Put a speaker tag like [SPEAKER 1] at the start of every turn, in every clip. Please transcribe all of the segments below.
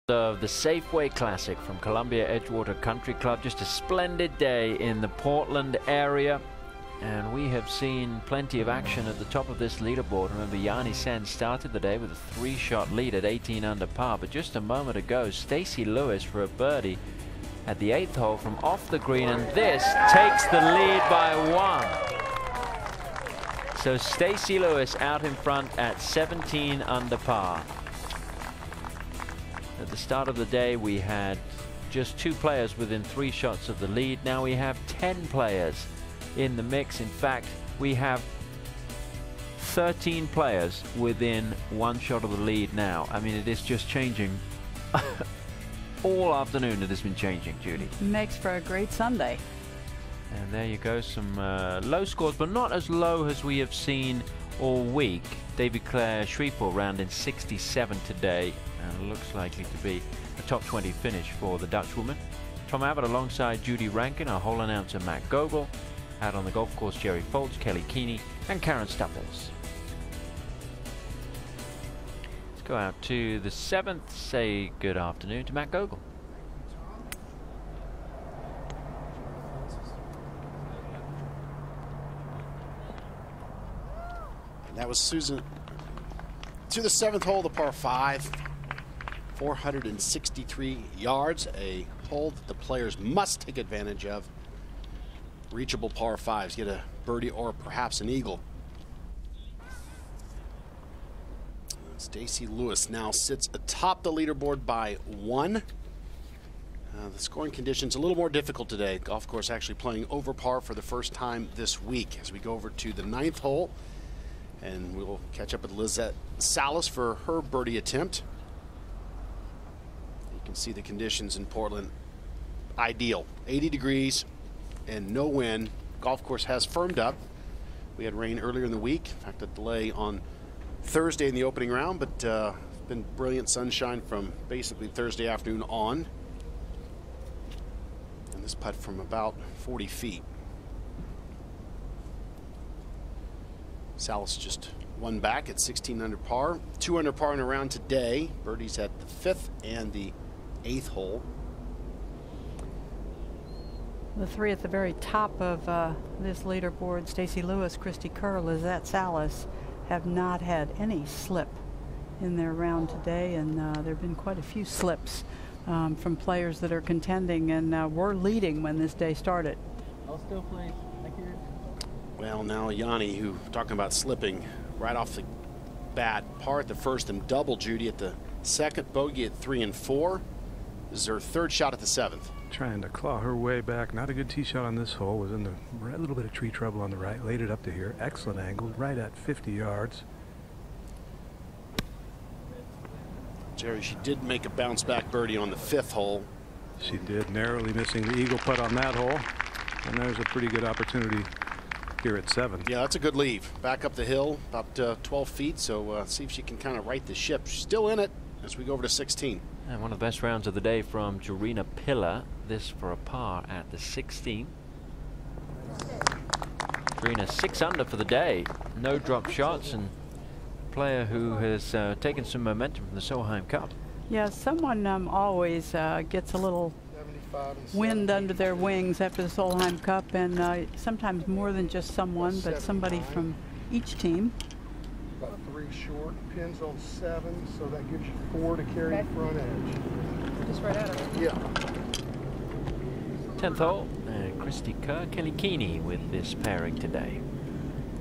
[SPEAKER 1] Of the Safeway Classic from Columbia Edgewater Country Club. Just a splendid day in the Portland area, and we have seen plenty of action at the top of this leaderboard. Remember, Yanni Sen started the day with a 3-shot lead at 18 under par, but just a moment ago Stacy Lewis for a birdie at the 8th hole from off the green, and this takes the lead by 1. So Stacy Lewis out in front at 17 under par. At the start of the day, we had just 2 players within 3 shots of the lead. Now we have 10 players in the mix. In fact, we have 13 players within 1 shot of the lead now. I mean, it is just changing. All afternoon it has been changing, Judy.
[SPEAKER 2] Makes for a great Sunday.
[SPEAKER 1] And there you go, some low scores, but not as low as we have seen all week. David Clare Shreveport round in 67 today, and it looks likely to be a top 20 finish for the Dutchwoman. Tom Abbott alongside Judy Rankin, our whole announcer Matt Gogol. Out on the golf course, Jerry Foltz, Kelly Keeney, and Karen Stupples. Let's go out to the 7th, say good afternoon to Matt Gogol.
[SPEAKER 3] That was Susan to the 7th hole, the par 5, 463 yards, a hole that the players must take advantage of. Reachable par 5s, get a birdie or perhaps an eagle. Stacy Lewis now sits atop the leaderboard by 1. The scoring conditions a little more difficult today. Golf course actually playing over par for the first time this week as we go over to the 9th hole. And we'll catch up with Lizette Salas for her birdie attempt. You can see the conditions in Portland. Ideal. 80 degrees and no wind. Golf course has firmed up. We had rain earlier in the week. In fact, a delay on Thursday in the opening round, but it's been brilliant sunshine from basically Thursday afternoon on. And this putt from about 40 feet. Salas just 1 back at 16 under par. 2 under par in a round today. Birdies at the 5th and the 8th hole.
[SPEAKER 2] The 3 at the very top of this leaderboard, Stacy Lewis, Christy Kerr, Lizette Salas, have not had any slip in their round today, and there have been quite a few slips from players that are contending, and were leading when this day started.
[SPEAKER 4] I'll still play. Thank you.
[SPEAKER 3] Well, now Yanni, who talking about slipping right off the bat, par at the 1st and double Judy at the 2nd, bogey at 3 and 4. This is her 3rd shot at the 7th.
[SPEAKER 5] Trying to claw her way back. Not a good tee shot on this hole. Was in the right, little bit of tree trouble on the right. Laid it up to here. Excellent angle, right at 50 yards.
[SPEAKER 3] Jerry, she did make a bounce back birdie on the 5th hole.
[SPEAKER 5] She did, narrowly missing the eagle putt on that hole. And there's a pretty good opportunity here at 7.
[SPEAKER 3] Yeah, that's a good leave. Back up the hill about 12 feet. So see if she can kind of right the ship. She's still in it as we go over to 16.
[SPEAKER 1] And one of the best rounds of the day from Jorina Pillar. This for a par at the 16th. Jorina 6 under for the day. No drop shots, and a player who has taken some momentum from the Solheim Cup.
[SPEAKER 2] Yeah, someone always gets a little wind under their wings after the Solheim Cup, and sometimes more than just someone, but somebody from each team.
[SPEAKER 6] About 3 short, pins on 7, so that gives you 4 to carry the front edge.
[SPEAKER 4] Just right out of it.
[SPEAKER 6] Yeah.
[SPEAKER 1] 10th hole, and Christy Kerr, Kelly Keeney with this pairing today.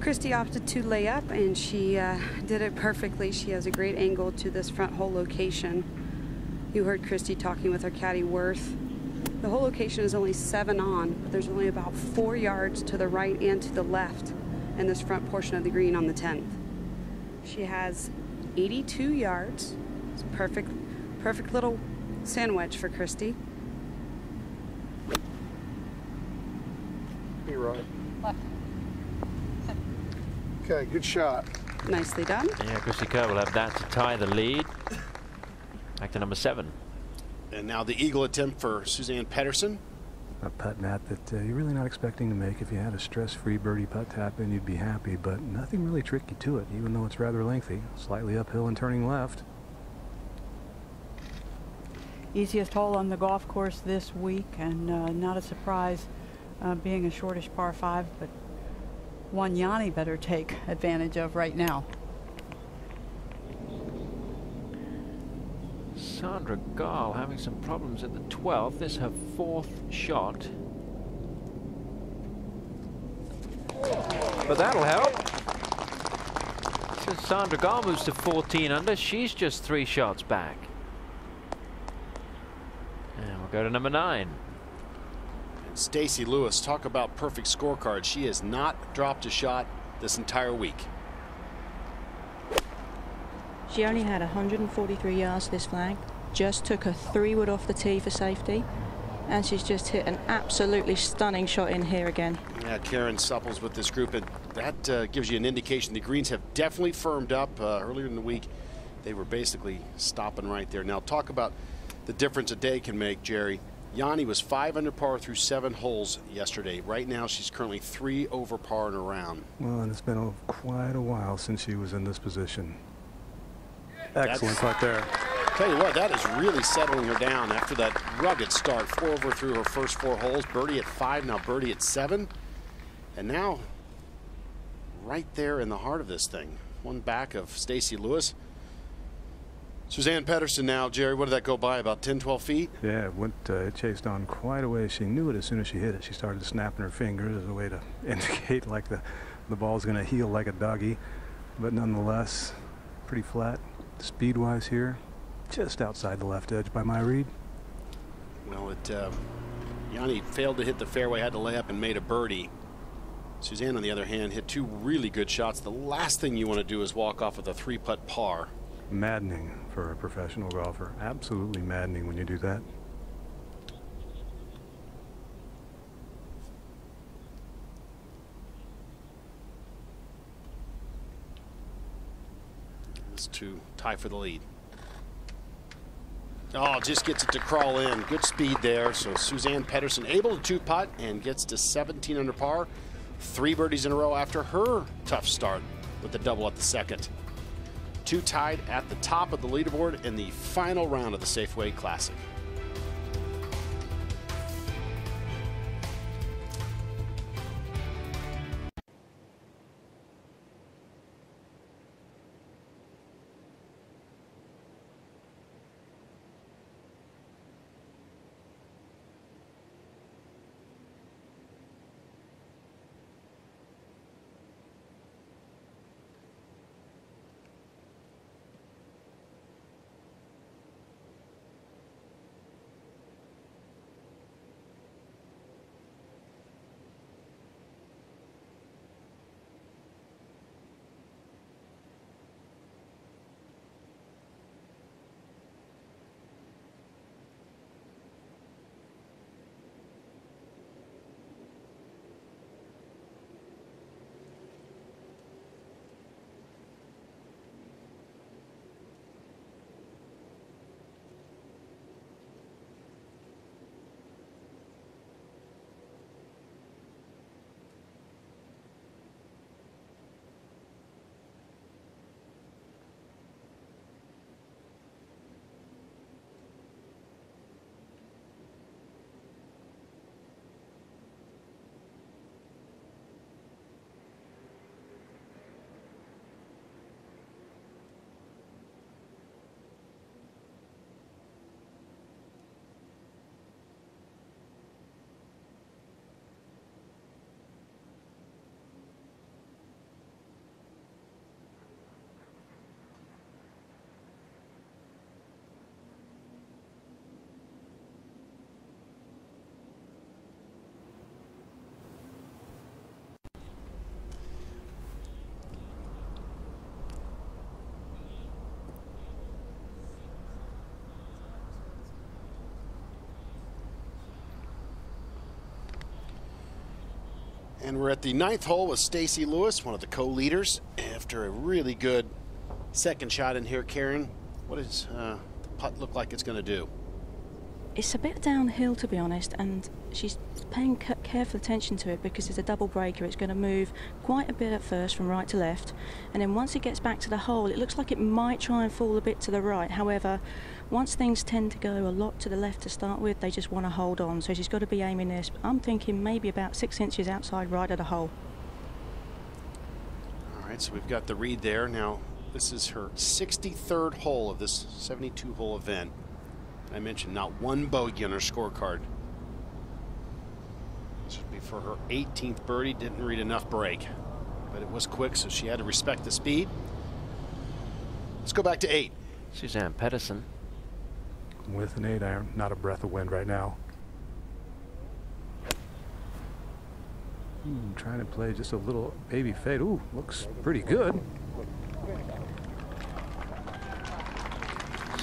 [SPEAKER 7] Christy opted to lay up, and she did it perfectly. She has a great angle to this front hole location. You heard Christy talking with her caddy Worth. The hole location is only 7 on, but there's only about 4 yards to the right and to the left in this front portion of the green on the 10th. She has 82 yards. It's a perfect little sand wedge for Christy.
[SPEAKER 6] Be right.
[SPEAKER 4] Left.
[SPEAKER 6] Okay, good shot.
[SPEAKER 7] Nicely done.
[SPEAKER 1] Yeah, Christy Kerr will have that to tie the lead. Back to number 7.
[SPEAKER 3] And now the eagle attempt for Suzanne Pedersen.
[SPEAKER 5] A putt, Matt, that you're really not expecting to make. If you had a stress-free birdie putt tap in, you'd be happy, but nothing really tricky to it, even though it's rather lengthy. Slightly uphill and turning left.
[SPEAKER 2] easiest hole on the golf course this week, and not a surprise being a shortish par 5, but one Yanni better take advantage of right now.
[SPEAKER 1] Sandra Gall having some problems at the 12th. This is her 4th shot. But that'll help. So Sandra Gall moves to 14 under. She's just 3 shots back. And we'll go to number 9.
[SPEAKER 3] Stacey Lewis, talk about perfect scorecard. She has not dropped a shot this entire week.
[SPEAKER 8] She only had 143 yards this flag, just took her 3-wood off the tee for safety, and she's just hit an absolutely stunning shot in here again.
[SPEAKER 3] Yeah, Karen Supples with this group, and that gives you an indication the greens have definitely firmed up. Earlier in the week, they were basically stopping right there. Now talk about the difference a day can make, Jerry. Yanni was 5 under par through 7 holes yesterday. Right now, she's currently 3 over par in a round.
[SPEAKER 5] Well, and it's been quite a while since she was in this position. Excellent putt there.
[SPEAKER 3] Tell you what, that is really settling her down after that rugged start. 4 over through her first 4 holes. Birdie at 5, now birdie at 7. And now, right there in the heart of this thing, one back of Stacey Lewis. Suzann Pettersen now, Jerry, what did that go by, about 10, 12 feet?
[SPEAKER 5] Yeah, it chased on quite a way. She knew it as soon as she hit it. She started snapping her fingers as a way to indicate like the ball's going to heel like a doggy. But nonetheless, pretty flat. Speed-wise here, just outside the left edge by my read.
[SPEAKER 3] Well, Yanni failed to hit the fairway, had to lay up and made a birdie. Suzann, on the other hand, hit 2 really good shots. The last thing you want to do is walk off with a 3-putt par.
[SPEAKER 5] Maddening for a professional golfer. Absolutely maddening when you do that.
[SPEAKER 3] This to tie for the lead. Oh, just gets it to crawl in. Good speed there. So Suzann Pettersen able to 2-putt and gets to 17 under par. 3 birdies in a row after her tough start with the double at the second. 2 tied at the top of the leaderboard in the final round of the Safeway Classic. And we're at the 9th hole with Stacey Lewis, one of the co-leaders, after a really good second shot in here. Karen, what does the putt look like it's going to do?
[SPEAKER 8] It's a bit downhill, to be honest, and she's paying careful attention to it because it's a double breaker. It's going to move quite a bit at first from right to left, and then once it gets back to the hole, it looks like it might try and fall a bit to the right. However, once things tend to go a lot to the left to start with, they just want to hold on. So she's got to be aiming this. I'm thinking maybe about 6 inches outside right of the hole.
[SPEAKER 3] All right, so we've got the read there. Now, this is her 63rd hole of this 72-hole event. I mentioned not one bogey on her scorecard. This would be for her 18th birdie. Didn't read enough break, but it was quick, so she had to respect the speed. Let's go back to 8.
[SPEAKER 1] Suzanne Pedersen.
[SPEAKER 5] With an 8-iron, not a breath of wind right now. Trying to play just a little baby fade. Ooh, looks pretty good.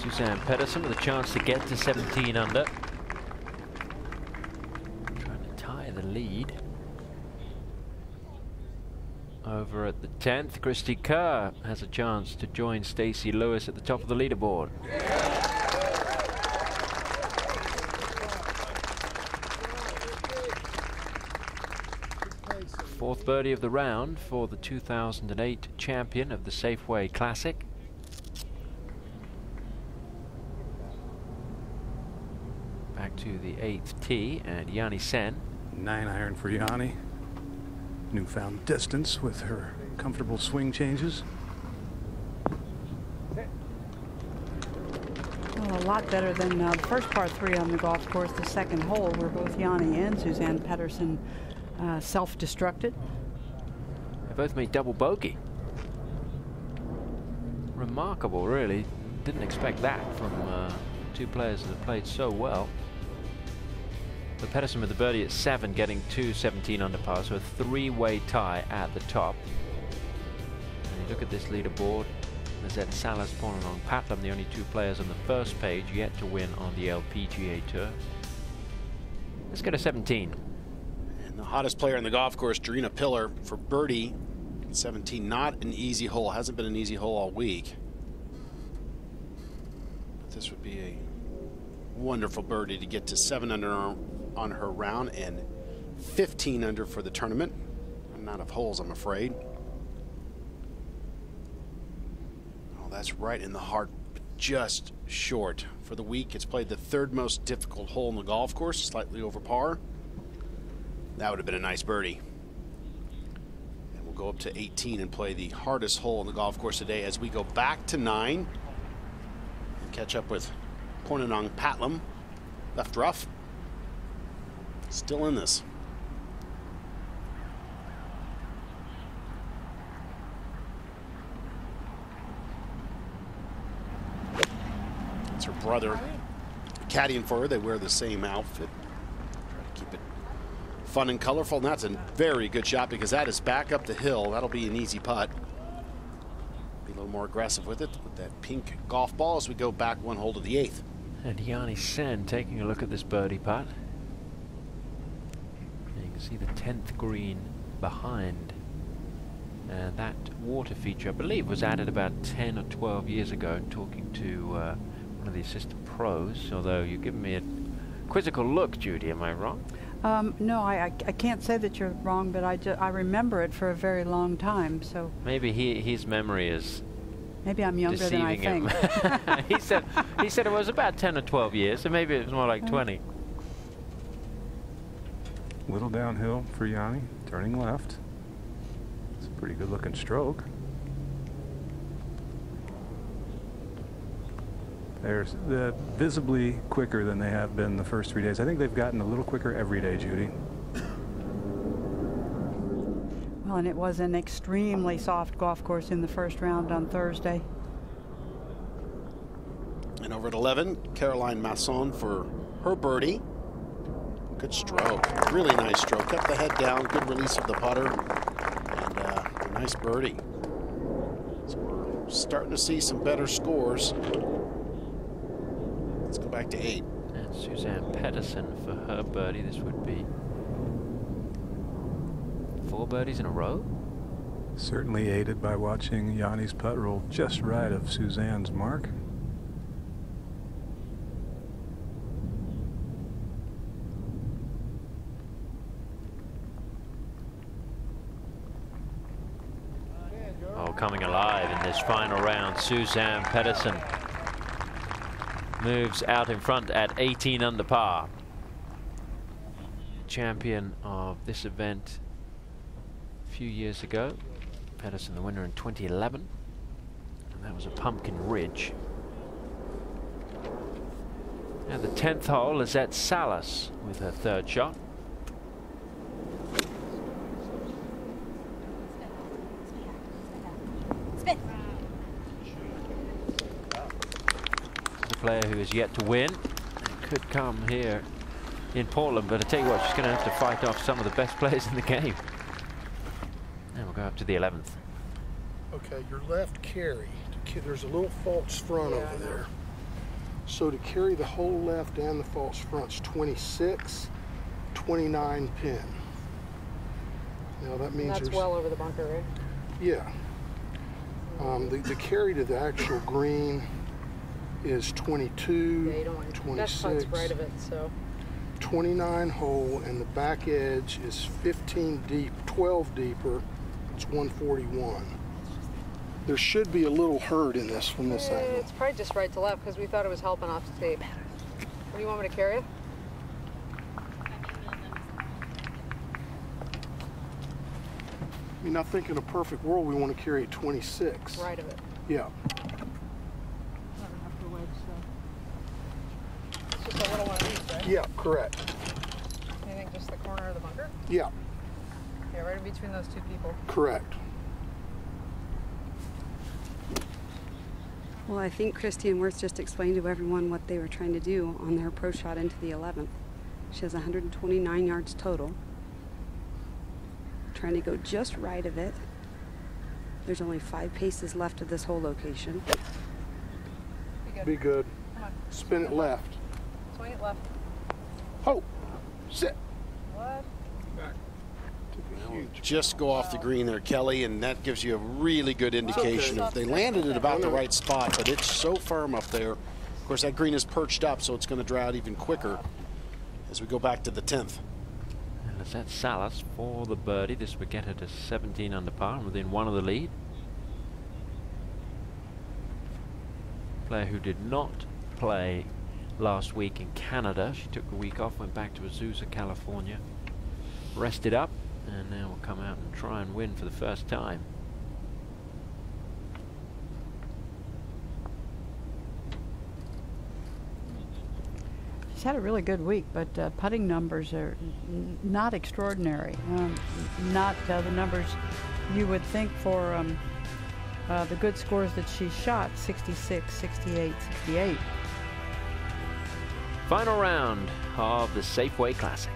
[SPEAKER 1] Suzanne Pedersen with a chance to get to 17 under. Trying to tie the lead. Over at the 10th, Christy Kerr has a chance to join Stacey Lewis at the top of the leaderboard. Fourth birdie of the round for the 2008 champion of the Safeway Classic. Back to the 8th tee, and Yanni Sen.
[SPEAKER 5] 9-iron for Yanni. Newfound distance with her comfortable swing changes.
[SPEAKER 2] Well, a lot better than the first par 3 on the golf course, the second hole, where both Yanni and Suzanne Pedersen self-destructed.
[SPEAKER 1] They both made double bogey. Remarkable, really. Didn't expect that from two players that have played so well. But Pedersen with the birdie at 7, getting to 17 under par, so a 3-way tie at the top. And you look at this leaderboard, Lizette Salas, Pournanong, Patlam, the only 2 players on the first page yet to win on the LPGA Tour. Let's go to 17.
[SPEAKER 3] And the hottest player in the golf course, Jarena Pillar, for birdie. 17, not an easy hole. Hasn't been an easy hole all week. But this would be a wonderful birdie to get to 7 under on her round and 15 under for the tournament. I'm out of holes, I'm afraid. Oh, that's right in the heart, just short. For the week, it's played the 3rd most difficult hole in the golf course, slightly over par. That would have been a nice birdie. And we'll go up to 18 and play the hardest hole in the golf course today as we go back to 9 and catch up with Pournanong Patlam. Left rough. Still in this. It's her brother caddying for her. They wear the same outfit. Try to keep it fun and colorful, and that's a very good shot because that is back up the hill. That'll be an easy putt. Be a little more aggressive with it with that pink golf ball as we go back 1 hole to the 8th.
[SPEAKER 1] And Yanni Sen taking a look at this birdie putt. You can see the 10th green behind. And that water feature, I believe, was added about 10 or 12 years ago. Talking to one of the assistant pros, although you're giving me a quizzical look, Judy. Am I wrong?
[SPEAKER 2] No, I can't say that you're wrong, but I remember it for a very long time. So
[SPEAKER 1] maybe his memory is
[SPEAKER 2] maybe I'm younger than I think.
[SPEAKER 1] he said it was about 10 or 12 years, so maybe it was more like 20.
[SPEAKER 5] Little downhill for Yanni, turning left. It's a pretty good looking stroke. They're visibly quicker than they have been the first 3 days. I think they've gotten a little quicker every day, Judy.
[SPEAKER 2] Well, and it was an extremely soft golf course in the first round on Thursday.
[SPEAKER 3] And over at 11, Caroline Masson for her birdie. Good stroke, really nice stroke. Kept the head down, good release of the putter, and a nice birdie. So we're starting to see some better scores. Let's go back to 8.
[SPEAKER 1] And Suzanne Pedersen for her birdie. This would be 4 birdies in a row.
[SPEAKER 5] Certainly aided by watching Yanni's putt roll just right of Suzanne's mark.
[SPEAKER 1] coming alive in this final round. Suzanne Pedersen moves out in front at 18 under par. Champion of this event a few years ago. Pedersen the winner in 2011. And that was a Pumpkin Ridge. And the 10th hole is at Salas with her third shot. Player who is yet to win. Could come here in Portland, but I tell you what, she's going to have to fight off some of the best players in the game. And we'll go up to the 11th.
[SPEAKER 6] Okay, your left carry. There's a little false front over there. So to carry the whole left and the false front's 26, 29 pin. Now that means
[SPEAKER 2] that's well over the bunker, right?
[SPEAKER 6] Yeah. The carry to the actual green is 22,
[SPEAKER 2] Yeah, you don't want
[SPEAKER 6] 26,
[SPEAKER 2] that putt's right of it, so
[SPEAKER 6] 29 hole, and the back edge is 15 deep, 12 deeper. It's 141. There should be a little hurt in this from this angle.
[SPEAKER 2] it's probably just right to left because we thought it was helping off state. What do you want me to carry it?
[SPEAKER 6] I mean, I think in a perfect world we want to carry 26.
[SPEAKER 2] Right of it.
[SPEAKER 6] Yeah.
[SPEAKER 2] It's just a little one of these, right?
[SPEAKER 6] Yeah, correct.
[SPEAKER 2] You think just the corner of the bunker?
[SPEAKER 6] Yeah,
[SPEAKER 2] Yeah, right in between those two people.
[SPEAKER 6] correct.
[SPEAKER 7] Well, I think Christy and Worth just explained to everyone what they were trying to do on their approach shot into the 11th. She has 129 yards total. Trying to go just right of it. There's only 5 paces left of this whole location.
[SPEAKER 2] Be good.
[SPEAKER 6] Be good.
[SPEAKER 2] Come on.
[SPEAKER 6] Spin it left.
[SPEAKER 2] Swing it left.
[SPEAKER 6] Ho! Sit.
[SPEAKER 2] What?
[SPEAKER 3] Just go off the green there, Kelly, and that gives you a really good indication
[SPEAKER 6] okay.
[SPEAKER 3] if they landed at about the right spot, but it's so firm up there. Of course, that green is perched up, so it's going to dry out even quicker as we go back to the 10th.
[SPEAKER 1] And it's at Salas for the birdie. This would get her to 17 under par and within 1 of the lead. Player who did not play last week in Canada. She took the week off, went back to Azusa, California, rested up, and now will come out and try and win for the first time.
[SPEAKER 2] She's had a really good week, but putting numbers are not extraordinary. Not the numbers you would think for the good scores that she shot, 66, 68, 68.
[SPEAKER 1] Final round of the Safeway Classic.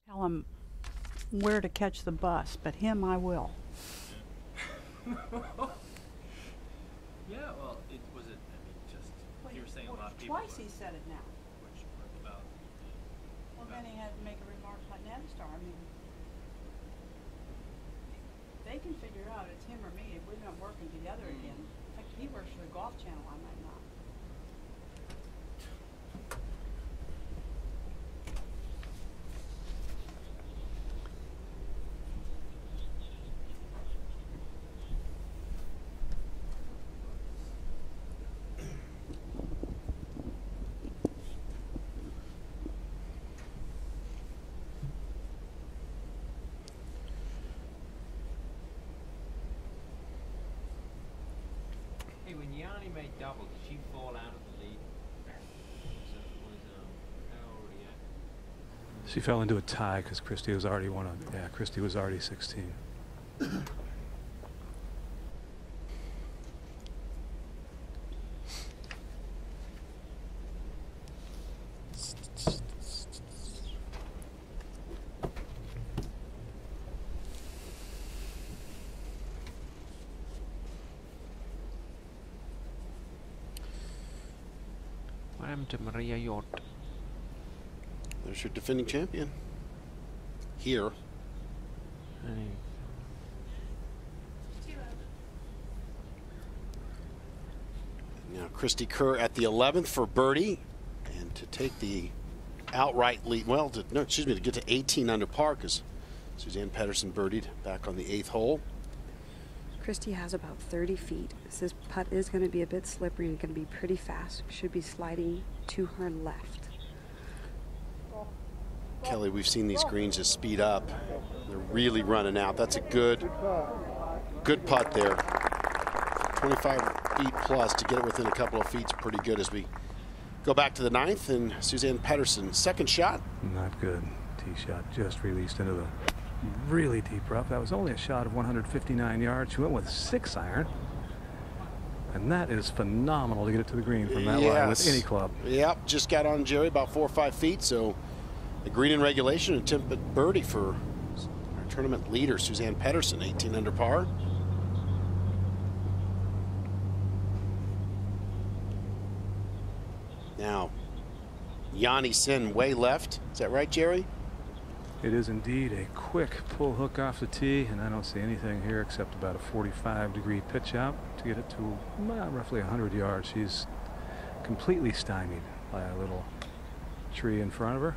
[SPEAKER 2] Tell him where to catch the bus, but him I will.
[SPEAKER 4] Yeah, well, it was it. I mean, just you were saying a lot of people.
[SPEAKER 2] Twice he said it now.
[SPEAKER 4] Which about?
[SPEAKER 2] Well, then he had to make a remark about Navistar. I mean, they can figure out it's him or me if we're not working together again. In fact, he works for the Golf Channel, I might not.
[SPEAKER 1] Yanni made double. Did she fall out of the lead? So it was already at.
[SPEAKER 5] She fell into a tie because Christy was already Christy was already 16.
[SPEAKER 1] What happened to Maria Hjort?
[SPEAKER 3] There's your defending champion. Here. Now Christy Kerr at the 11th for birdie, and to take the outright lead. Well, to get to 18 under par because Suzanne Pedersen birdied back on the 8th hole.
[SPEAKER 7] Christy has about 30 feet. This putt is going to be a bit slippery and going to be pretty fast. Should be sliding to her left.
[SPEAKER 3] Kelly, we've seen these greens just speed up. They're really running out. That's a good putt there. 25 feet plus to get it within a couple of feet is pretty good as we go back to the 9th. And Suzanne Pedersen, second shot.
[SPEAKER 5] Not good. Tee shot just released into the really deep rough. That was only a shot of 159 yards. She went with 6-iron. And that is phenomenal to get it to the green from that line with any club.
[SPEAKER 3] Yep, just got on Jerry about 4 or 5 feet. So the green in regulation, attempt at birdie for our tournament leader, Suzanne Pedersen, 18 under par. Now, Yanni Sen way left. Is that right, Jerry?
[SPEAKER 5] It is indeed a quick pull hook off the tee, and I don't see anything here except about a 45-degree pitch out to get it to roughly 100 yards. She's completely stymied by a little tree in front of her.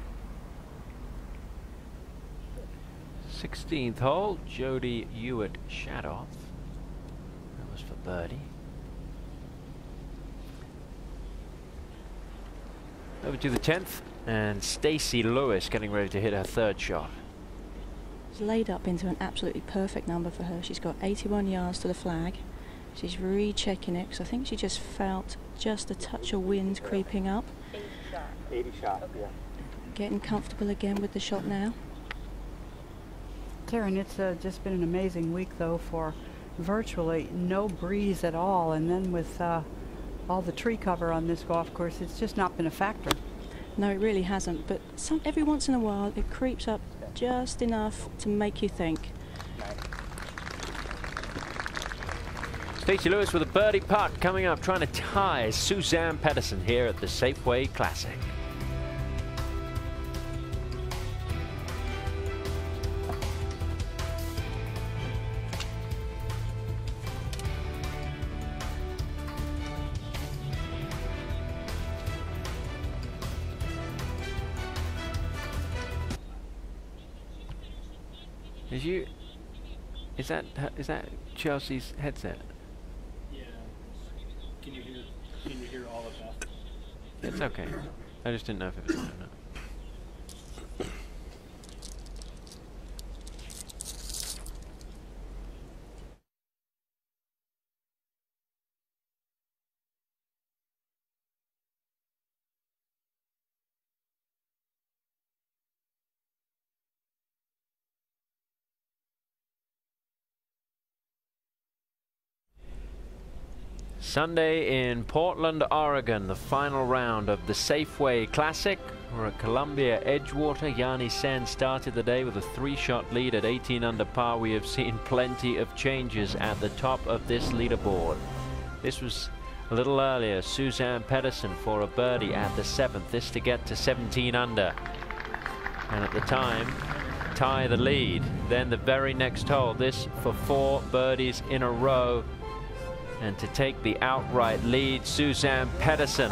[SPEAKER 1] 16th hole, Jody Hewitt Shadoff. That was for birdie. Over to the 10th, and Stacey Lewis getting ready to hit her 3rd shot.
[SPEAKER 8] It's laid up into an absolutely perfect number for her. She's got 81 yards to the flag. She's rechecking it because I think she just felt just a touch of wind creeping up.
[SPEAKER 6] 80 shot, yeah.
[SPEAKER 8] Getting comfortable again with the shot now.
[SPEAKER 2] Taryn, it's just been an amazing week, though, for virtually no breeze at all. And then with all the tree cover on this golf course, it's just not been a factor.
[SPEAKER 8] No, it really hasn't. But every once in a while, it creeps up just enough to make you think.
[SPEAKER 1] Stacey Lewis with a birdie putt coming up, trying to tie Suzanne Pedersen here at the Safeway Classic. Is that Chelsea's headset?
[SPEAKER 4] Yeah. Can you hear all of that?
[SPEAKER 1] It's okay. I just didn't know if it was or not. Sunday in Portland, Oregon, the final round of the Safeway Classic. We're at Columbia Edgewater. Yanni Sen started the day with a 3-shot lead at 18 under par. We have seen plenty of changes at the top of this leaderboard. This was a little earlier. Suzanne Pedersen for a birdie at the 7th. This to get to 17 under. And at the time, tie the lead. Then the very next hole, this for 4 birdies in a row. And to take the outright lead, Suzanne Pedersen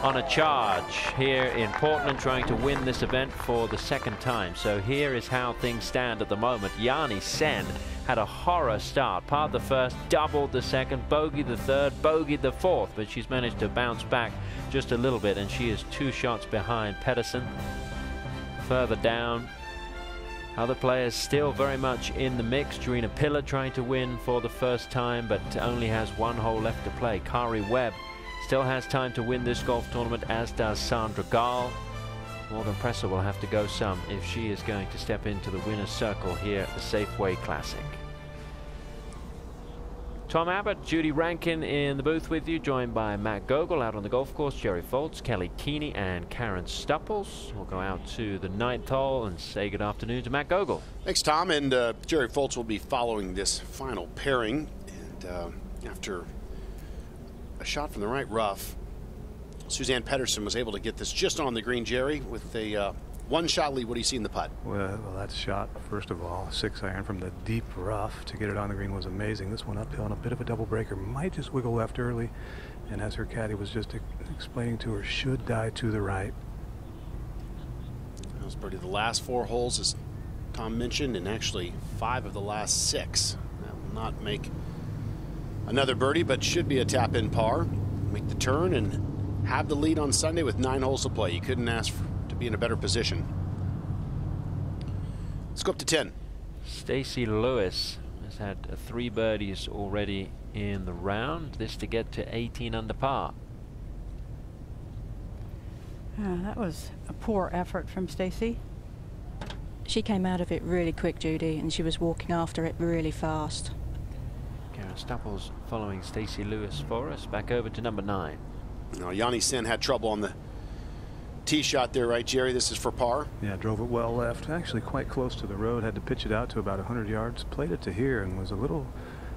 [SPEAKER 1] on a charge here in Portland, trying to win this event for the 2nd time. So here is how things stand at the moment. Yanni Sen had a horror start. Parred the 1st, doubled the 2nd, bogeyed the 3rd, bogeyed the 4th, but she's managed to bounce back just a little bit, and she is 2 shots behind Pedersen. Further down, Other players still very much in the mix. Jarena Pillar trying to win for the first time, but only has 1 hole left to play. Kari Webb still has time to win this golf tournament, as does Sandra Gahl. Morgan Presser will have to go some if she is going to step into the winner's circle here at the Safeway Classic. Tom Abbott, Judy Rankin in the booth with you, joined by Matt Gogol out on the golf course, Jerry Foltz, Kelly Keeney, and Karen Stupples. We'll go out to the 9th hole and say good afternoon to Matt Gogol.
[SPEAKER 3] Thanks, Tom. And Jerry Foltz will be following this final pairing. And after a shot from the right rough, Suzanne Pedersen was able to get this just on the green, Jerry, with a 1-shot lead. What do you see in the putt?
[SPEAKER 5] Well, that shot, first of all, 6-iron from the deep rough to get it on the green was amazing. This one uphill on a bit of a double breaker, might just wiggle left early, and as her caddy was just explaining to her, should die to the right.
[SPEAKER 3] That was birdie the last 4 holes, as Tom mentioned, and actually 5 of the last 6. That will not make another birdie, but should be a tap-in par. Make the turn and have the lead on Sunday with 9 holes to play. You couldn't ask to be in a better position. Let's go up to 10.
[SPEAKER 1] Stacey Lewis has had 3 birdies already in the round. This to get to 18 under par.
[SPEAKER 2] That was a poor effort from Stacey.
[SPEAKER 8] She came out of it really quick, Judy, and she was walking after it really fast.
[SPEAKER 1] Karen Stupples following Stacey Lewis for us. Back over to number 9.
[SPEAKER 3] Now, Yanni Sen had trouble on the tee shot there, right, Jerry? This is for par.
[SPEAKER 5] Yeah, drove it well left, actually quite close to the road, had to pitch it out to about 100 yards, played it to here, and was a little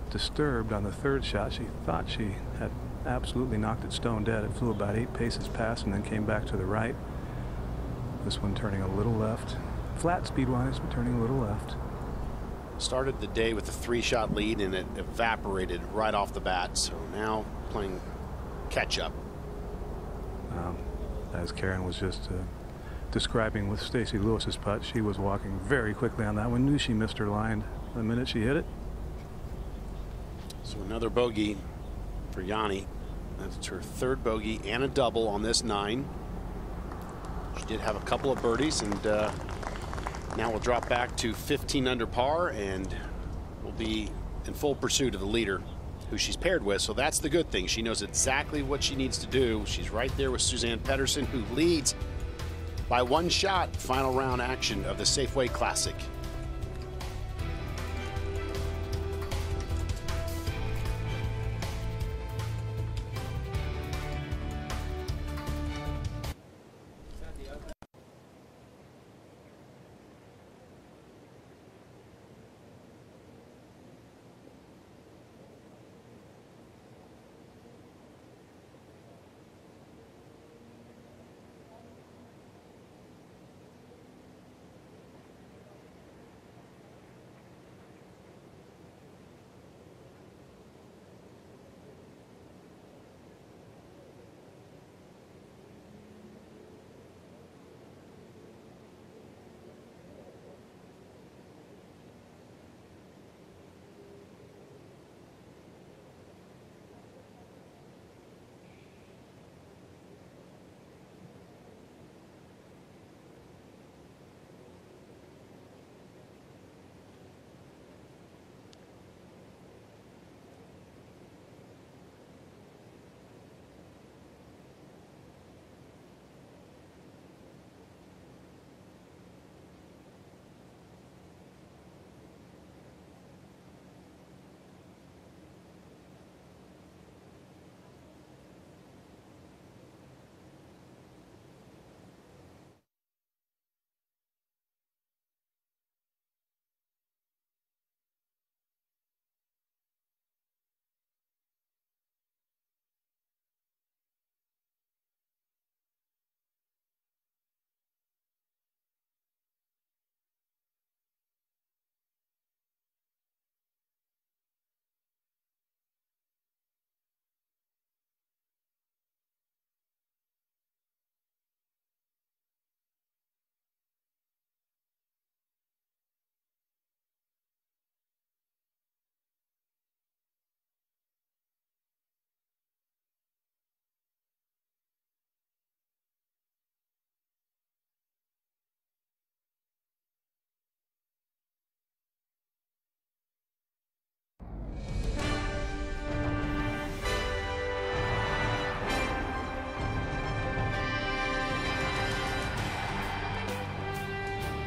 [SPEAKER 5] disturbed on the 3rd shot. She thought she had absolutely knocked it stone dead. It flew about 8 paces past and then came back to the right. This one turning a little left. Flat speed-wise, but turning a little left.
[SPEAKER 3] Started the day with a 3-shot lead, and it evaporated right off the bat. So now playing catch-up.
[SPEAKER 5] As Karen was just describing with Stacey Lewis's putt, she was walking very quickly on that one. Knew she missed her line the minute she hit it.
[SPEAKER 3] So another bogey for Yanni. That's her 3rd bogey and a double on this 9. She did have a couple of birdies, and now we'll drop back to 15 under par, and will be in full pursuit of the leader, who she's paired with. So that's the good thing. She knows exactly what she needs to do. She's right there with Suzanne Pedersen, who leads by 1 shot. Final round action of the Safeway Classic.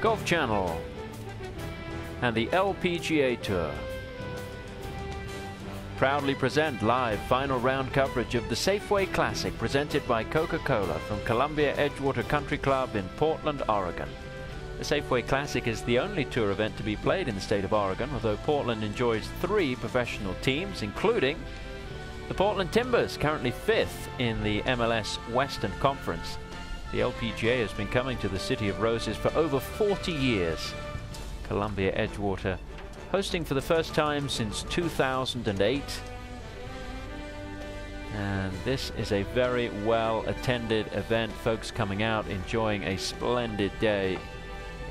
[SPEAKER 1] Golf Channel, and the LPGA Tour proudly present live final round coverage of the Safeway Classic presented by Coca-Cola from Columbia Edgewater Country Club in Portland, Oregon. The Safeway Classic is the only tour event to be played in the state of Oregon, although Portland enjoys 3 professional teams, including the Portland Timbers, currently 5th in the MLS Western Conference. The LPGA has been coming to the City of Roses for over 40 years. Columbia Edgewater hosting for the first time since 2008. And this is a very well attended event. Folks coming out enjoying a splendid day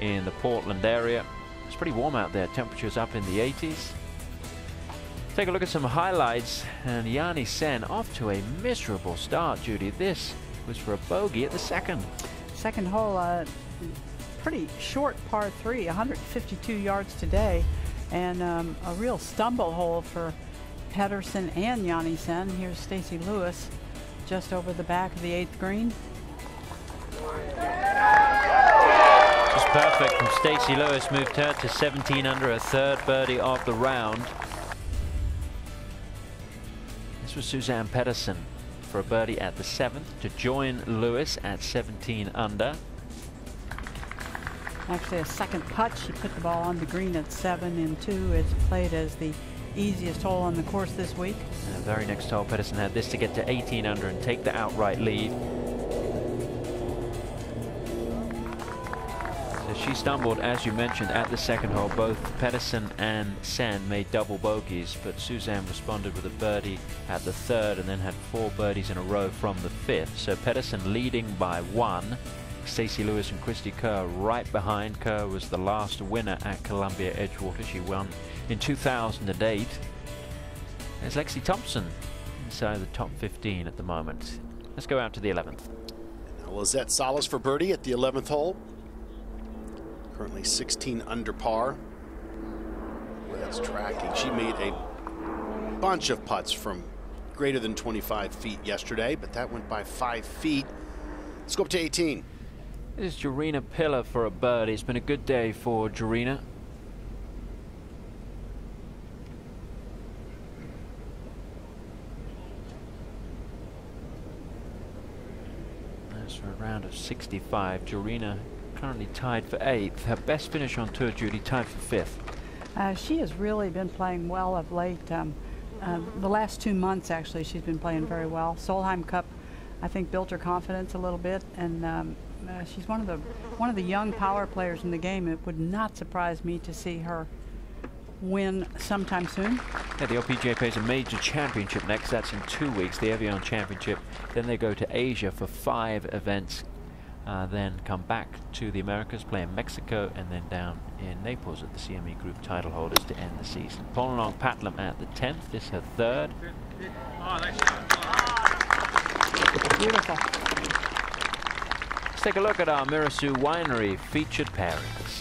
[SPEAKER 1] in the Portland area. It's pretty warm out there, temperatures up in the 80s. Take a look at some highlights, and Yanni Sen off to a miserable start, Judy. This was for a bogey at the second
[SPEAKER 2] hole. Pretty short par 3, 152 yards today, and a real stumble hole for Pedersen and Yanni Sen. Here's Stacy Lewis just over the back of the 8th green.
[SPEAKER 1] Just perfect from Stacy Lewis, moved her to 17 under, a 3rd birdie of the round. This was Suzann Pedersen for a birdie at the 7th to join Lewis at 17 under.
[SPEAKER 2] Actually a second putt. She put the ball on the green at 7 and 2. It's played as the easiest hole on the course this week.
[SPEAKER 1] And the very next hole, Pedersen had this to get to 18 under and take the outright lead. So she stumbled, as you mentioned, at the second hole. Both Pedersen and Sen made double bogeys, but Suzann responded with a birdie at the 3rd and then had 4 birdies in a row from the 5th. So Pedersen leading by 1. Stacy Lewis and Christy Kerr right behind. Kerr was the last winner at Columbia Edgewater. She won in 2008. There's Lexi Thompson inside the top 15 at the moment. Let's go out to the 11th.
[SPEAKER 3] Now Lizette Salas for birdie at the 11th hole. Currently 16 under par. Boy, that's tracking. She made a bunch of putts from greater than 25 feet yesterday, but that went by 5 feet. Let's go up to 18.
[SPEAKER 1] This is Jarena Pillar for a birdie. It's been a good day for Jarena. That's for a round of 65. Jarena currently tied for 8th. Her best finish on tour, Judy, tied for 5th.
[SPEAKER 2] She has really been playing well of late. The last 2 months, actually, she's been playing very well. Solheim Cup, I think, built her confidence a little bit, and she's one of the young power players in the game. It would not surprise me to see her win sometime soon.
[SPEAKER 1] Yeah, the LPGA plays a major championship next. That's in 2 weeks, the Evian Championship. Then they go to Asia for 5 events. Then come back to the Americas, play in Mexico, and then down in Naples at the CME Group title holders to end the season. Polonong Patlam at the 10th. This is her 3rd.
[SPEAKER 2] Beautiful.
[SPEAKER 1] Let's take a look at our Mirasu Winery featured pairings.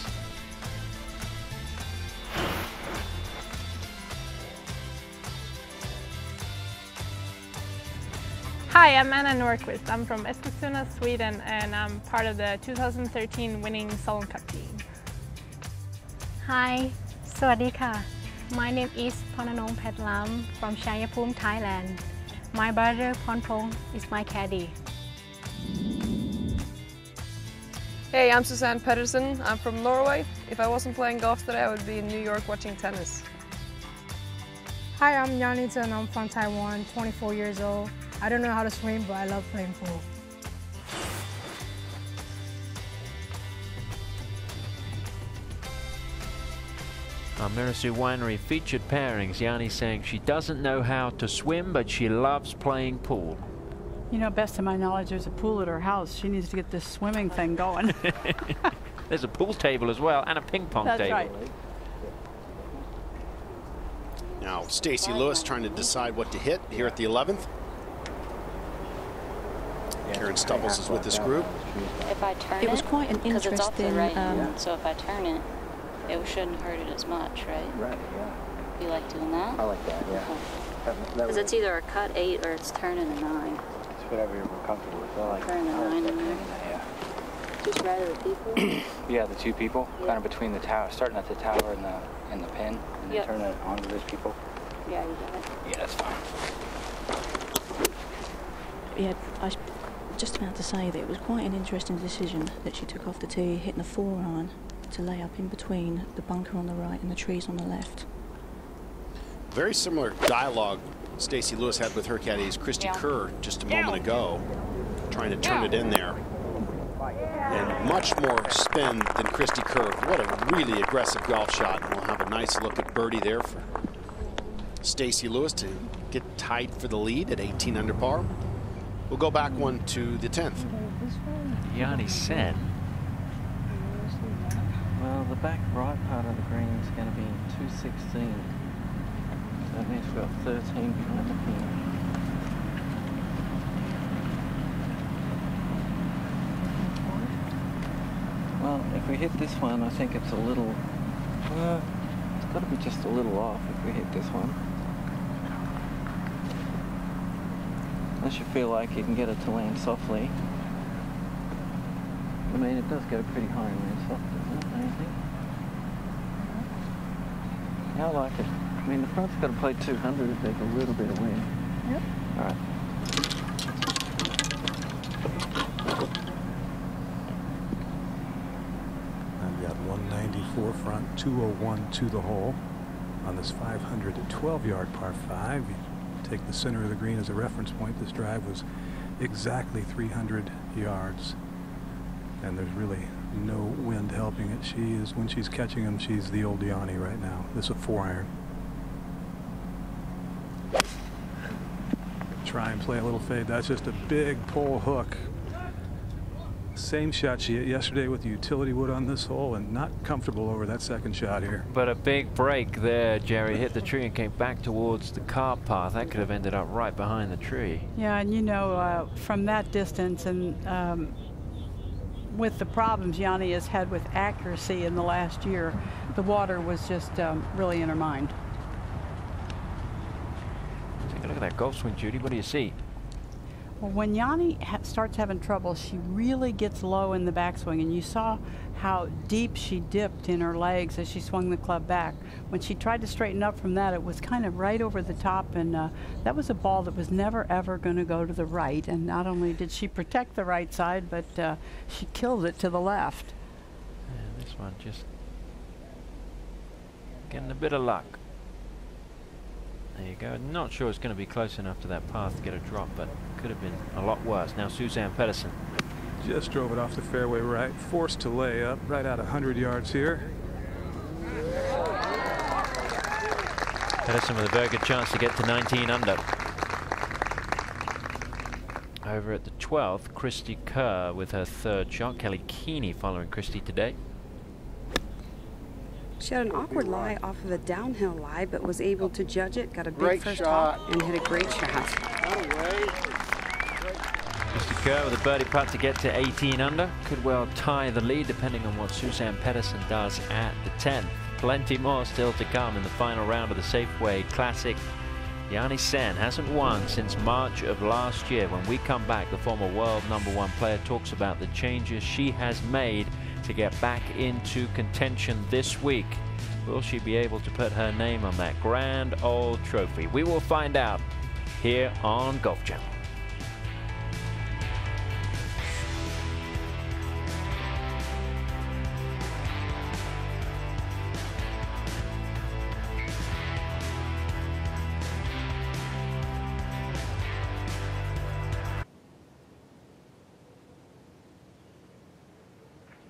[SPEAKER 9] Hi, I'm Anna Norquist. I'm from Eskilstuna, Sweden, and I'm part of the 2013 winning Solheim Cup team.
[SPEAKER 10] Hi, Sawadika. My name is Ponanong Petlam from Chayapum, Thailand. My brother Ponpong is my caddy.
[SPEAKER 11] Hey, I'm Suzann Pedersen. I'm from Norway. If I wasn't playing golf today, I would be in New York watching tennis.
[SPEAKER 12] Hi, I'm Yanni Chen. I'm from Taiwan, 24 years old. I don't know how to swim, but I love playing pool.
[SPEAKER 1] Our Mirasu Winery featured pairings. Yanni saying she doesn't know how to swim, but she loves playing pool.
[SPEAKER 2] You know, best of my knowledge, there's a pool at her house. She needs to get this swimming thing going.
[SPEAKER 1] There's a pool table as well, and a ping pong table.
[SPEAKER 2] That's right.
[SPEAKER 3] Now, Stacy Lewis trying to decide what to hit here at the 11th. Karen Stubbles is with this group.
[SPEAKER 13] If I turn
[SPEAKER 8] it was quite an
[SPEAKER 13] because it's off the
[SPEAKER 8] interesting,
[SPEAKER 13] right, so if I turn it, it shouldn't hurt it as much, right?
[SPEAKER 14] Right, yeah.
[SPEAKER 13] You like doing that?
[SPEAKER 14] I like that, yeah.
[SPEAKER 13] Because it's either a cut 8 or it's turning a 9.
[SPEAKER 14] It's whatever you're more comfortable with. I like
[SPEAKER 13] turning a 9 in there.
[SPEAKER 14] Yeah.
[SPEAKER 7] Just right of the people?
[SPEAKER 14] Yeah, the two people, kind of between the tower, starting at the tower and the pin, and then turning it onto those people.
[SPEAKER 7] Yeah, you got it.
[SPEAKER 14] Yeah, that's fine.
[SPEAKER 8] Yeah, I was just about to say that it was quite an interesting decision that she took off the tee, hitting the 4-iron to lay up in between the bunker on the right and the trees on the left.
[SPEAKER 3] Very similar dialogue Stacey Lewis had with her caddy as Christy Kerr just a moment ago, trying to turn it in there. And much more spin than Christy Kerr. What a really aggressive golf shot. And we'll have a nice look at birdie there for Stacey Lewis to get tied for the lead at 18 under par. We'll go back one to the 10th.
[SPEAKER 1] Yanni Sen.
[SPEAKER 15] Well, the back right part of the green is going to be 216. So that means we've got 13 behind the pin. Well, if we hit this one, I think it's a little, it's got to be just a little off if we hit this one. Unless you feel like you can get it to land softly. I mean, it does go pretty high and land soft, doesn't it? Don't you think? Yeah, I like it. I mean, the front's got to play 200 if there's a little bit of wind. Yep. All right.
[SPEAKER 5] I've got 194 front, 201 to the hole on this 512-yard par 5. You take the center of the green as a reference point. This drive was exactly 300 yards, and there's really no wind helping it. She is, when she's catching them, she's the old Yanni right now. This is a 4-iron. Try and play a little fade. That's just a big pull hook. Same shot she hit yesterday with the utility wood on this hole, and not comfortable over that second shot here.
[SPEAKER 1] But a big break there, Jerry. Hit the tree and came back towards the car path. That could have ended up right behind the tree.
[SPEAKER 2] Yeah, and you know, from that distance and with the problems Yanni has had with accuracy in the last year, the water was just really in her mind.
[SPEAKER 1] Take a look at that golf swing, Judy. What do you see?
[SPEAKER 2] Well, when Yanni starts having trouble, she really gets low in the backswing, and you saw how deep she dipped in her legs as she swung the club back. When she tried to straighten up from that, it was kind of right over the top, and that was a ball that was never ever going to go to the right. And not only did she protect the right side, but she killed it to the left.
[SPEAKER 1] Yeah, this one just getting a bit of luck. There you go. Not sure it's going to be close enough to that path to get a drop, but could have been a lot worse. Now Suzann Pettersson.
[SPEAKER 5] Just drove it off the fairway right, forced to lay up right out 100 yards here.
[SPEAKER 1] Pettersson with a very good chance to get to 19 under. Over at the 12th, Christy Kerr with her third shot. Kelly Keeney following Christy today.
[SPEAKER 7] She had an awkward lie off of a downhill lie, but was able to judge it, got a big first shot, and hit a great shot.
[SPEAKER 1] Christy Kerr with a birdie putt to get to 18 under. Could well tie the lead depending on what Suzann Pettersson does at the 10th. Plenty more still to come in the final round of the Safeway Classic. Yanni Sen hasn't won since March of last year. When we come back, the former world #1 player talks about the changes she has made to get back into contention this week. Will she be able to put her name on that grand old trophy? We will find out here on Golf Channel.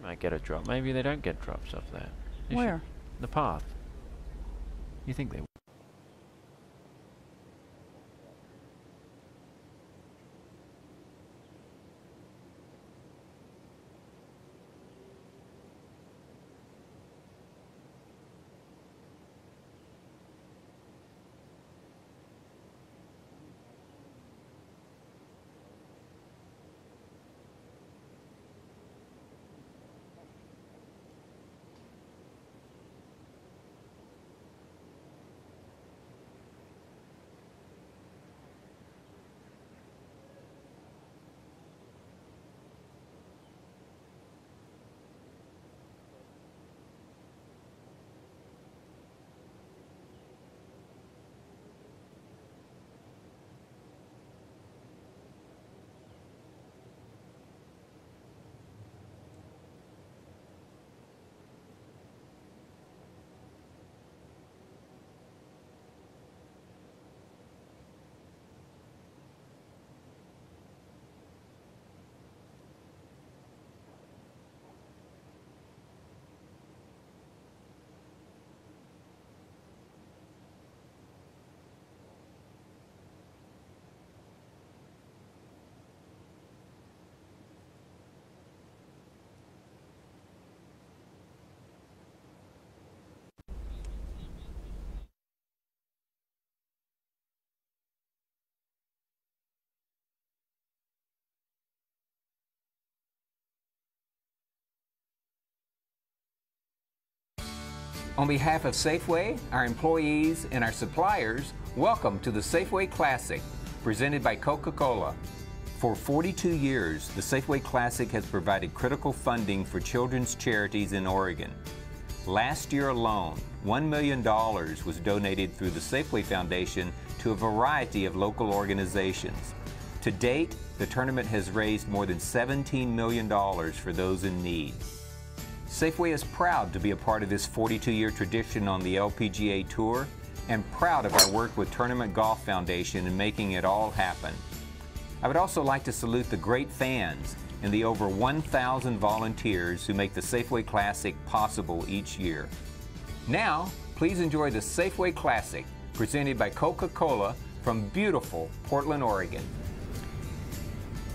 [SPEAKER 1] Might get a drop. Maybe they don't get drops off that.
[SPEAKER 2] Where?
[SPEAKER 1] The path. You think they will?
[SPEAKER 16] On behalf of Safeway, our employees, and our suppliers, welcome to the Safeway Classic, presented by Coca-Cola. For 42 years, the Safeway Classic has provided critical funding for children's charities in Oregon. Last year alone, $1 million was donated through the Safeway Foundation to a variety of local organizations. To date, the tournament has raised more than $17 million for those in need. Safeway is proud to be a part of this 42-year tradition on the LPGA Tour and proud of our work with Tournament Golf Foundation in making it all happen. I would also like to salute the great fans and the over 1,000 volunteers who make the Safeway Classic possible each year. Now, please enjoy the Safeway Classic, presented by Coca-Cola from beautiful Portland, Oregon.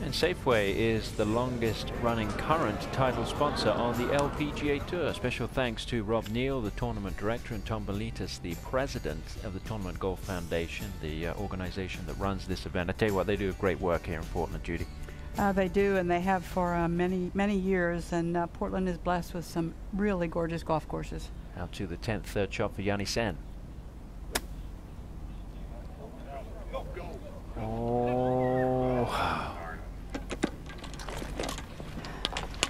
[SPEAKER 1] And Safeway is the longest running current title sponsor on the LPGA Tour. Special thanks to Rob Neal, the tournament director, and Tom Belitas, the president of the Tournament Golf Foundation, the organization that runs this event. I tell you what, they do great work here in Portland, Judy.
[SPEAKER 2] They do, and they have for many years, and Portland is blessed with some really gorgeous golf courses.
[SPEAKER 1] Out to the 10th third shot for Yanni Sen. Oh.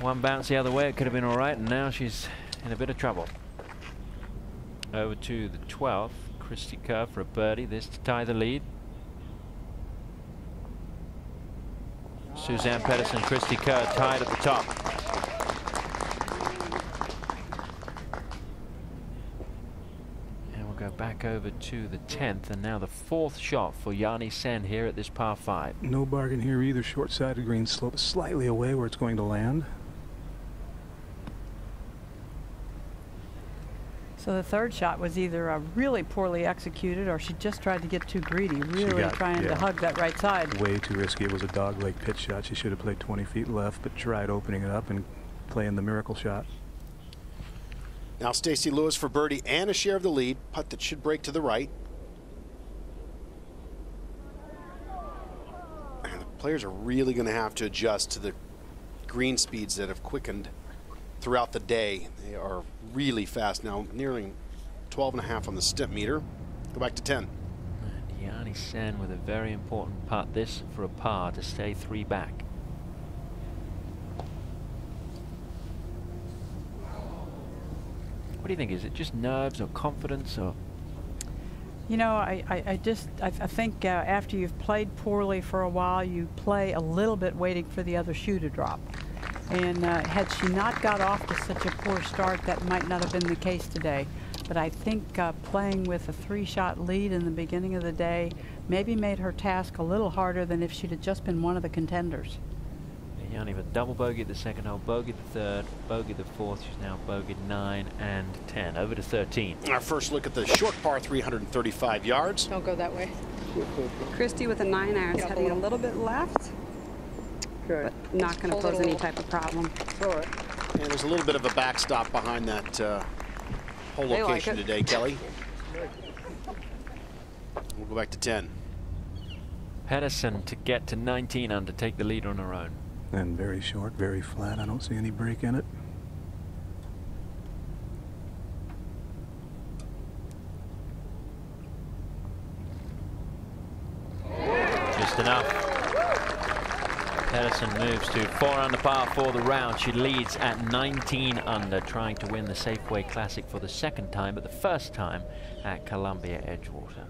[SPEAKER 1] One bounce the other way, it could have been all right, and now she's in a bit of trouble. Over to the 12th, Christy Kerr for a birdie, this to tie the lead. Suzanne Pedersen, Christy Kerr tied at the top. And we'll go back over to the 10th, and now the 4th shot for Yanni Sen here at this par 5.
[SPEAKER 5] No bargain here either. Short-sided green slope slightly away where it's going to land.
[SPEAKER 2] So the 3rd shot was either really poorly executed, or she just tried to get too greedy, really trying to hug that right side.
[SPEAKER 5] Way too risky. It was a dogleg pitch shot. She should have played 20 feet left, but tried opening it up and playing the miracle shot.
[SPEAKER 3] Now Stacy Lewis for birdie and a share of the lead. Putt that should break to the right. And the players are really going to have to adjust to the green speeds that have quickened throughout the day. They are really fast now, nearing 12.5 on the step meter. Go back to 10.
[SPEAKER 1] And Yanni Sen with a very important putt, this for a par to stay 3 back. What do you think? Is it just nerves or confidence, or?
[SPEAKER 2] You know, I think after you've played poorly for a while, you play a little bit waiting for the other shoe to drop. And had she not got off to such a poor start, that might not have been the case today. But I think playing with a 3-shot lead in the beginning of the day maybe made her task a little harder than if she'd have just been one of the contenders.
[SPEAKER 1] Yanni with double bogey at the 2nd hole, bogey the 3rd, bogey the 4th. She's now bogeyed 9 and 10. Over to 13.
[SPEAKER 3] Our first look at the short par, 335 yards.
[SPEAKER 7] Don't go that way. Christy with a 9-iron, heading a little bit left. But not going to pose any type of problem.
[SPEAKER 3] And there's a little bit of a backstop behind that hole location today, Kelly. We'll go back to 10.
[SPEAKER 1] Pedersen to get to 19 under, take the lead on her own.
[SPEAKER 5] And very short, very flat. I don't see any break in it.
[SPEAKER 1] Just enough. Pedersen moves to 4 under par for the round. She leads at 19 under, trying to win the Safeway Classic for the 2nd time, but the 1st time at Columbia Edgewater.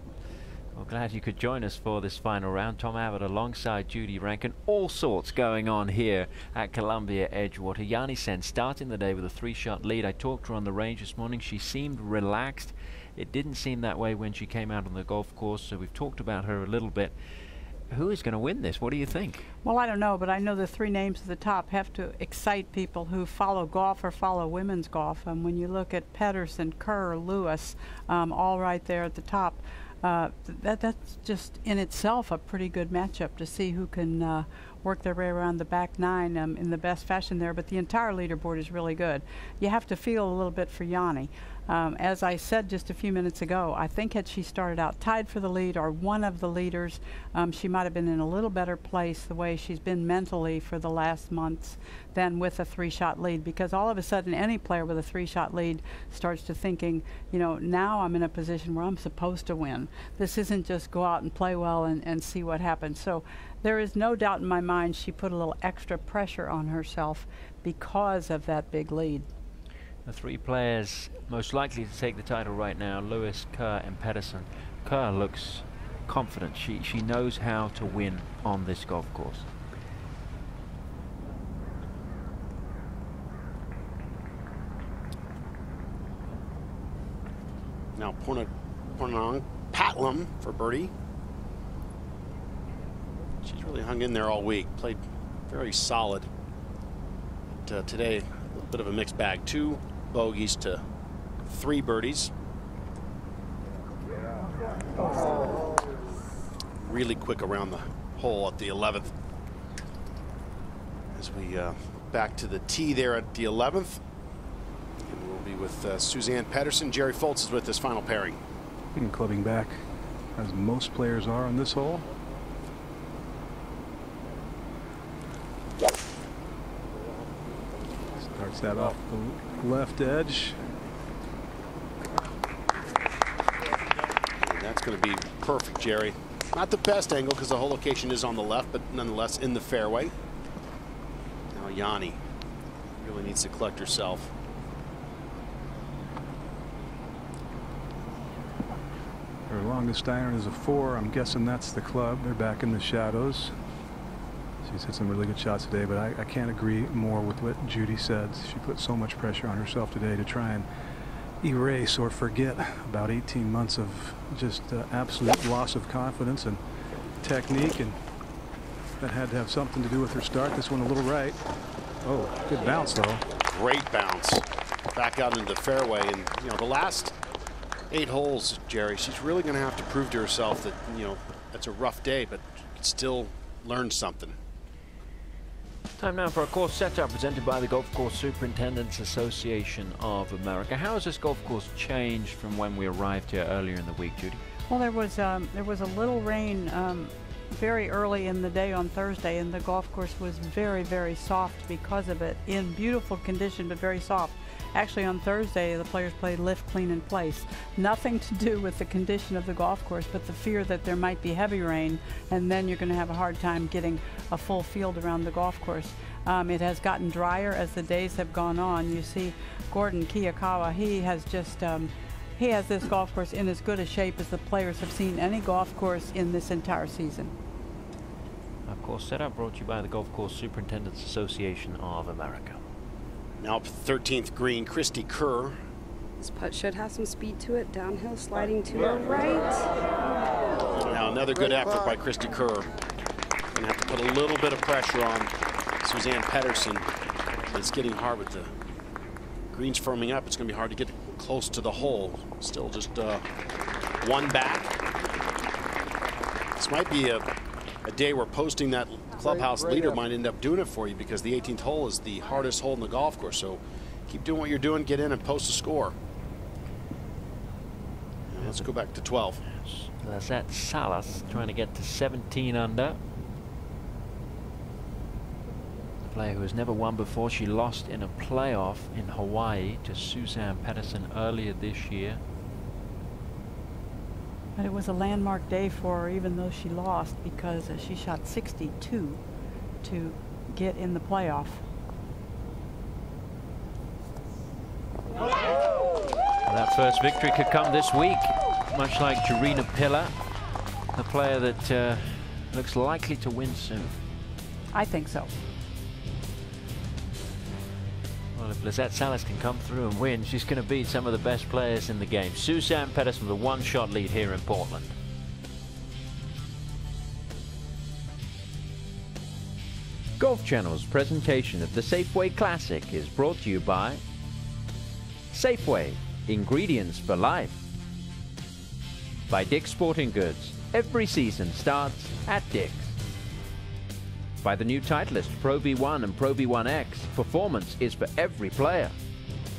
[SPEAKER 1] Well, glad you could join us for this final round. Tom Abbott alongside Judy Rankin. All sorts going on here at Columbia Edgewater. Yanni Sen starting the day with a 3-shot lead. I talked to her on the range this morning. She seemed relaxed. It didn't seem that way when she came out on the golf course, so we've talked about her a little bit. Who is going to win this? What do you think?
[SPEAKER 2] Well, I don't know, but I know the 3 names at the top have to excite people who follow golf or follow women's golf. And when you look at Pedersen, Kerr, Lewis, all right there at the top, that's just in itself a pretty good matchup to see who can work their way around the back 9 in the best fashion there. But the entire leaderboard is really good. You have to feel a little bit for Yanni. As I said just a few minutes ago, I think had she started out tied for the lead or one of the leaders, she might have been in a little better place the way she's been mentally for the last months than with a 3-shot lead, because all of a sudden any player with a 3-shot lead starts to thinking, you know, now I'm in a position where I'm supposed to win. This isn't just go out and play well and see what happens. So there is no doubt in my mind she put a little extra pressure on herself because of that big lead.
[SPEAKER 1] The 3 players most likely to take the title right now, Lewis, Kerr and Pedersen. Kerr looks confident. She knows how to win on this golf course.
[SPEAKER 3] Now Pornang Patlam for birdie. She's really hung in there all week. Played very solid. But, today, a little bit of a mixed bag. 2 bogeys to 3 birdies. Really quick around the hole at the 11th. As we back to the tee there at the 11th. And we'll be with Suzann Pettersen. Jerry Foltz is with this final pairing.
[SPEAKER 5] And clubbing back, as most players are on this hole. Starts that off the left edge.
[SPEAKER 3] And that's going to be perfect, Jerry. Not the best angle because the whole location is on the left, but nonetheless in the fairway. Now Yanni really needs to collect herself.
[SPEAKER 5] Her longest iron is a 4. I'm guessing that's the club. They're back in the shadows. She's hit some really good shots today, but I can't agree more with what Judy said. She put so much pressure on herself today to try and erase or forget about 18 months of just absolute loss of confidence and technique, and that had to have something to do with her start. This one a little right. Oh, good bounce though.
[SPEAKER 3] Great bounce back out into the fairway. And you know, the last 8 holes, Jerry, she's really going to have to prove to herself that, you know, that's a rough day, but she can still learn something.
[SPEAKER 1] Time now for a course setup presented by the Golf Course Superintendents Association of America. How has this golf course changed from when we arrived here earlier in the week, Judy?
[SPEAKER 2] Well, there was a little rain very early in the day on Thursday, and the golf course was very, very soft because of it. In beautiful condition, but very soft. Actually, on Thursday, the players played lift, clean, and place. Nothing to do with the condition of the golf course, but the fear that there might be heavy rain, and then you're going to have a hard time getting a full field around the golf course. It has gotten drier as the days have gone on. You see Gordon Kiyakawa, he has just he has this golf course in as good a shape as the players have seen any golf course in this entire season.
[SPEAKER 1] Of course, setup brought to you by the Golf Course Superintendents Association of America.
[SPEAKER 3] Now up to the 13th green, Christy Kerr.
[SPEAKER 7] This putt should have some speed to it. Downhill sliding to the right.
[SPEAKER 3] Now another good effort by Christy Kerr. Gonna have to put a little bit of pressure on Suzann Pettersen. It's getting hard with the greens firming up. It's gonna be hard to get close to the hole. Still just 1 back. This might be a day where posting that clubhouse leader might end up doing it for you, because the 18th hole is the hardest hole in the golf course. So keep doing what you're doing, get in and post a score. And let's go back to 12.
[SPEAKER 1] Lizette Salas trying to get to 17 under. The player who has never won before. She lost in a playoff in Hawaii to Suzann Pettersen earlier this year.
[SPEAKER 2] But it was a landmark day for her, even though she lost, because she shot 62 to get in the playoff.
[SPEAKER 1] Well, that first victory could come this week, much like Jarena Pillar, the player that looks likely to win soon.
[SPEAKER 2] I think so.
[SPEAKER 1] Well, if Lizette Salas can come through and win, she's going to beat some of the best players in the game. Suzann Pettersen with a 1-shot lead here in Portland. Golf Channel's presentation of the Safeway Classic is brought to you by Safeway, ingredients for life. By Dick's Sporting Goods, every season starts at Dick's. By the new Titleist Pro V1 and Pro V1X, performance is for every player.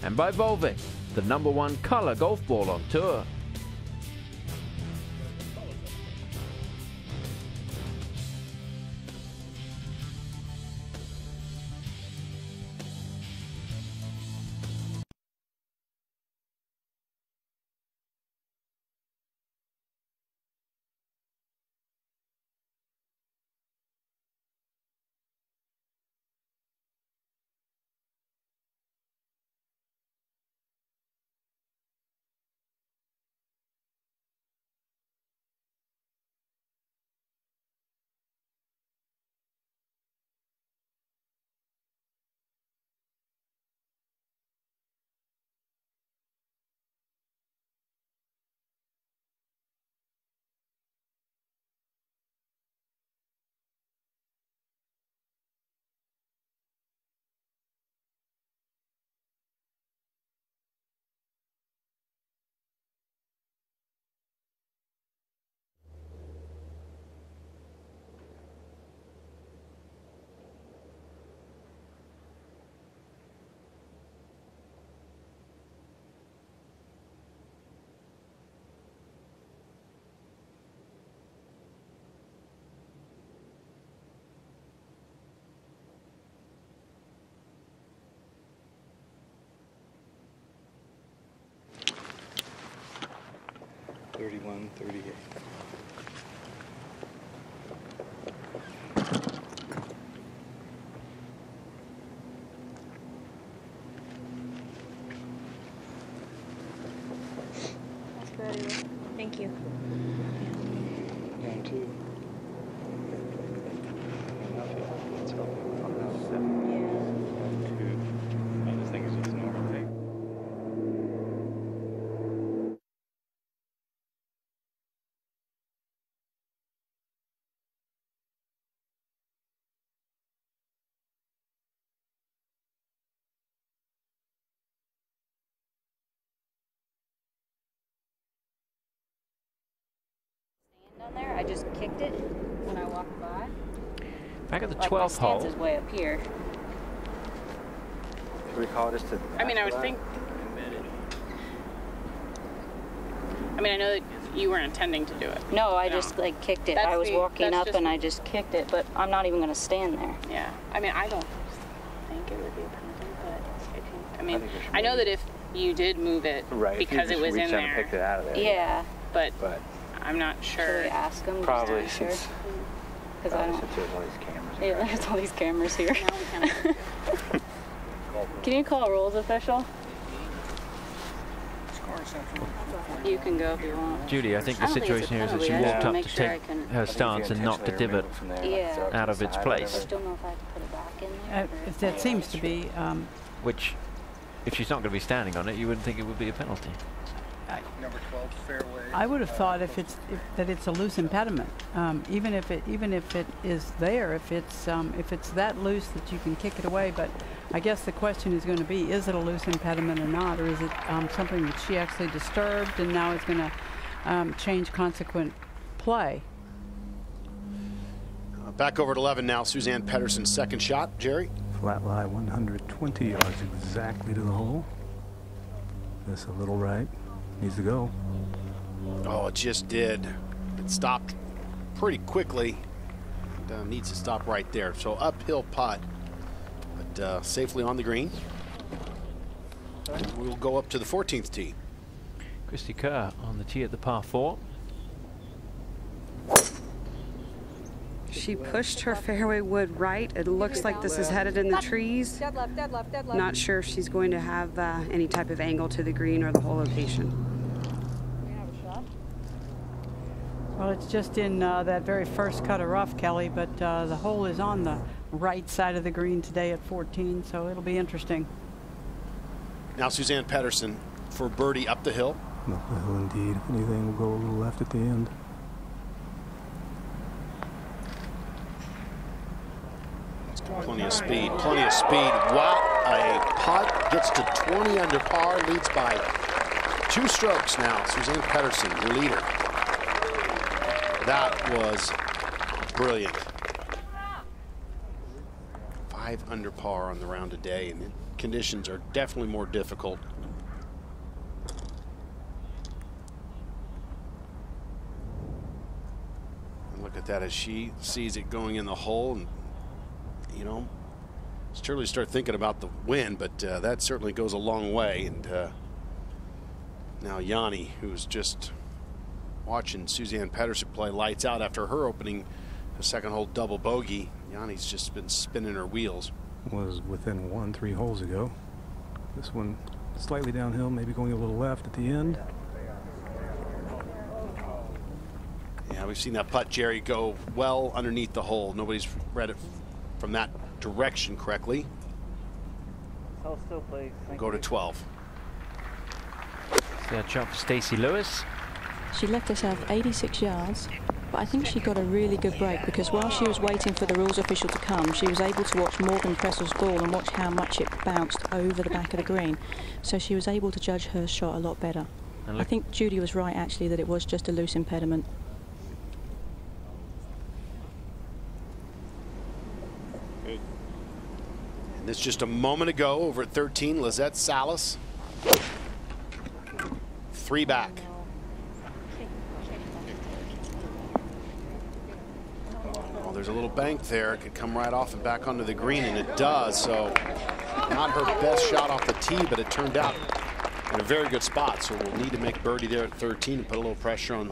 [SPEAKER 1] And by Volvic, the #1 color golf ball on tour.
[SPEAKER 5] .3138.
[SPEAKER 8] That's good. Thank you.
[SPEAKER 5] Down 2.
[SPEAKER 13] Down there, I just kicked it when I walked by.
[SPEAKER 1] Back at the
[SPEAKER 13] like
[SPEAKER 1] 12th hole.
[SPEAKER 13] My stance is way up here.
[SPEAKER 14] Should we call just to?
[SPEAKER 17] I mean, I would think. I mean, I know that you weren't intending to do it.
[SPEAKER 13] No, I just like kicked it. I was walking up and I just kicked it, but I'm not even going to stand there.
[SPEAKER 17] Yeah. I mean, I don't think it would be a penalty, but if you, I mean, I know that if you did move it because it was in there.
[SPEAKER 14] Picked it out of there.
[SPEAKER 13] Yeah.
[SPEAKER 17] But I'm not sure.
[SPEAKER 13] Should we ask them?
[SPEAKER 14] Probably
[SPEAKER 13] sure.
[SPEAKER 14] since
[SPEAKER 13] Because I don't.
[SPEAKER 14] there's all these cameras.
[SPEAKER 13] Yeah, there's all these cameras here. Can you call rules official? You can go if you want.
[SPEAKER 1] Judy, I think the situation here is that she walked up to take her stance and knocked the divot out of its place.
[SPEAKER 13] I don't know if I have to put it back in there.
[SPEAKER 2] That seems to be.
[SPEAKER 1] Which, if she's not going to be standing on it, you wouldn't think it would be a penalty.
[SPEAKER 6] Number 12 fairway.
[SPEAKER 2] I would have thought if that it's a loose impediment, even if it is there, if it's that loose that you can kick it away. But I guess the question is going to be: is it a loose impediment or not, or is it something that she actually disturbed and now is going to change consequent play?
[SPEAKER 3] Back over at 11 now. Suzann Pettersen's second shot. Jerry.
[SPEAKER 5] Flat lie, 120 yards exactly to the hole. This a little right. Needs to go.
[SPEAKER 3] Oh, it just did. It stopped pretty quickly. Needs to stop right there. So uphill putt, but safely on the green. We'll go up to the 14th tee.
[SPEAKER 1] Christy Kerr on the tee at the par 4.
[SPEAKER 7] She pushed her fairway wood right. It looks like this is headed in the trees.
[SPEAKER 18] Dead left, dead left, dead left.
[SPEAKER 7] Not sure if she's going to have any type of angle to the green or the hole location.
[SPEAKER 2] Well, it's just in that very first cut of rough, Kelly, but the hole is on the right side of the green today at 14, so it'll be interesting.
[SPEAKER 3] Now Suzann Pettersen for birdie up the hill.
[SPEAKER 5] Up the hill indeed. If anything, will go a little left at the end.
[SPEAKER 3] Plenty of speed, plenty of speed. Wow, a putt gets to 20 under par, leads by 2 strokes now. Suzann Pettersen, the leader. That was brilliant. 5 under par on the round today, and conditions are definitely more difficult Look at that as she sees it going in the hole, and you know, certainly start thinking about the win, but that certainly goes a long way. And now Yanni, who's just watching Suzanne Pedersen play lights out after her opening the second hole double bogey. Yanni's just been spinning her wheels.
[SPEAKER 5] Was within 3 holes ago. This one slightly downhill, maybe going a little left at the end.
[SPEAKER 3] Yeah, we've seen that putt, Jerry, go well underneath the hole. Nobody's read it from that direction correctly.
[SPEAKER 15] I'll still play.
[SPEAKER 3] We'll go to 12.
[SPEAKER 1] Third shot for Stacey Lewis.
[SPEAKER 8] She left herself 86 yards, but I think she got a really good break because while she was waiting for the rules official to come, she was able to watch Morgan Pressel's ball and watch how much it bounced over the back of the green. So she was able to judge her shot a lot better. I think Judy was right, actually, that it was just a loose impediment.
[SPEAKER 3] And this just a moment ago over at 13, Lizette Salas. 3 back. Well, there's a little bank there. It could come right off and back onto the green, and it does. So not her best shot off the tee, but it turned out in a very good spot. So we'll need to make birdie there at 13 and put a little pressure on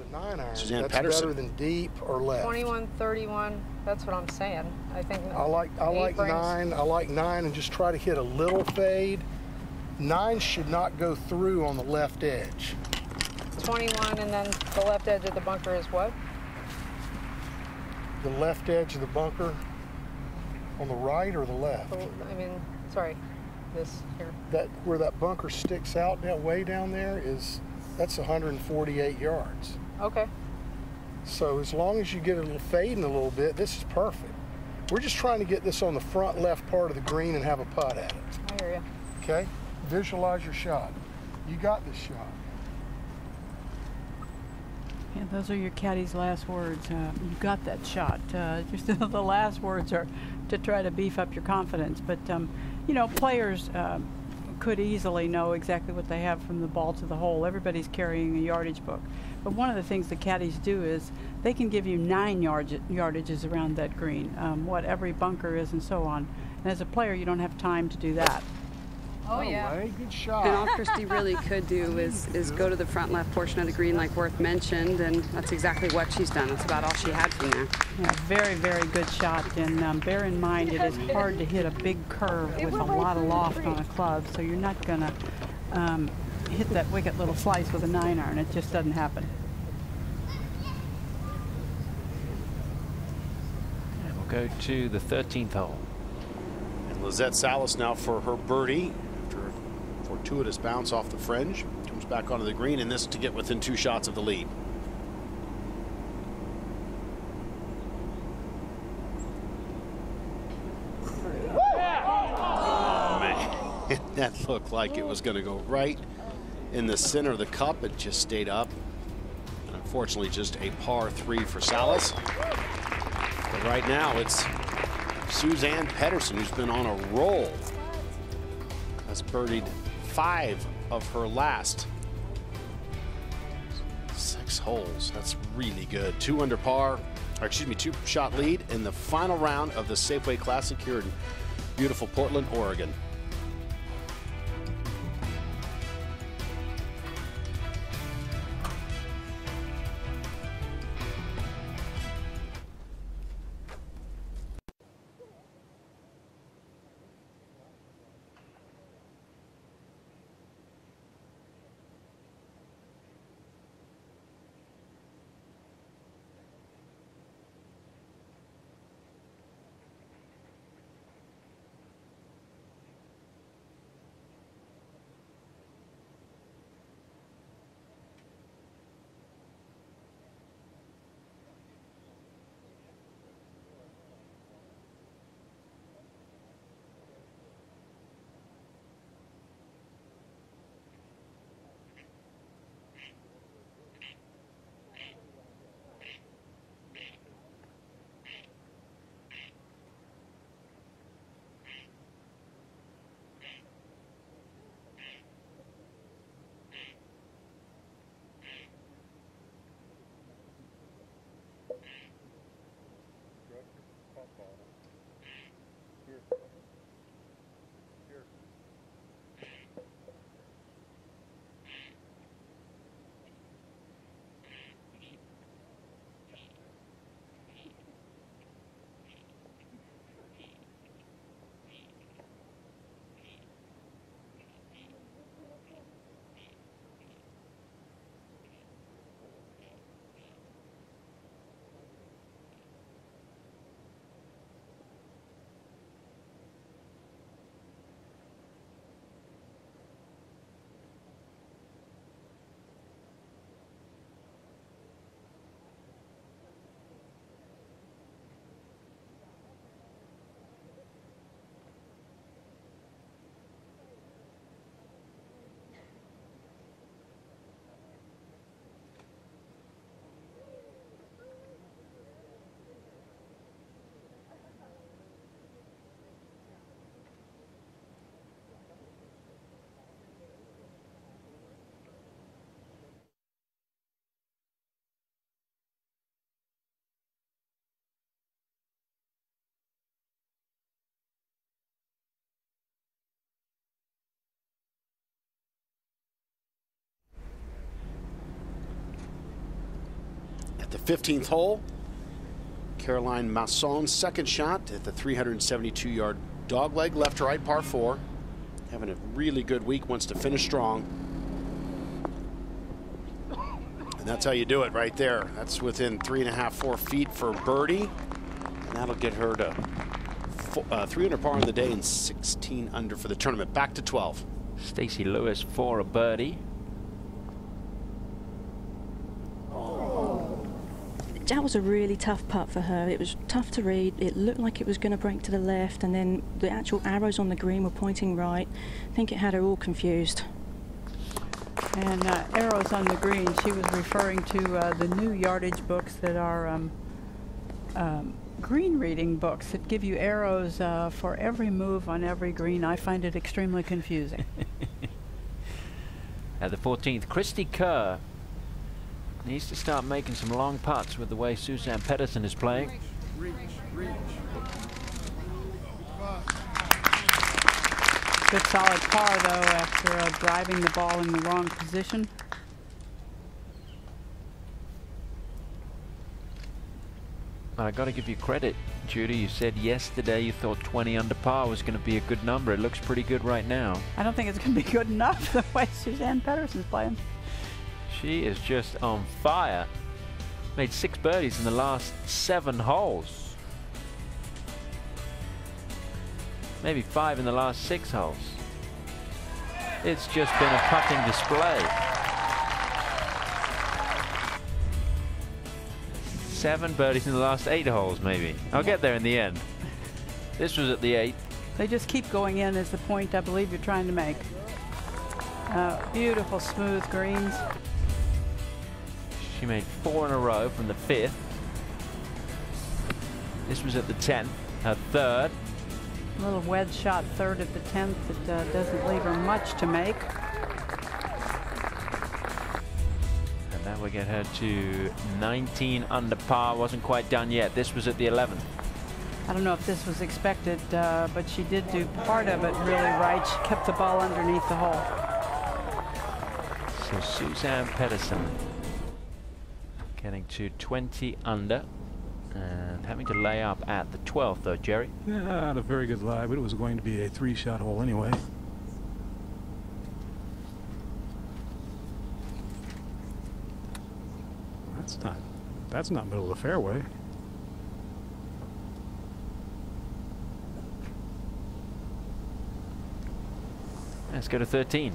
[SPEAKER 3] Suzanne Pedersen.
[SPEAKER 6] That's better than deep or left.
[SPEAKER 11] 21, 31. That's what I'm saying. I think.
[SPEAKER 6] I like 9. I like 9 and just try to hit a little fade. 9 should not go through on the left edge.
[SPEAKER 11] 21, and then the left edge of the bunker is what?
[SPEAKER 6] The left edge of the bunker on the right or the left?
[SPEAKER 11] I mean, sorry, this here.
[SPEAKER 6] That where that bunker sticks out that way down there that's 148 yards.
[SPEAKER 11] Okay.
[SPEAKER 6] So as long as you get a little fade in a little bit, this is perfect. We're just trying to get this on the front left part of the green and have a putt at it.
[SPEAKER 11] I hear you.
[SPEAKER 6] Okay? Visualize your shot. You got this shot.
[SPEAKER 2] Yeah, those are your caddy's last words. You got that shot. Just the last words are to try to beef up your confidence. But, you know, players could easily know exactly what they have from the ball to the hole. Everybody's carrying a yardage book. But one of the things the caddies do is they can give you 9 yardages around that green, what every bunker is and so on. And as a player, you don't have time to do that.
[SPEAKER 11] Oh, yeah.
[SPEAKER 6] Good shot.
[SPEAKER 7] And all Christy really could do is go to the front left portion of the green like Worth mentioned, and that's exactly what she's done. That's about all she had from there.
[SPEAKER 2] Yeah, very, very good shot. And bear in mind, it is hard to hit a big curve with a lot of loft on a club, so you're not going to hit that wicked little slice with a 9-iron. It just doesn't happen.
[SPEAKER 1] And we'll go to the 13th hole.
[SPEAKER 3] And Lizette Salas now for her birdie. Fortuitous bounce off the fringe, comes back onto the green, and this to get within 2 shots of the lead. Oh man, that looked like it was going to go right in the center of the cup. It just stayed up. And unfortunately, just a par 3 for Salas. But right now, it's Suzanne Pedersen, who's been on a roll, has birdied 5 of her last 6 holes. That's really good. 2 under par, or excuse me, 2-shot lead in the final round of the Safeway Classic here in beautiful Portland, Oregon. At the 15th hole, Caroline Masson's second shot at the 372-yard dogleg, left to right, par 4. Having a really good week, wants to finish strong. And that's how you do it right there. That's within 3.5, 4 feet for birdie. And that'll get her to 3 under par on the day and 16 under for the tournament. Back to 12.
[SPEAKER 1] Stacey Lewis for a birdie.
[SPEAKER 8] That was a really tough putt for her. It was tough to read. It looked like it was going to break to the left, and then the actual arrows on the green were pointing right. I think it had her all confused.
[SPEAKER 2] And arrows on the green, she was referring to the new yardage books that are green reading books that give you arrows for every move on every green. I find it extremely confusing.
[SPEAKER 1] At the 14th, Christy Kerr needs to start making some long putts with the way Suzanne Pedersen is playing.
[SPEAKER 2] Good solid par, though, after driving the ball in the wrong position.
[SPEAKER 1] I got to give you credit, Judy. You said yesterday you thought 20 under par was going to be a good number. It looks pretty good right now.
[SPEAKER 2] I don't think it's going to be good enough the way Suzanne Pedersen's playing.
[SPEAKER 1] She is just on fire. Made 6 birdies in the last 7 holes. Maybe 5 in the last 6 holes. It's just been a putting display. 7 birdies in the last 8 holes, maybe. I'll get there in the end. This was at the 8th.
[SPEAKER 2] They just keep going in is the point I believe you're trying to make. Beautiful smooth greens.
[SPEAKER 1] She made 4 in a row from the 5th. This was at the 10th, her 3rd.
[SPEAKER 2] A little wedge shot 3rd at the 10th that doesn't leave her much to make.
[SPEAKER 1] And that will get her to 19 under par. Wasn't quite done yet. This was at the 11th.
[SPEAKER 2] I don't know if this was expected, but she did do part of it really right. She kept the ball underneath the hole.
[SPEAKER 1] So Suzanne Pedersen getting to 20 under and having to lay up at the 12th, though, Jerry.
[SPEAKER 5] Yeah, not a very good lie, but it was going to be a 3-shot hole anyway. That's not middle of the fairway.
[SPEAKER 1] Let's go to 13.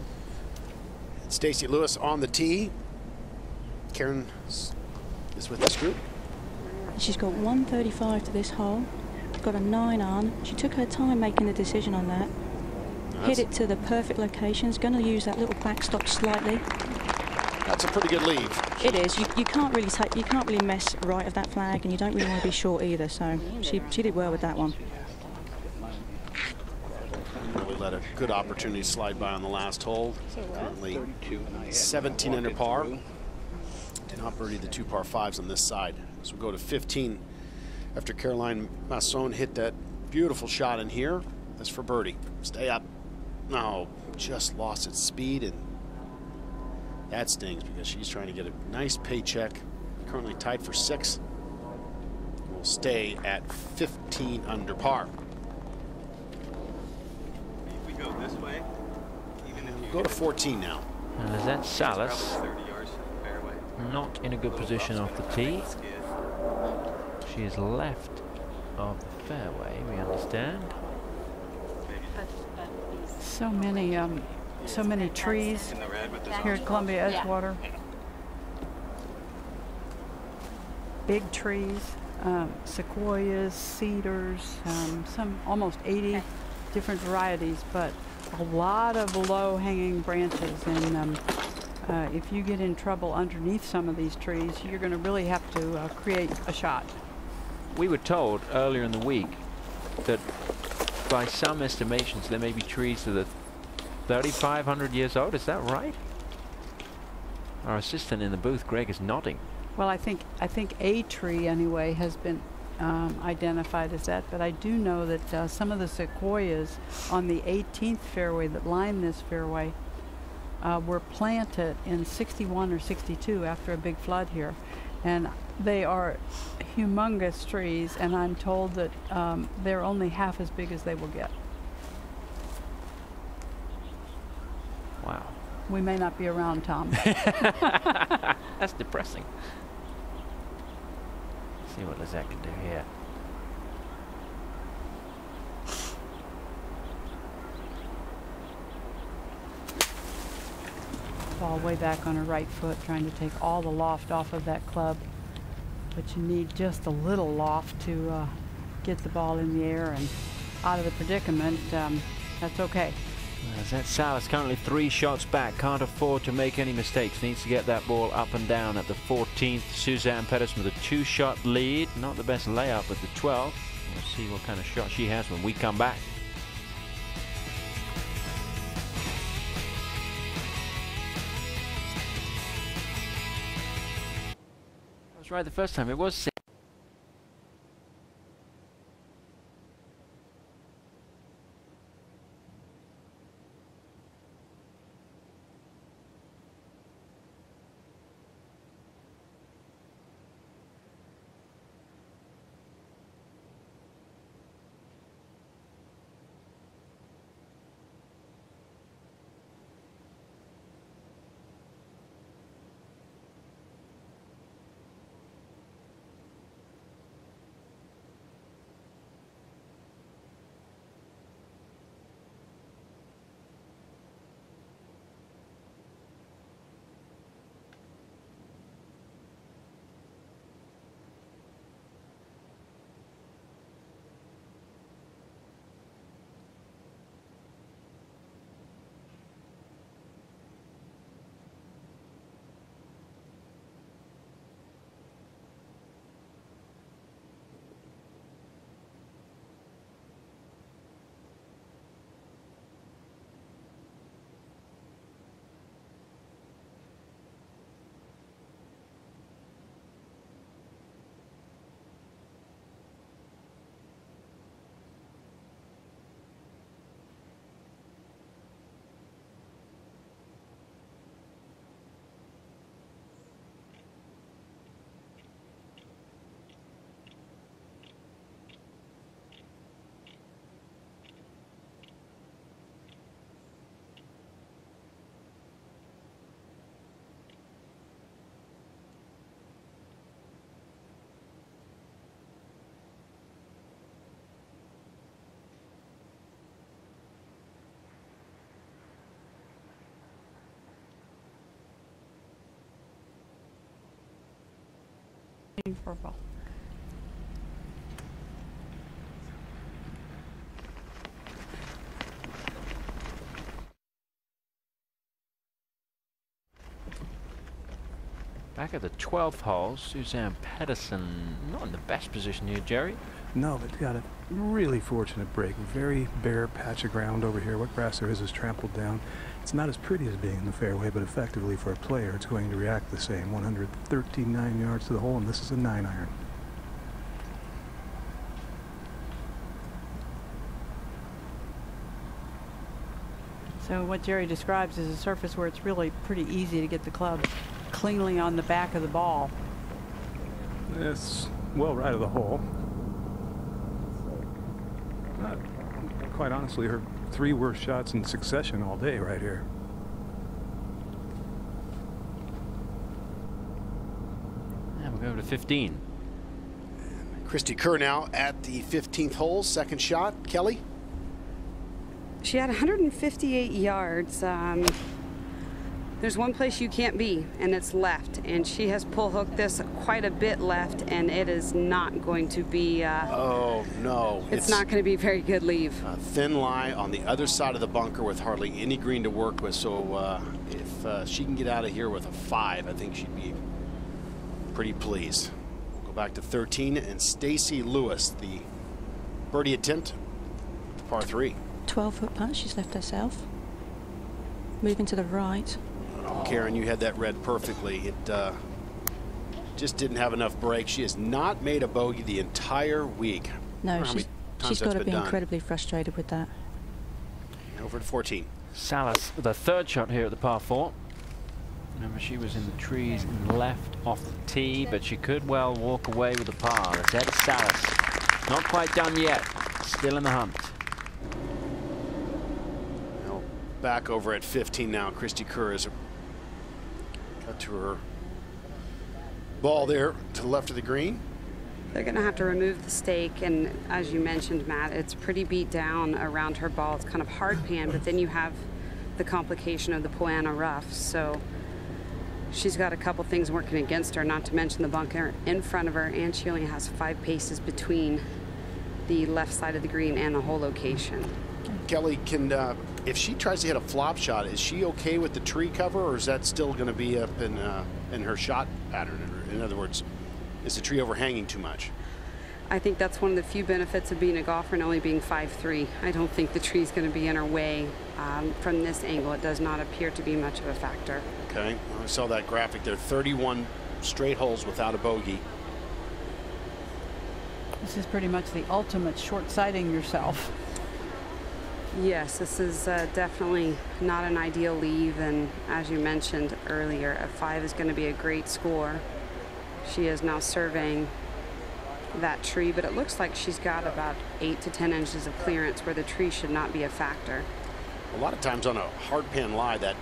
[SPEAKER 3] Stacey Lewis on the tee. Karen is with this group.
[SPEAKER 8] She's got 135 to this hole. Got a 9 on. She took her time making the decision on that. Hit it to the perfect locations. Going to use that little backstop slightly.
[SPEAKER 3] That's a pretty good lead.
[SPEAKER 8] It is. You can't really mess right of that flag, and you don't really want to be short either. So she did well with that one.
[SPEAKER 3] Really let a good opportunity slide by on the last hole. Currently 17 under par. Did not birdie the 2 par 5s on this side. So we'll go to 15 after Caroline Masson hit that beautiful shot in here. That's for birdie. Stay up. No, just lost its speed, and that stings because she's trying to get a nice paycheck. Currently tied for 6th. Will stay at 15 under par.
[SPEAKER 4] If we go this way, even if
[SPEAKER 3] we'll go to 14 now.
[SPEAKER 1] And Lizette Salas not in a good position off the tee. She is left of the fairway, we understand.
[SPEAKER 2] So many trees here at Columbia Edgewater. Big trees, sequoias, cedars, some almost 80 different varieties, but a lot of low-hanging branches. And if you get in trouble underneath some of these trees, you're going to really have to create a shot.
[SPEAKER 1] We were told earlier in the week that by some estimations there may be trees that are 3,500 years old. Is that right? Our assistant in the booth, Greg, is nodding.
[SPEAKER 2] Well, I think a tree anyway has been identified as that, but I do know that some of the sequoias on the 18th fairway that line this fairway were planted in 61 or 62 after a big flood here. And they are humongous trees, and I'm told that they're only half as big as they will get.
[SPEAKER 1] Wow.
[SPEAKER 2] We may not be around, Tom.
[SPEAKER 1] That's depressing. Let's see what Lizette can do here.
[SPEAKER 2] Ball way back on her right foot, trying to take all the loft off of that club. But you need just a little loft to get the ball in the air and out of the predicament. That's okay.
[SPEAKER 1] Lizette Salas currently 3 shots back, can't afford to make any mistakes, needs to get that ball up and down at the 14th. Suzanne Pedersen with a 2-shot lead, not the best layup at the 12th. We'll see what kind of shot she has when we come back. I was right the first time, it was 6.
[SPEAKER 2] Purple.
[SPEAKER 1] Back at the 12th hole, Suzanne Pedersen not in the best position here, Jerry.
[SPEAKER 5] No, but got a really fortunate break. Very bare patch of ground over here. What grass there is trampled down. It's not as pretty as being in the fairway, but effectively for a player, it's going to react the same. 139 yards to the hole, and this is a 9-iron.
[SPEAKER 2] So what Jerry describes is a surface where it's really pretty easy to get the club cleanly on the back of the ball.
[SPEAKER 5] It's well right of the hole. Quite honestly, her 3 worst shots in succession all day right here.
[SPEAKER 1] And we'll go to 15.
[SPEAKER 3] Christy Kerr now at the 15th hole, second shot. Kelly?
[SPEAKER 7] She had 158 yards. There's one place you can't be, and it's left. And she has pull hooked this quite a bit left, and it is not going to be.
[SPEAKER 3] Oh no!
[SPEAKER 7] It's not going to be a very good leave.
[SPEAKER 3] A thin lie on the other side of the bunker with hardly any green to work with. So if she can get out of here with a 5, I think she'd be pretty pleased. We'll go back to 13, and Stacy Lewis, the birdie attempt, par 3.
[SPEAKER 8] 12-foot putt. She's left herself. Moving to the right.
[SPEAKER 3] Karen, you had that read perfectly. It just didn't have enough break. She has not made a bogey the entire week.
[SPEAKER 8] No, she's got to be incredibly frustrated with that.
[SPEAKER 3] Over to 14.
[SPEAKER 1] Salas with a 3rd shot here at the par 4. Remember, she was in the trees and left off the tee, but she could well walk away with a par. That's Salas. Not quite done yet. Still in the hunt.
[SPEAKER 3] Well, back over at 15 now. Christy Kerr has got to her ball there to the left of the green.
[SPEAKER 7] They're going to have to remove the stake, and as you mentioned, Matt, it's pretty beat down around her ball. It's kind of hard pan, but then you have the complication of the Poana rough, so she's got a couple things working against her, not to mention the bunker in front of her, and she only has 5 paces between the left side of the green and the hole location.
[SPEAKER 3] Kelly, can if she tries to hit a flop shot, is she okay with the tree cover, or is that still going to be up in her shot pattern? In other words, is the tree overhanging too much?
[SPEAKER 7] I think that's one of the few benefits of being a golfer and only being 5'3". I don't think the tree's going to be in her way. From this angle, it does not appear to be much of a factor.
[SPEAKER 3] Okay, I saw that graphic there. 31 straight holes without a bogey.
[SPEAKER 2] This is pretty much the ultimate short-sighting yourself.
[SPEAKER 7] Yes, this is definitely not an ideal leave, and as you mentioned earlier, a 5 is going to be a great score. She is now surveying that tree, but it looks like she's got about 8 to 10 inches of clearance where the tree should not be a factor.
[SPEAKER 3] A lot of times on a hard pan lie, that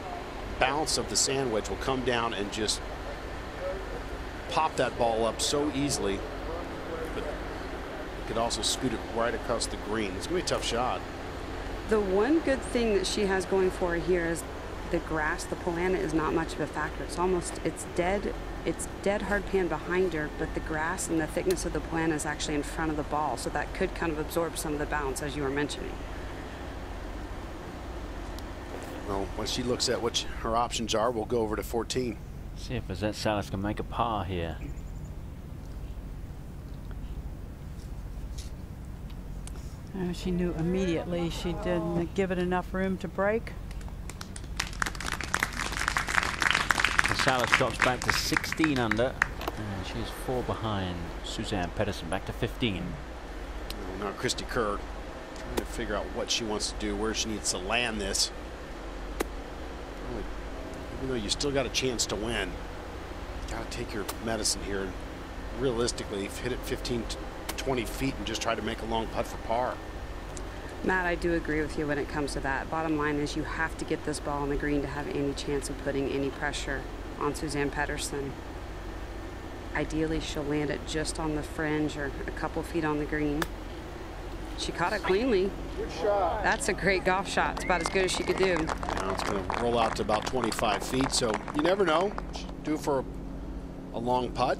[SPEAKER 3] bounce of the sand wedge will come down and just pop that ball up so easily, but you could also scoot it right across the green. It's going to be a tough shot.
[SPEAKER 7] The one good thing that she has going for her here is the grass. The Poana is not much of a factor. It's dead hard pan behind her, but the grass and the thickness of the Poana is actually in front of the ball, so that could kind of absorb some of the bounce, as you were mentioning.
[SPEAKER 3] Well, when she looks at what her options are, we'll go over to 14.
[SPEAKER 1] See if Lizette Salas can make a par here.
[SPEAKER 2] She knew immediately she didn't give it enough room to break.
[SPEAKER 1] Salas drops back to 16 under, and she's 4 behind Suzann Pettersson, back to 15.
[SPEAKER 3] Now Christy Kerr trying to figure out what she wants to do, where she needs to land this. Even though you still got a chance to win, you got to take your medicine here. And realistically, hit it 15 to 20 feet and just try to make a long putt for par.
[SPEAKER 7] Matt, I do agree with you when it comes to that. Bottom line is you have to get this ball on the green to have any chance of putting any pressure on Suzann Pettersson. Ideally, she'll land it just on the fringe or a couple feet on the green. She caught it cleanly.
[SPEAKER 6] Good shot.
[SPEAKER 7] That's a great golf shot. It's about as good as she could do.
[SPEAKER 3] Now it's going to roll out to about 25 feet, so you never know. Due for a long putt.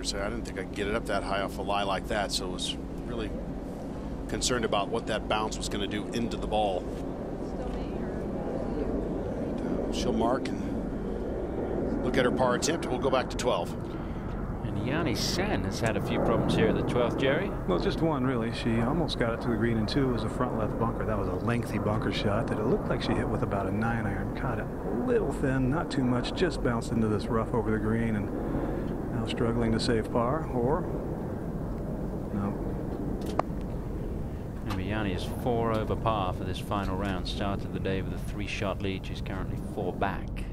[SPEAKER 3] I didn't think I could get it up that high off a lie like that, so I was really concerned about what that bounce was going to do into the ball. She'll mark and look at her par attempt. We'll go back to 12.
[SPEAKER 1] And Yanni Sen has had a few problems here at the 12th, Jerry.
[SPEAKER 5] Well, just one, really. She almost got it to the green in 2. It was a front left bunker. That was a lengthy bunker shot that it looked like she hit with about a 9-iron. Caught it a little thin, not too much, just bounced into this rough over the green, and now struggling to save par, or no.
[SPEAKER 1] And Yanni is 4 over par for this final round. Started the day with a 3-shot lead. She's currently 4 back.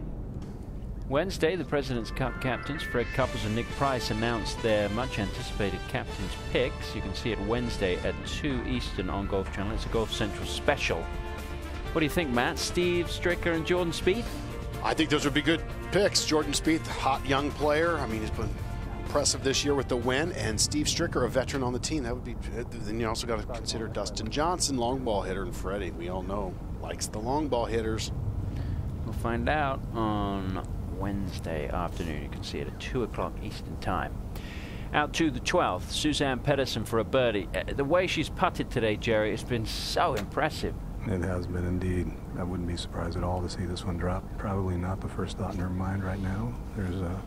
[SPEAKER 1] Wednesday, the President's Cup captains Fred Couples and Nick Price announced their much-anticipated captain's picks. You can see it Wednesday at 2 Eastern on Golf Channel. It's a Golf Central special. What do you think, Matt? Steve Stricker and Jordan Spieth?
[SPEAKER 3] I think those would be good picks. Jordan Spieth, hot young player. I mean, he's been impressive this year with the win, and Steve Stricker, a veteran on the team. That would be. Then you also got to consider Dustin Johnson, long ball hitter, and Freddie, we all know, likes the long ball hitters.
[SPEAKER 1] We'll find out on Wednesday afternoon. You can see it at 2 o'clock Eastern time. Out to the 12th, Suzann Pettersson for a birdie. The way she's putted today, Jerry, has been so impressive.
[SPEAKER 5] It has been indeed. I wouldn't be surprised at all to see this one drop. Probably not the first thought in her mind right now. There's a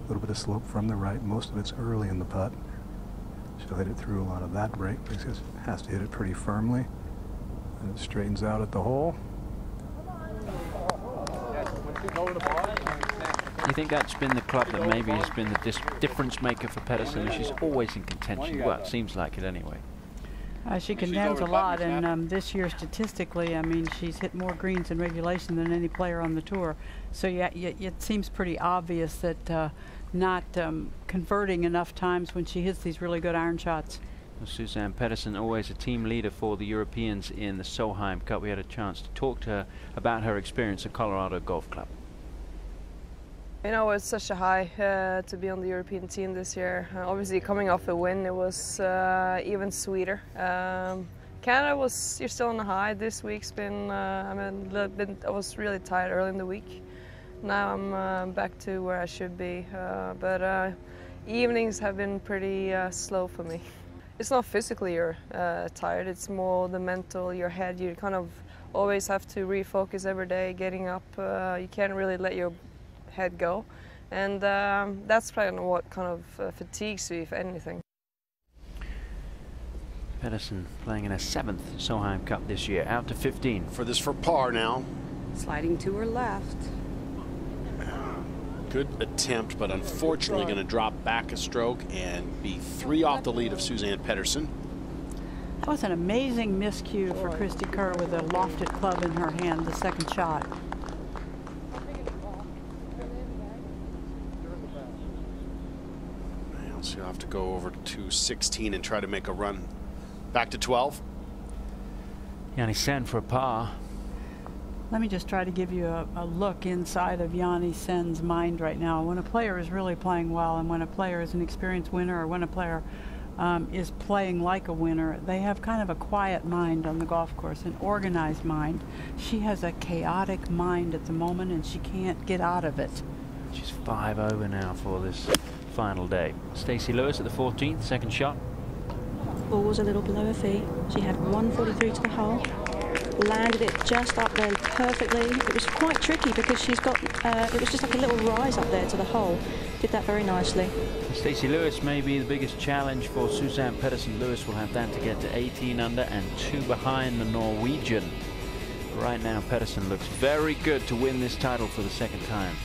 [SPEAKER 5] little bit of slope from the right. Most of it's early in the putt. She'll hit it through a lot of that break because it has to hit it pretty firmly. And it straightens out at the hole.
[SPEAKER 1] You think that's been the club that maybe has been the difference maker for Pettersson? She's always in contention. Well, it seems like it anyway.
[SPEAKER 2] She condemns a lot, and this year statistically, I mean, she's hit more greens in regulation than any player on the tour. So yeah, it seems pretty obvious that not converting enough times when she hits these really good iron shots.
[SPEAKER 1] Well, Suzanne Pedersen, always a team leader for the Europeans in the Solheim Cup. We had a chance to talk to her about her experience at Colorado Golf Club.
[SPEAKER 11] You know, it's such a high to be on the European team this year. Obviously, coming off a win, it was even sweeter. Canada was, you're still on the high. This week's been, I was really tired early in the week. Now I'm back to where I should be. But evenings have been pretty slow for me. It's not physically you're tired, it's more the mental, your head. You kind of always have to refocus every day, getting up. You can't really let your head go, and that's probably what kind of fatigues you, if anything.
[SPEAKER 1] Pedersen playing in her 7th Solheim Cup this year, out to 15.
[SPEAKER 3] For this for par now.
[SPEAKER 7] Sliding to her left.
[SPEAKER 3] Good attempt, but unfortunately going to drop back a stroke and be 3 off the lead of Suzanne Pedersen.
[SPEAKER 2] That was an amazing miscue for Christy Kerr with a lofted club in her hand, the second shot.
[SPEAKER 3] So you'll have to go over to 16 and try to make a run back to 12.
[SPEAKER 1] Yanni Sen for a par.
[SPEAKER 2] Let me just try to give you a look inside of Yanni Sen's mind right now. When a player is really playing well, and when a player is an experienced winner, or when a player is playing like a winner, they have kind of a quiet mind on the golf course, an organized mind. She has a chaotic mind at the moment, and she can't get out of it.
[SPEAKER 1] She's 5 over now for this final day. Stacey Lewis at the 14th, second shot.
[SPEAKER 8] Ball was a little below her feet. She had 143 to the hole. Landed it just up there perfectly. It was quite tricky because she's got, it was just like a little rise up there to the hole. Did that very nicely.
[SPEAKER 1] Stacey Lewis may be the biggest challenge for Suzanne Pedersen. Lewis will have that to get to 18 under and 2 behind the Norwegian. Right now, Pedersen looks very good to win this title for the 2nd time.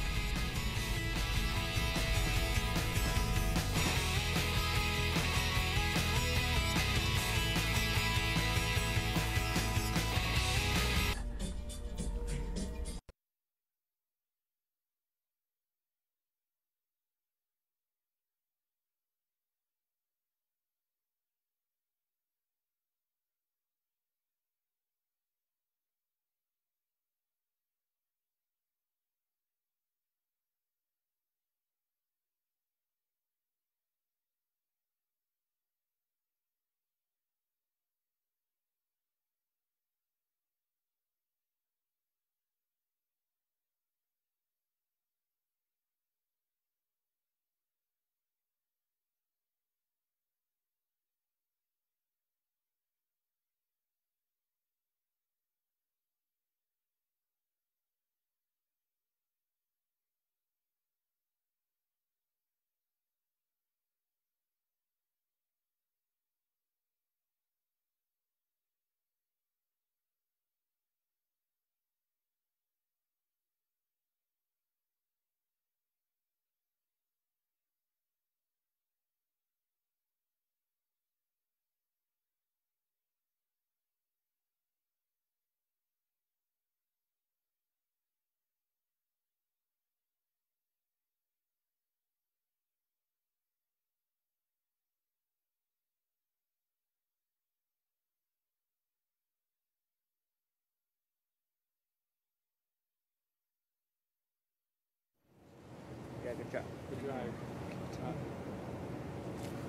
[SPEAKER 4] Yeah, good job. Good drive.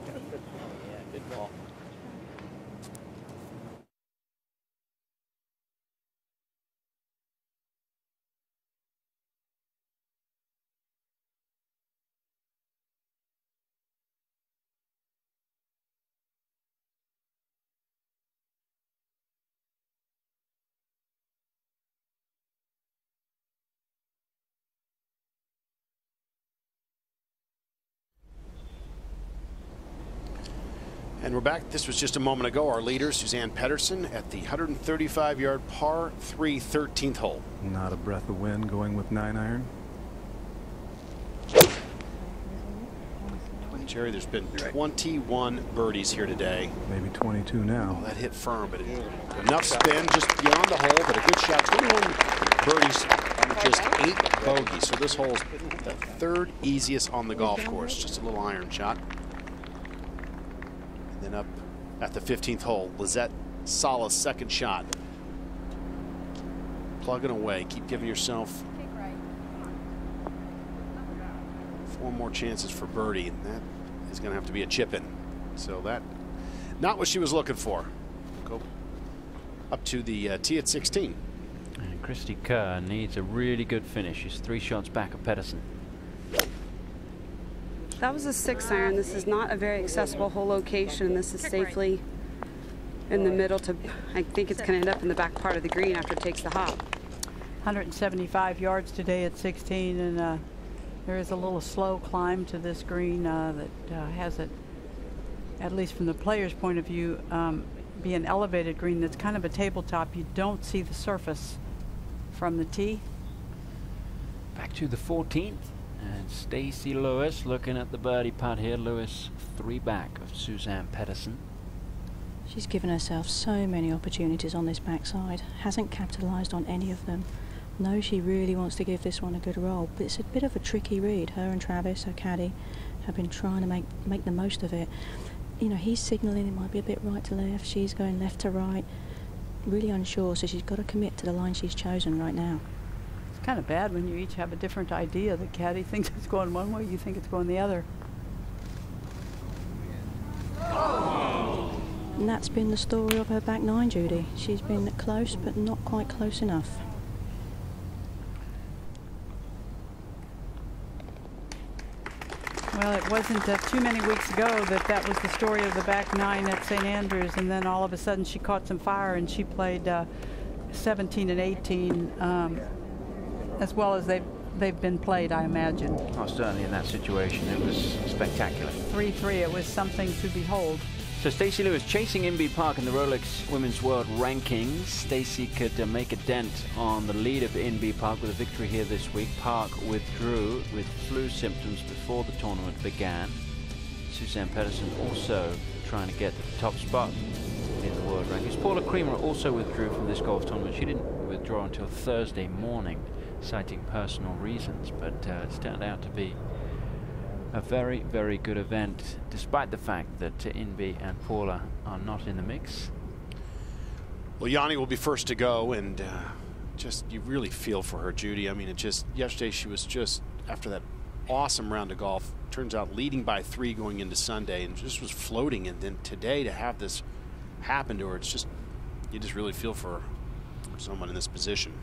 [SPEAKER 4] Yeah, good ball.
[SPEAKER 3] And we're back. This was just a moment ago. Our leader, Suzanne Pedersen, at the 135-yard par 3 13th hole.
[SPEAKER 5] Not a breath of wind, going with 9 iron.
[SPEAKER 3] Jerry, there's been 21 birdies here today.
[SPEAKER 5] Maybe 22 now.
[SPEAKER 3] Oh, that hit firm, but enough spin just beyond the hole, but a good shot. 21 birdies on just 8 bogeys. So this hole's the 3rd easiest on the golf course. Just a little iron shot. And then up at the 15th hole, Lizette Sala's 2nd shot. Plugging away. Keep giving yourself 4 more chances for birdie, and that is going to have to be a chip in. So that, not what she was looking for. Go up to the tee at 16.
[SPEAKER 1] And Christy Kerr needs a really good finish. She's 3 shots back of Pedersen.
[SPEAKER 7] That was a 6-iron. This is not a very accessible hole location. This is safely in the middle to, I think it's going to end up in the back part of the green after it takes the hop.
[SPEAKER 2] 175 yards today at 16, and there is a little slow climb to this green that has it, at least from the player's point of view, be an elevated green that's kind of a tabletop. You don't see the surface from the tee.
[SPEAKER 1] Back to the 14th, and Stacey Lewis looking at the birdie putt here. Lewis 3 back of Suzann Pettersen.
[SPEAKER 8] She's given herself so many opportunities on this backside, hasn't capitalised on any of them. Knows she really wants to give this one a good roll, but it's a bit of a tricky read. Her and Travis, her caddy, have been trying to make the most of it. You know, he's signalling it might be a bit right to left, she's going left to right, really unsure, so she's got to commit to the line she's chosen right now.
[SPEAKER 2] It's kind of bad when you each have a different idea. The caddy thinks it's going one way, you think it's going the other.
[SPEAKER 8] And that's been the story of her back 9, Judy. She's been close, but not quite close enough.
[SPEAKER 2] Well, it wasn't too many weeks ago that was the story of the back 9 at St. Andrews, and then all of a sudden she caught some fire and she played 17 and 18 as well as they've been played, I imagine.
[SPEAKER 1] Oh, certainly in that situation it was spectacular.
[SPEAKER 2] 3-3, it was something to behold.
[SPEAKER 1] So Stacey Lewis chasing Inbee Park in the Rolex Women's World Rankings. Stacey could make a dent on the lead of Inbee Park with a victory here this week. Park withdrew with flu symptoms before the tournament began. Suzann Pettersen also trying to get the top spot in the World Rankings. Paula Creamer also withdrew from this golf tournament. She didn't withdraw until Thursday morning, citing personal reasons, but it's turned out to be a very, very good event, despite the fact that Inbee and Paula are not in the mix.
[SPEAKER 3] Well, Yanni will be first to go, and just you really feel for her, Judy. I mean, it just, yesterday she was just, after that awesome round of golf, turns out leading by 3 going into Sunday, and just was floating, and then today to have this happen to her, it's just, you just really feel for someone in this position.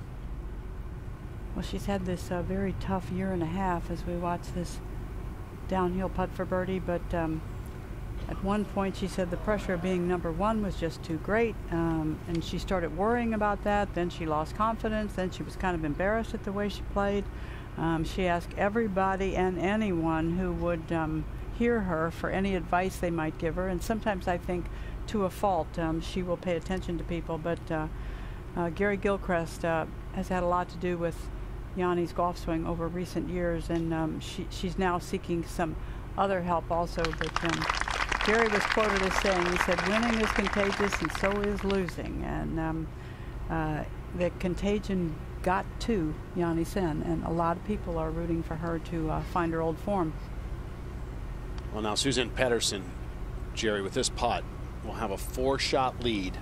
[SPEAKER 2] Well, she's had this very tough year and a half as we watch this downhill putt for birdie, but at one point she said the pressure of being number 1 was just too great, and she started worrying about that. Then she lost confidence. Then she was kind of embarrassed at the way she played. She asked everybody and anyone who would hear her for any advice they might give her, and sometimes I think to a fault. She will pay attention to people, but Gary Gilchrist has had a lot to do with Yanni's golf swing over recent years, and she's now seeking some other help also. But Gary was quoted as saying, he said, winning is contagious and so is losing, and the contagion got to Yanni Sen, and a lot of people are rooting for her to find her old form.
[SPEAKER 3] Well, now Suzann Pettersen, Jerry, with this putt, will have a 4-shot lead.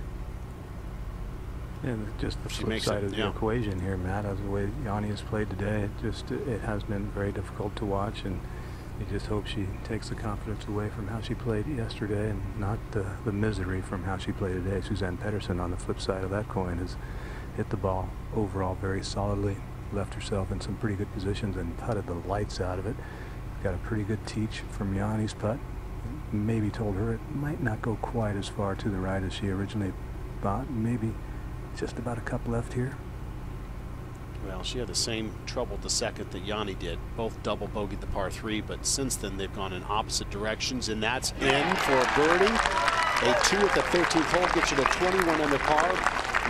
[SPEAKER 5] And just the flip side of the equation here, Matt, as the way Yanni has played today, it has been very difficult to watch, and you just hope she takes the confidence away from how she played yesterday and not the misery from how she played today. Suzann Pettersen, on the flip side of that coin, has hit the ball overall very solidly, left herself in some pretty good positions and putted the lights out of it. Got a pretty good teach from Yanni's putt. Maybe told her it might not go quite as far to the right as she originally thought. Maybe just about a cup left here.
[SPEAKER 3] Well, she had the same trouble at the second that Yanni did. Both double bogeyed the par 3, but since then they've gone in opposite directions, and that's in for a birdie. A 2 at the 13th hole gets you to 21 under par,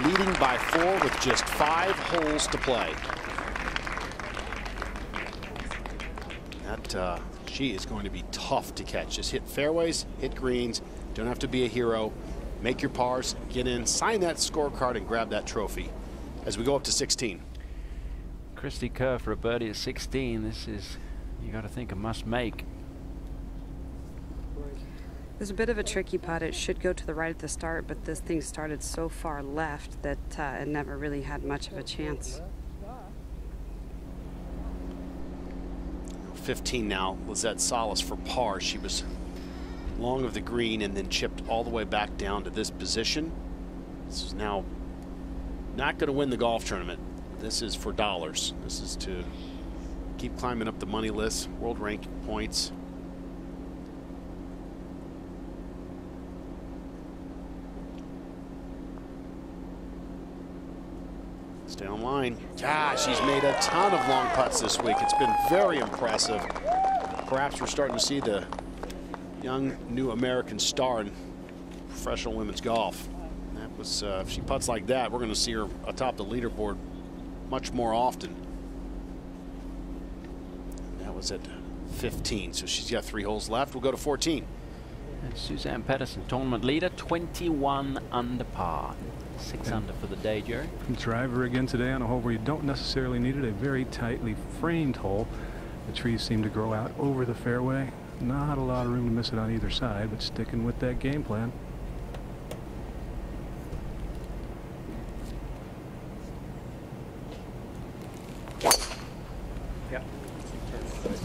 [SPEAKER 3] leading by 4 with just 5 holes to play. That She is going to be tough to catch. Just hit fairways, hit greens. Don't have to be a hero. Make your pars, get in, sign that scorecard, and grab that trophy as we go up to 16.
[SPEAKER 1] Christy Kerr for a birdie at 16. This is, you got to think, a must make.
[SPEAKER 7] There's a bit of a tricky putt. It should go to the right at the start, but this thing started so far left that it never really had much of a chance.
[SPEAKER 3] 15 now. Lizette Salas for par. She was long of the green and then chipped all the way back down to this position. This is now not going to win the golf tournament. This is for dollars. This is to keep climbing up the money list, world ranking points. Stay on line. Gosh, she's made a ton of long putts this week. It's been very impressive. Perhaps we're starting to see the young new American star in professional women's golf. That was, if she putts like that, we're going to see her atop the leaderboard much more often. And that was at 15, so she's got 3 holes left. We'll go to 14.
[SPEAKER 1] And Suzanne Pedersen, tournament leader, 21 under par. 6 under for the day, Jerry.
[SPEAKER 5] Driver again today on a hole where you don't necessarily need it, a very tightly framed hole. The trees seem to grow out over the fairway. Not a lot of room to miss it on either side, but sticking with that game plan.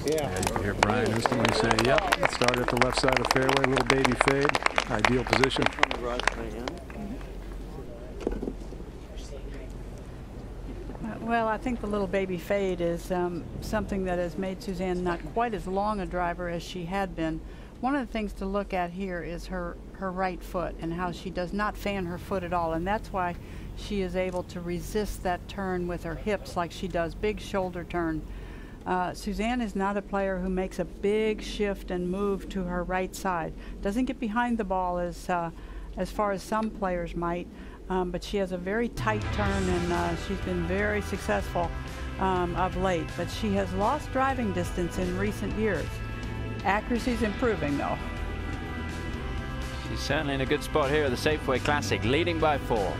[SPEAKER 5] Yeah, you can hear Brian instantly say, yep, it started at the left side of the fairway, little baby fade, ideal position.
[SPEAKER 2] Well, I think the little baby fade is something that has made Suzanne not quite as long a driver as she had been. One of the things to look at here is her right foot and how she does not fan her foot at all, and that's why she is able to resist that turn with her hips like she does, big shoulder turn. Suzanne is not a player who makes a big shift and move to her right side. Doesn't get behind the ball as far as some players might. But she has a very tight turn, and she's been very successful of late. But she has lost driving distance in recent years. Accuracy's improving, though.
[SPEAKER 1] She's certainly in a good spot here at the Safeway Classic, leading by 4.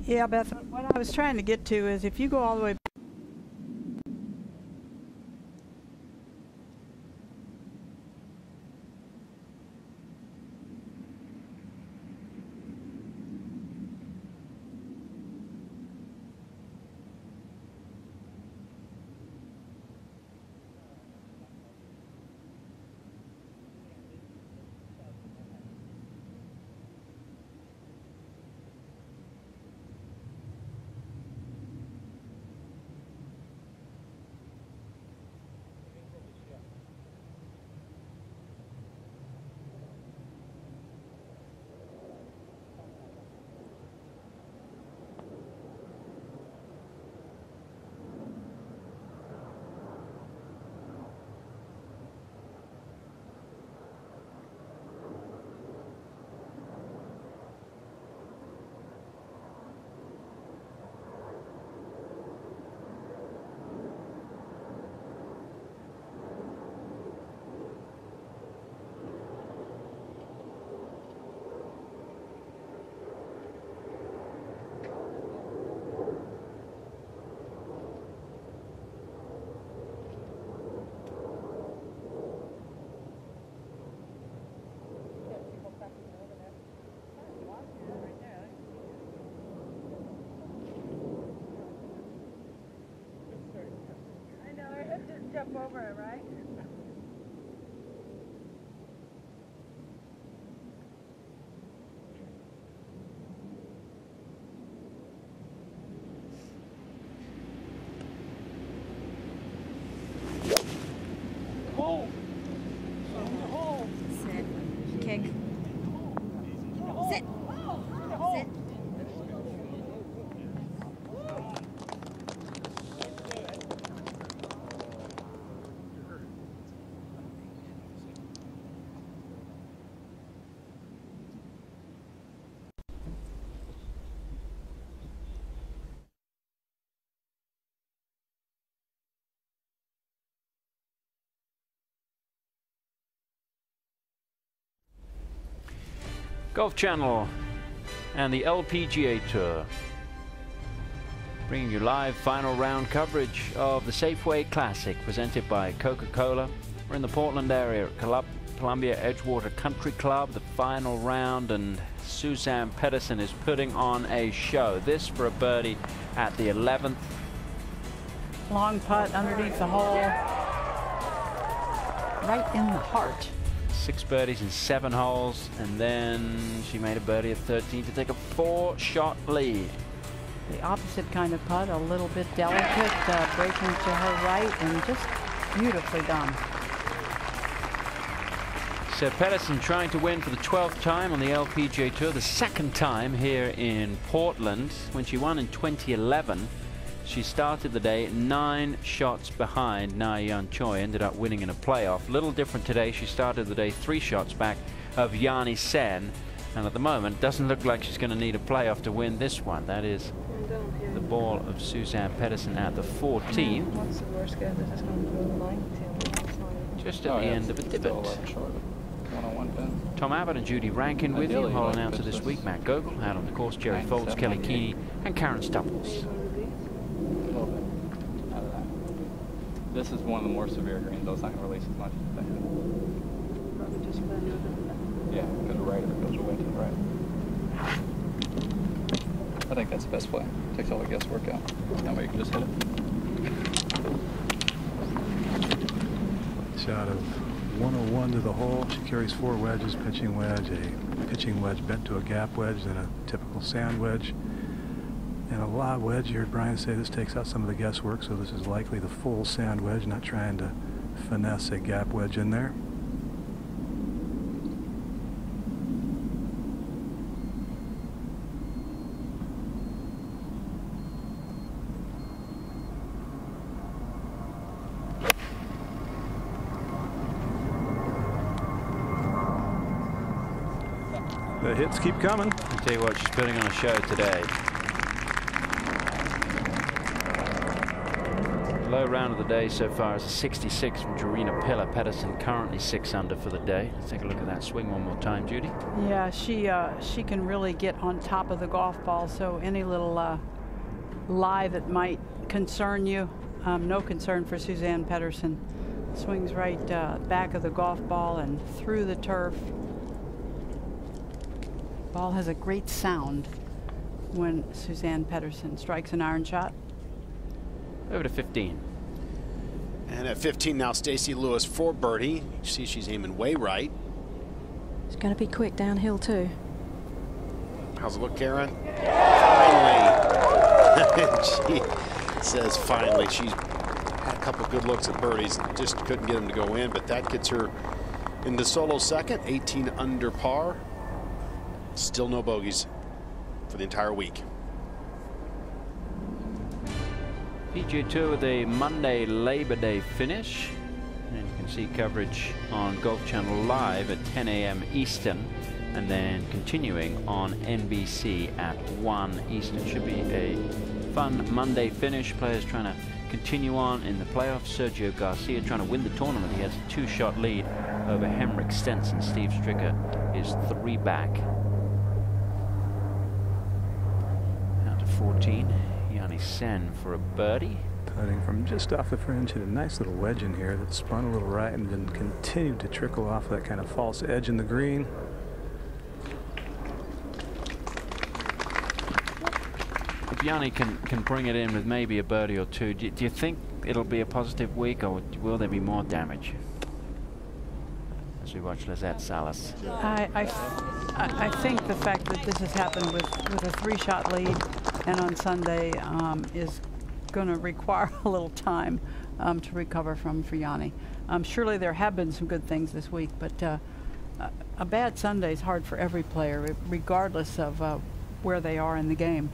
[SPEAKER 2] Yeah, Beth, what I was trying to get to is if you go all the way jump over it, right?
[SPEAKER 18] Hole.
[SPEAKER 19] Sit. Kick. Sit. Sit.
[SPEAKER 1] Golf Channel and the LPGA Tour, bringing you live final round coverage of the Safeway Classic presented by Coca-Cola. We're in the Portland area at Columbia Edgewater Country Club, the final round, and Suzann Pettersen is putting on a show. This for a birdie at the 11th.
[SPEAKER 2] Long putt underneath the hole, right in the heart.
[SPEAKER 1] 6 birdies in 7 holes, and then she made a birdie at 13 to take a 4-shot lead.
[SPEAKER 2] The opposite kind of putt, a little bit delicate, breaking to her right, and just beautifully done.
[SPEAKER 1] So Pettersen trying to win for the 12th time on the LPGA Tour, the 2nd time here in Portland. When she won in 2011, she started the day 9 shots behind Na Yeon Choi, ended up winning in a playoff. Little different today. She started the day 3 shots back of Yani Sen, and at the moment doesn't look like she's going to need a playoff to win this one. That is the ball of Suzann Pettersen at the 14th.
[SPEAKER 11] What's the worst guy that is going to throw the line to?
[SPEAKER 1] Just at the end of a divot. Tom Abbott and Judy Rankin with you. Hole announcer this week, Matt Gogol. Out on the course, Jerry Foltz, Kelly Keeney, and Karen Stupples.
[SPEAKER 15] This is one of the more severe greens, though it's not going to release as much as they have.
[SPEAKER 11] Probably just blend over the...
[SPEAKER 15] Yeah, goes right or it goes away to the right. I think that's the best play. Takes all the guesswork out. That way you can just hit it.
[SPEAKER 5] Shot of 101 to the hole. She carries 4 wedges, pitching wedge, a pitching wedge bent to a gap wedge, then a typical sand wedge, and a lob wedge. You heard Brian say this takes out some of the guesswork, so this is likely the full sand wedge, not trying to finesse a gap wedge in there. The hits keep coming.
[SPEAKER 1] I'll tell you what, she's putting on a show today. Low round of the day so far is a 66 from Jarena Piller. Pettersen currently 6 under for the day. Let's take a look at that swing one more time, Judy.
[SPEAKER 2] Yeah, she can really get on top of the golf ball, so any little lie that might concern you, no concern for Suzann Pettersen. Swings right back of the golf ball and through the turf. Ball has a great sound when Suzann Pettersen strikes an iron shot.
[SPEAKER 1] Over to 15.
[SPEAKER 3] And at 15 now, Stacey Lewis for birdie. You see she's aiming way right.
[SPEAKER 8] It's going to be quick downhill too.
[SPEAKER 3] How's it look, Karen? Finally. She says finally. She's had a couple good looks at birdies, just couldn't get them to go in, but that gets her in the solo second, 18 under par. Still no bogeys for the entire week.
[SPEAKER 1] PGA Tour with a Monday Labor Day finish. And you can see coverage on Golf Channel Live at 10 a.m. Eastern, and then continuing on NBC at 1 Eastern. Should be a fun Monday finish. Players trying to continue on in the playoffs. Sergio Garcia trying to win the tournament. He has a 2-shot lead over Henrik Stenson. Steve Stricker is 3 back. 14, Yani Sen for a birdie.
[SPEAKER 5] Putting from just off the fringe, hit a nice little wedge in here that spun a little right and then continued to trickle off that kind of false edge in the green.
[SPEAKER 1] If Yani can bring it in with maybe a birdie or 2, do you think it'll be a positive week, or will there be more damage? As we watch Lizette Salas.
[SPEAKER 2] I think the fact that this has happened with a 3-shot lead and on Sunday is going to require a little time to recover from for Yani. Surely there have been some good things this week, but a bad Sunday is hard for every player, regardless of where they are in the game.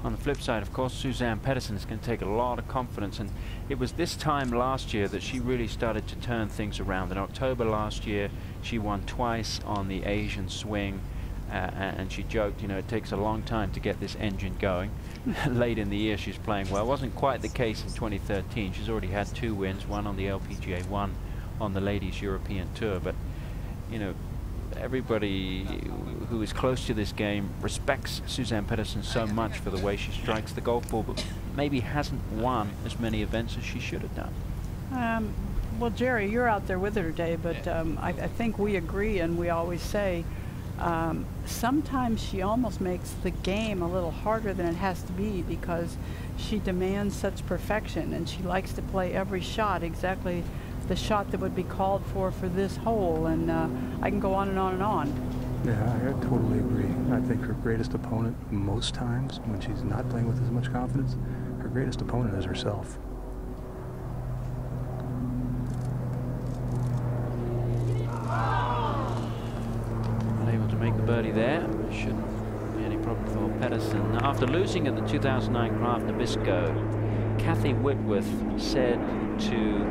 [SPEAKER 1] On the flip side, of course, Suzann Pettersen is going to take a lot of confidence, and it was this time last year that she really started to turn things around. In October last year, she won twice on the Asian swing, and she joked, you know, it takes a long time to get this engine going. Late in the year, she's playing well. It wasn't quite the case in 2013. She's already had 2 wins, one on the LPGA, one on the Ladies European Tour, but, you know, everybody who is close to this game respects Suzanne Pedersen so much for the way she strikes the golf ball, but maybe hasn't won as many events as she should have done.
[SPEAKER 2] Well, Jerry, you're out there with her today, but I think we agree, and we always say sometimes she almost makes the game a little harder than it has to be because she demands such perfection, and she likes to play every shot exactly the shot that would be called for this hole, and I can go on and on and on.
[SPEAKER 5] Yeah, I totally agree. I think her greatest opponent most times, when she's not playing with as much confidence, her greatest opponent is herself.
[SPEAKER 1] Unable to make the birdie there. Shouldn't be any problem for Pedersen. After losing at the 2009 Kraft Nabisco, Kathy Whitworth said to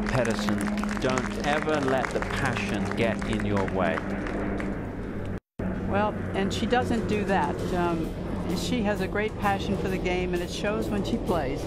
[SPEAKER 1] Pedersen, "Don't ever let the passion get in your way."
[SPEAKER 2] Well, and she doesn't do that. She has a great passion for the game, and it shows when she plays.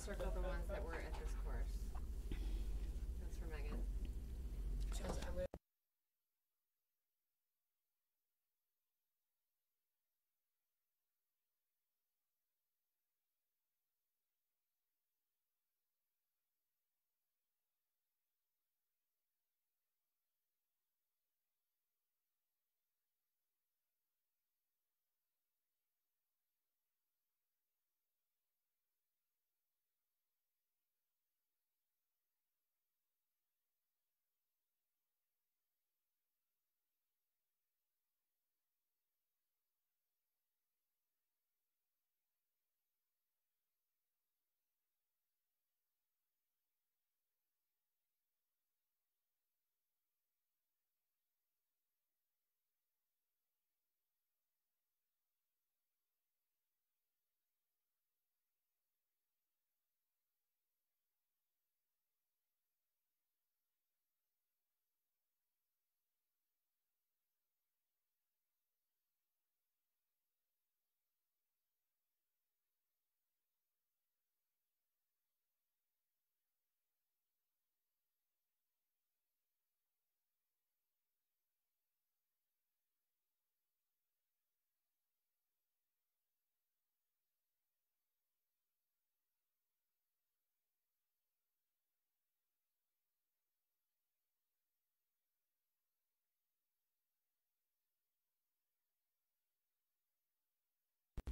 [SPEAKER 20] Circle the ones that were at this course. That's for Megan.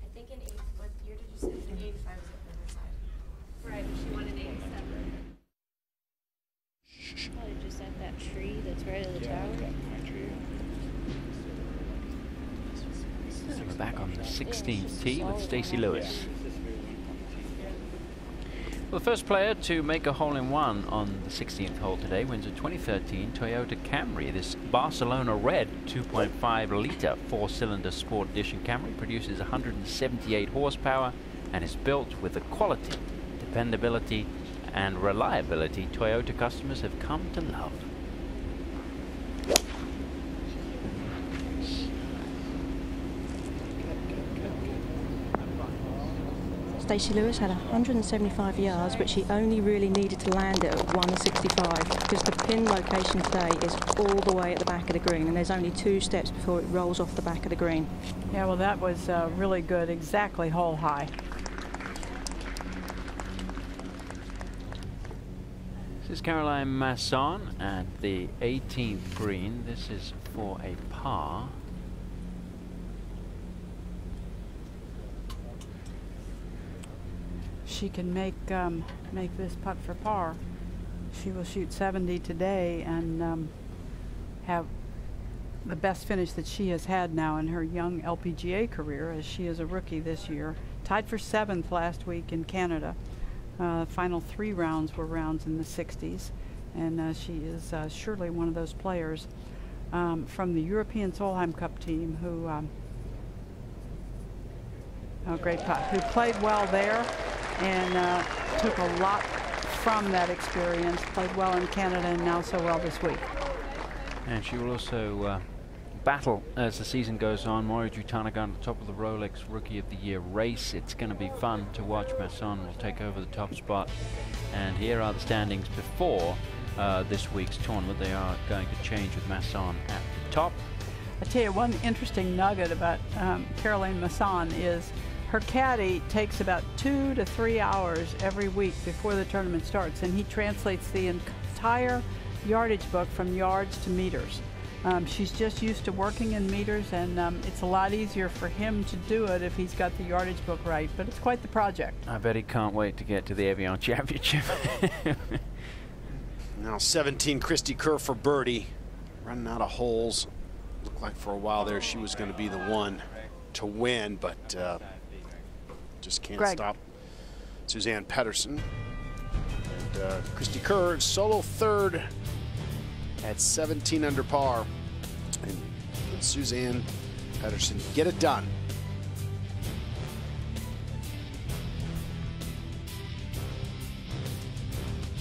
[SPEAKER 20] I think in what year did you say? In 85 was at Riverside. Right, she won in 87.
[SPEAKER 13] Probably just at that tree that's right at the tower.
[SPEAKER 1] So we're back on the 16th tee with Stacey Lewis. Well, the first player to make a hole-in-one on the 16th hole today wins a 2013 Toyota Camry. This Barcelona red 2.5-litre four-cylinder Sport Edition Camry produces 178 horsepower and is built with the quality, dependability and reliability Toyota customers have come to love.
[SPEAKER 8] Stacey Lewis had 175 yards, but she only really needed to land it at 165 because the pin location today is all the way at the back of the green, and there's only 2 steps before it rolls off the back of the green.
[SPEAKER 2] Yeah, well, that was really good, exactly hole high.
[SPEAKER 1] This is Caroline Masson at the 18th green. This is for a par.
[SPEAKER 2] She can make this putt for par. She will shoot 70 today and have the best finish that she has had now in her young LPGA career, as she is a rookie this year. Tied for 7th last week in Canada. Final 3 rounds were rounds in the 60s, and she is surely one of those players from the European Solheim Cup team who Oh, great putt. Who played well there and took a lot from that experience. Played well in Canada and now so well this week.
[SPEAKER 1] And she will also battle as the season goes on. Mori Jutanaga on the top of the Rolex Rookie of the Year race. It's going to be fun to watch. Masson will take over the top spot. And here are the standings before this week's tournament. They are going to change with Masson at the top.
[SPEAKER 2] I tell you, one interesting nugget about Caroline Masson is her caddy takes about 2 to 3 hours every week before the tournament starts, and he translates the entire yardage book from yards to meters. She's just used to working in meters, and it's a lot easier for him to do it if he's got the yardage book right, but it's quite the project.
[SPEAKER 1] I bet he can't wait to get to the Evian Championship.
[SPEAKER 3] Now 17, Christy Kerr for birdie. Running out of holes. Looked like for a while there she was going to be the one to win, but just can't stop Suzann Pettersson. And Christy Kerr solo third at 17 under par. And Suzann Pettersson get it done.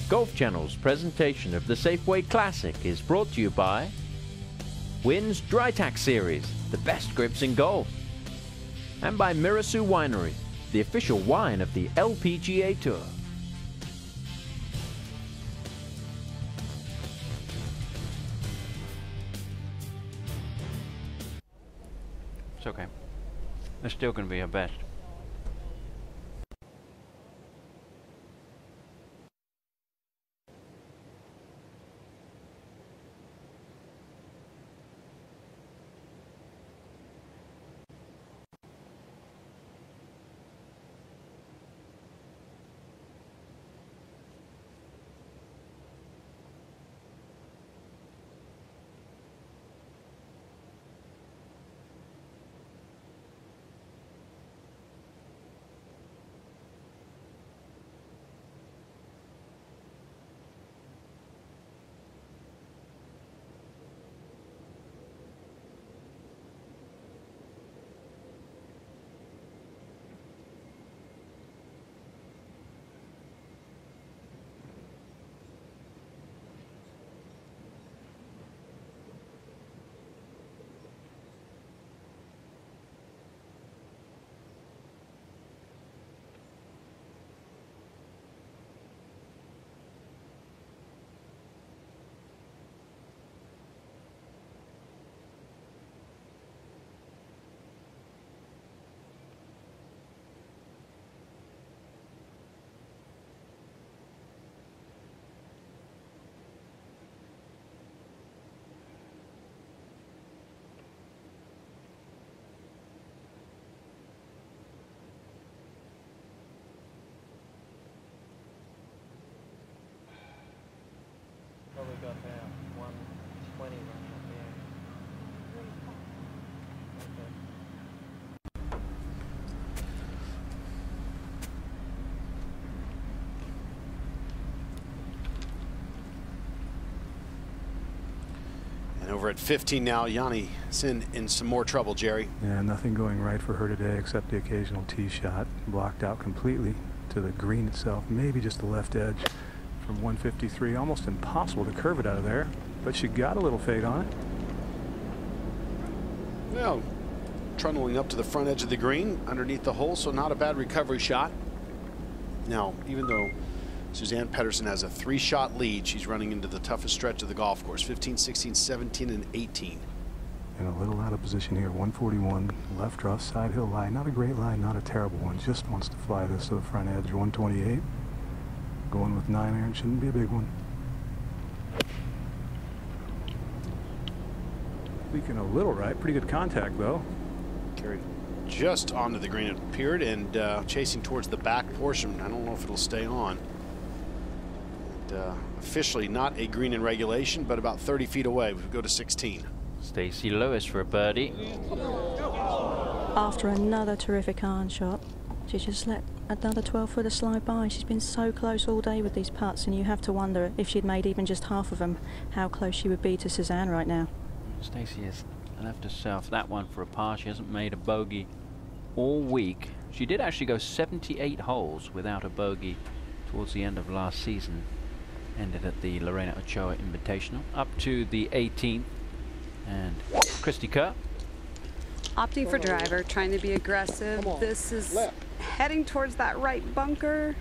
[SPEAKER 1] Golf Channel's presentation of the Safeway Classic is brought to you by Wynn's Dry Tack Series, the best grips in golf. And by Mirasu Winery, the official wine of the LPGA Tour. It's okay. They're still going to be our best.
[SPEAKER 15] Probably got about 120 running up there.
[SPEAKER 3] And over at 15 now, Yanni Sin in some more trouble, Jerry.
[SPEAKER 5] Yeah, nothing going right for her today except the occasional tee shot. Blocked out completely to the green itself, maybe just the left edge from 153. Almost impossible to curve it out of there, but she got a little fade on it.
[SPEAKER 3] Well, trundling up to the front edge of the green underneath the hole, so not a bad recovery shot. Now, even though Suzann Pettersson has a 3-shot lead, she's running into the toughest stretch of the golf course, 15, 16, 17, and 18.
[SPEAKER 5] And a little out of position here, 141, left rough, side hill lie. Not a great lie, not a terrible one. Just wants to fly this to the front edge, 128. Going with 9-iron shouldn't be a big one. Leaking a little right, pretty good contact though.
[SPEAKER 3] Carried just onto the green, it appeared, and chasing towards the back portion. I don't know if it'll stay on. And, officially not a green in regulation, but about 30 feet away. We go to 16.
[SPEAKER 1] Stacey Lewis for a birdie.
[SPEAKER 8] After another terrific iron shot, she just let another 12-footer slide by. She's been so close all day with these putts, and you have to wonder if she'd made even just half of them, how close she would be to Suzann right now.
[SPEAKER 1] Stacey has left herself that one for a par. She hasn't made a bogey all week. She did actually go 78 holes without a bogey towards the end of last season. Ended at the Lorena Ochoa Invitational. Up to the 18th. And Christy Kerr.
[SPEAKER 7] Opting for driver, trying to be aggressive. This is heading towards that right bunker.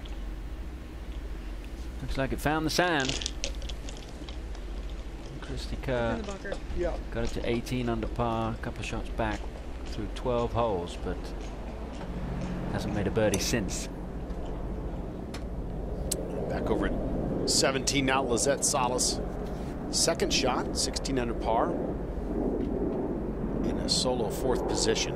[SPEAKER 1] Looks like it found the sand. Christy Kerr got it to 18 under par, a couple of shots back through 12 holes, but hasn't made a birdie since.
[SPEAKER 3] Back over at 17 now, Lizette Salas. Second shot, 16 under par, in a solo 4th position.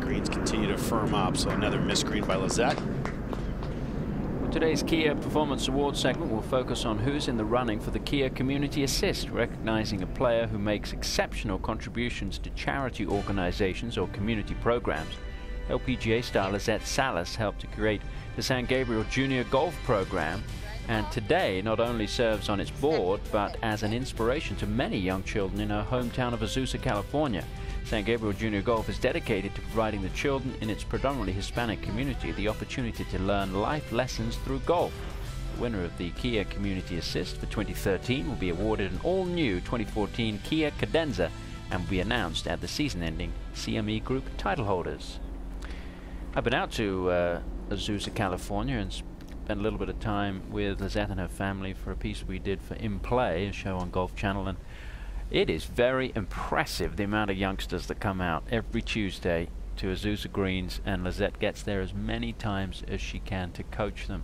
[SPEAKER 3] Greens continue to firm up, so another missed green by Lizette.
[SPEAKER 1] Today's Kia Performance Awards segment will focus on who's in the running for the Kia Community Assist, recognizing a player who makes exceptional contributions to charity organizations or community programs. LPGA star Lizette Salas helped to create the San Gabriel Junior Golf Program, and today not only serves on its board, but as an inspiration to many young children in her hometown of Azusa, California. San Gabriel Junior Golf is dedicated to providing the children in its predominantly Hispanic community the opportunity to learn life lessons through golf. The winner of the Kia Community Assist for 2013 will be awarded an all-new 2014 Kia Cadenza and will be announced at the season-ending CME Group title holders. I've been out to Azusa, California, and spent a little bit of time with Lizette and her family for a piece we did for In Play, a show on Golf Channel, and it is very impressive the amount of youngsters that come out every Tuesday to Azusa Greens, and Lizette gets there as many times as she can to coach them.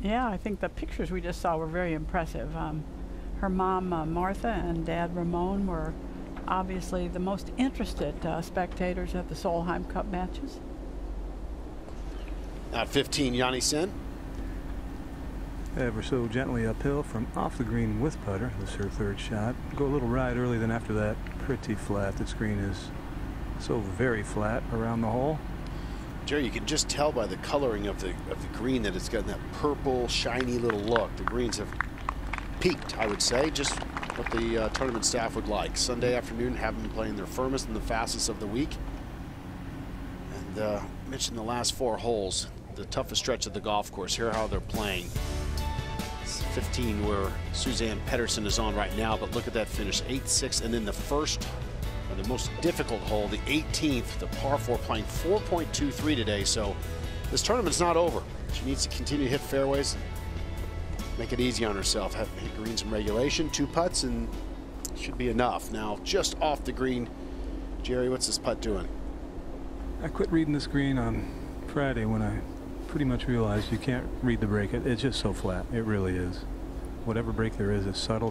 [SPEAKER 2] Yeah, I think the pictures we just saw were very impressive. Her mom, Martha, and dad, Ramon, were obviously the most interested spectators at the Solheim Cup matches.
[SPEAKER 3] At 15, Yanni Sen.
[SPEAKER 5] Ever so gently uphill from off the green with putter. This is her 3rd shot. Go a little right early, then after that, pretty flat. The screen is so very flat around the hole.
[SPEAKER 3] Jerry, you can just tell by the coloring of the green that it's got that purple, shiny little look. The greens have peaked, I would say, just what the tournament staff would like. Sunday afternoon, have them playing their firmest and the fastest of the week. And I mentioned the last 4 holes, the toughest stretch of the golf course. Here how they're playing. 15 where Suzanne Pedersen is on right now, but look at that finish, 8-6, and then the first, or the most difficult hole, the 18th, the par 4, playing 4.23 today, so this tournament's not over. She needs to continue to hit fairways, make it easy on herself, hit greens in regulation, 2 putts, and should be enough. Now, just off the green, Jerry, what's this putt doing?
[SPEAKER 5] I quit reading this green on Friday when I pretty much realized you can't read the break. It's just so flat. It really is. Whatever break there is subtle.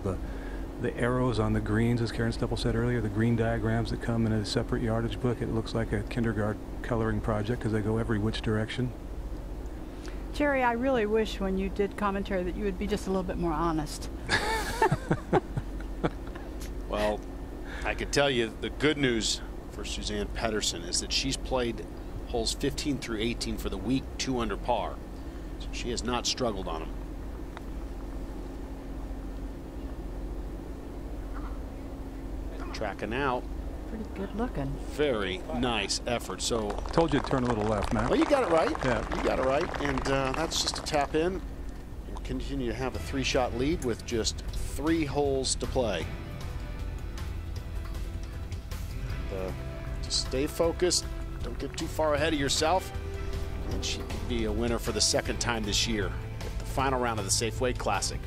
[SPEAKER 5] The arrows on the greens, as Karen Stuppel said earlier, the green diagrams that come in a separate yardage book, it looks like a kindergarten coloring project because they go every which direction.
[SPEAKER 2] Jerry, I really wish when you did commentary that you would be just a little bit more honest.
[SPEAKER 3] Well, I can tell you the good news for Suzanne Pedersen is that she's played holes 15 through 18 for the week, 2 under par. So she has not struggled on them. Tracking out.
[SPEAKER 2] Pretty good looking.
[SPEAKER 3] Very nice effort. So
[SPEAKER 5] told you to turn a little left, Matt.
[SPEAKER 3] Well, you got it right.
[SPEAKER 5] Yeah,
[SPEAKER 3] you got it right. And that's just a tap in. We'll continue to have a 3-shot lead with just 3 holes to play. And, just stay focused. Don't get too far ahead of yourself. And she could be a winner for the 2nd time this year at the final round of the Safeway Classic.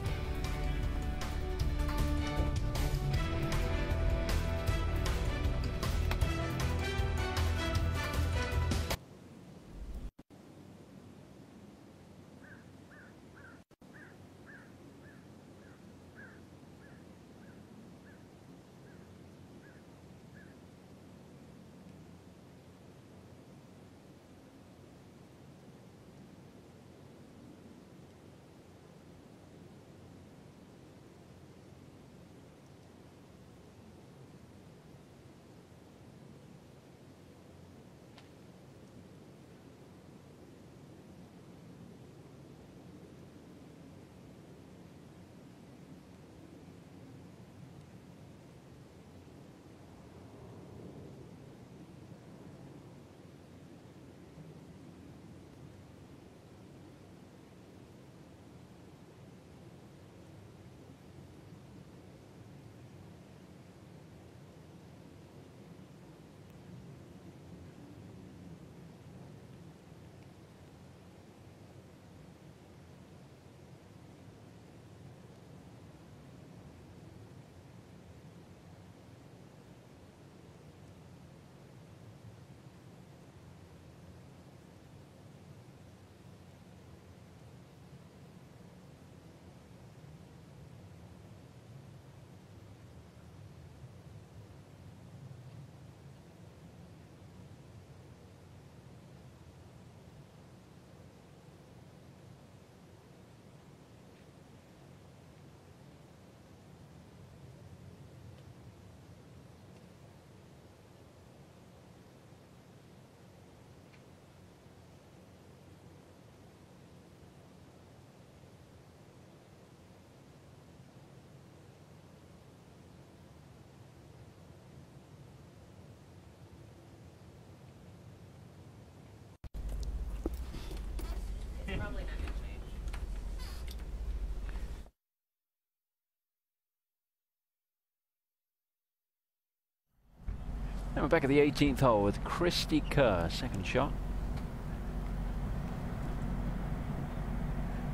[SPEAKER 1] And we're back at the 18th hole with Christy Kerr, second shot.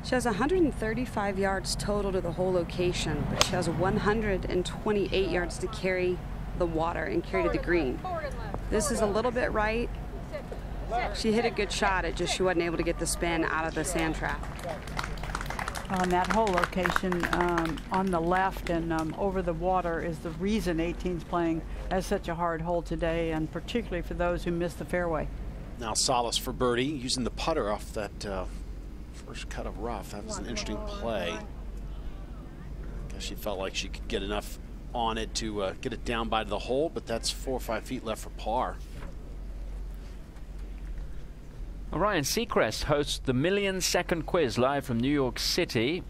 [SPEAKER 7] She has 135 yards total to the whole location, but she has 128 yards to carry the water and carry to the green. This is a little bit right. She hit a good shot, it just she wasn't able to get the spin out of the sand trap.
[SPEAKER 2] On that whole location on the left and over the water is the reason 18's playing as such a hard hole today, and particularly for those who missed the fairway.
[SPEAKER 3] Now Salas for birdie, using the putter off that first cut of rough. That was an interesting play. I guess she felt like she could get enough on it to get it down by the hole, but that's 4 or 5 feet left for par.
[SPEAKER 1] Well, Ryan Seacrest hosts the million-second quiz live from New York City.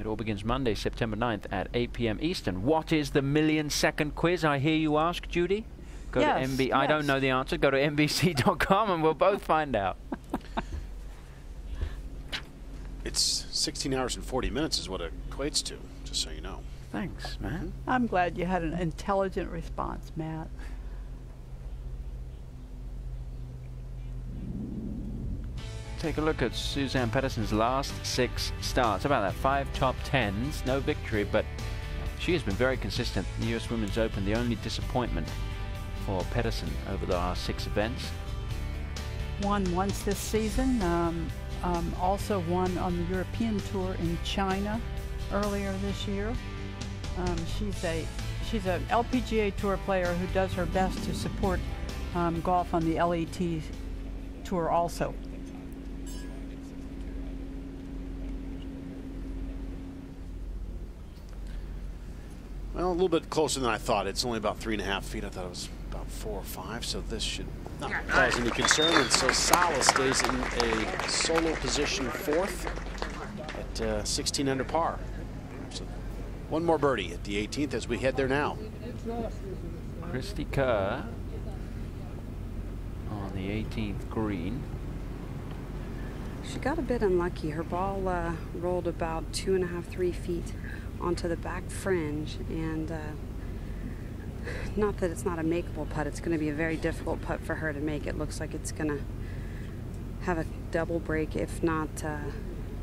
[SPEAKER 1] It all begins Monday, September 9th at 8 p.m. Eastern. What is the million-second quiz, I hear you ask, Judy? Go to MB. I don't know the answer. Go to NBC.com and we'll both find out.
[SPEAKER 3] It's 16 hours and 40 minutes is what it equates to, just so you know.
[SPEAKER 1] Thanks, Matt.
[SPEAKER 2] I'm glad you had an intelligent response, Matt.
[SPEAKER 1] Take a look at Suzann Pettersson's last 6 starts. About that 5 top 10s, no victory, but she has been very consistent. The US Women's Open, the only disappointment for Pettersson over the last 6 events.
[SPEAKER 2] Won once this season, also won on the European Tour in China earlier this year. She's an LPGA Tour player who does her best to support golf on the LET Tour also.
[SPEAKER 3] Well, a little bit closer than I thought. It's only about 3.5 feet. I thought it was about 4 or 5, so this should not cause any concern. And so Salas stays in a solo position 4th at 16 under par. So one more birdie at the 18th as we head there now.
[SPEAKER 1] Christy Kerr on the 18th green.
[SPEAKER 7] She got a bit unlucky. Her ball rolled about 2.5, 3 feet onto the back fringe, and not that it's not a makeable putt, it's going to be a very difficult putt for her to make. It looks like it's going to have a double break, if not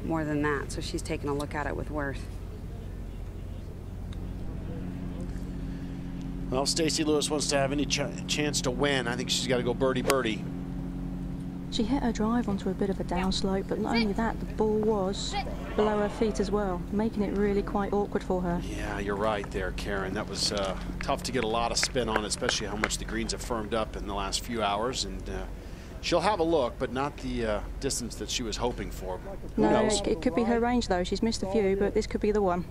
[SPEAKER 7] more than that, so she's taking a look at it with Worth.
[SPEAKER 3] Well, Stacey Lewis wants to have any chance to win. I think she's got to go birdie.
[SPEAKER 8] She hit her drive onto a bit of a downslope, but not only that, the ball was below her feet as well, making it really quite awkward for her.
[SPEAKER 3] Yeah, you're right there, Karen. That was tough to get a lot of spin on, especially how much the greens have firmed up in the last few hours. And she'll have a look, but not the distance that she was hoping for. Who knows?
[SPEAKER 8] It could be her range, though. She's missed a few, but this could be the one.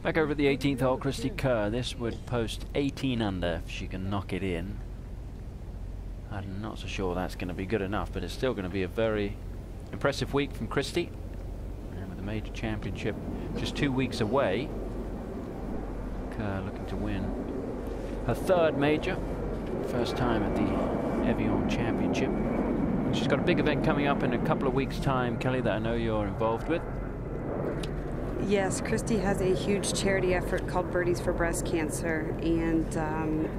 [SPEAKER 1] Back over at the 18th hole, Christy Kerr. This would post 18 under if she can knock it in. I'm not so sure that's going to be good enough, but it's still going to be a very impressive week from Christy. And with the major championship just 2 weeks away, Kerr looking to win her 3rd major, first time at the Evian Championship. And she's got a big event coming up in a couple of weeks' time, Kelly, that I know you're involved with.
[SPEAKER 7] Yes, Christy has a huge charity effort called Birdies for Breast Cancer, and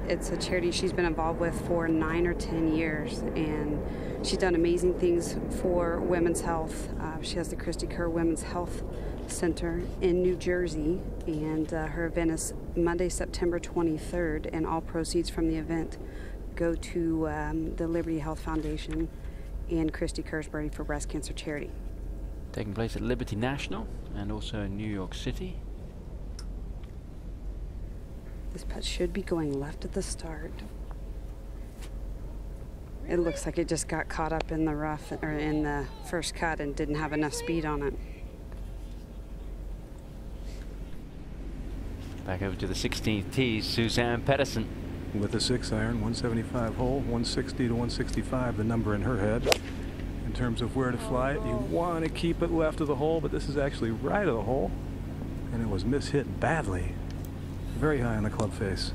[SPEAKER 7] it's a charity she's been involved with for 9 or 10 years, and she's done amazing things for women's health. She has the Christy Kerr Women's Health Center in New Jersey, and her event is Monday, September 23rd, and all proceeds from the event go to the Liberty Health Foundation and Christy Kerr's Birdie for Breast Cancer charity.
[SPEAKER 1] Taking place at Liberty National and also in New York City.
[SPEAKER 7] This putt should be going left at the start. It looks like it just got caught up in the rough, or in the first cut, and didn't have enough speed on it.
[SPEAKER 1] Back over to the 16th tee, Suzann Pettersson.
[SPEAKER 5] With a 6-iron, 175 hole, 160 to 165, the number in her head. In terms of where to fly it, you want to keep it left of the hole, but this is actually right of the hole, and it was mishit badly, very high on the club face.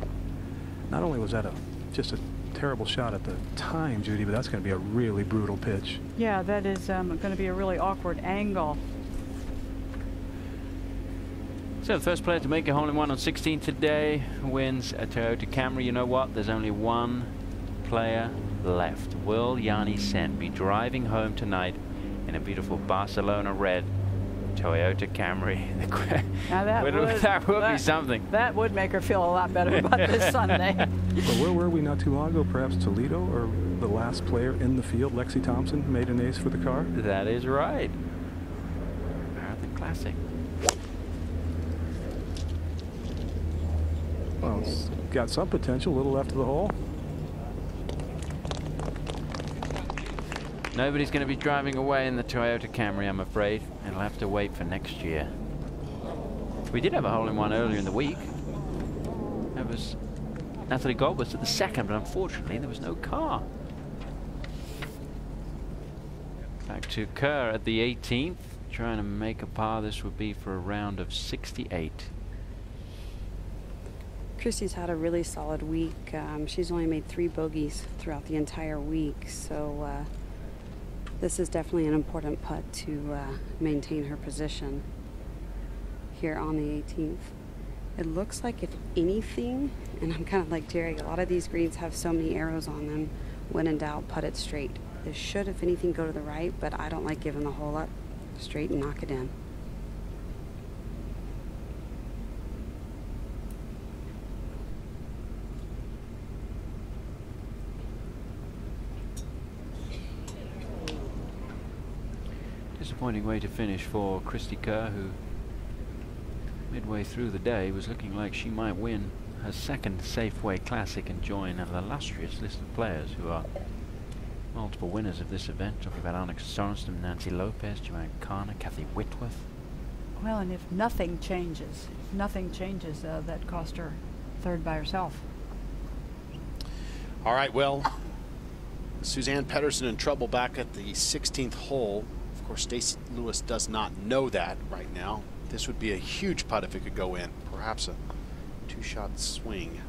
[SPEAKER 5] Not only was that just a terrible shot at the time, Judy, but that's going to be a really brutal pitch.
[SPEAKER 2] Yeah, that is going to be a really awkward angle.
[SPEAKER 1] So the first player to make a hole-in-one on 16 today wins a Toyota Camry. You know what? There's only one player left. Will Yanni Sen be driving home tonight in a beautiful Barcelona red Toyota Camry?
[SPEAKER 2] Now
[SPEAKER 1] that would be something.
[SPEAKER 2] That would make her feel a lot better about this Sunday.
[SPEAKER 5] Well, where were we not too long ago? Perhaps Toledo, or the last player in the field, Lexi Thompson, made an ace for the car?
[SPEAKER 1] That is right. Marathon Classic.
[SPEAKER 5] Well, it's got some potential, a little left of the hole.
[SPEAKER 1] Nobody's going to be driving away in the Toyota Camry, I'm afraid. It'll have to wait for next year. We did have a hole-in-one earlier in the week. That was Natalie Goldberg at the second, but unfortunately there was no car. Back to Kerr at the 18th, trying to make a par. This would be for a round of 68.
[SPEAKER 7] Christy's had a really solid week. She's only made 3 bogeys throughout the entire week, so this is definitely an important putt to maintain her position here on the 18th. It looks like, if anything, and I'm kind of like Jerry, a lot of these greens have so many arrows on them. When in doubt, putt it straight. This should, if anything, go to the right, but I don't like giving the hole up. Straight and knock it in.
[SPEAKER 1] Disappointing way to finish for Christy Kerr, who midway through the day was looking like she might win her second Safeway Classic and join an illustrious list of players who are multiple winners of this event. Talking about Onyx Sorensen, Nancy Lopez, Joanne Carner, Kathy Whitworth.
[SPEAKER 2] Well, and if nothing changes, that cost her third by herself.
[SPEAKER 3] All right, well, Suzann Pettersen in trouble back at the 16th hole. Of course, Stacey Lewis does not know that right now. This would be a huge putt if it could go in. Perhaps a 2-shot swing.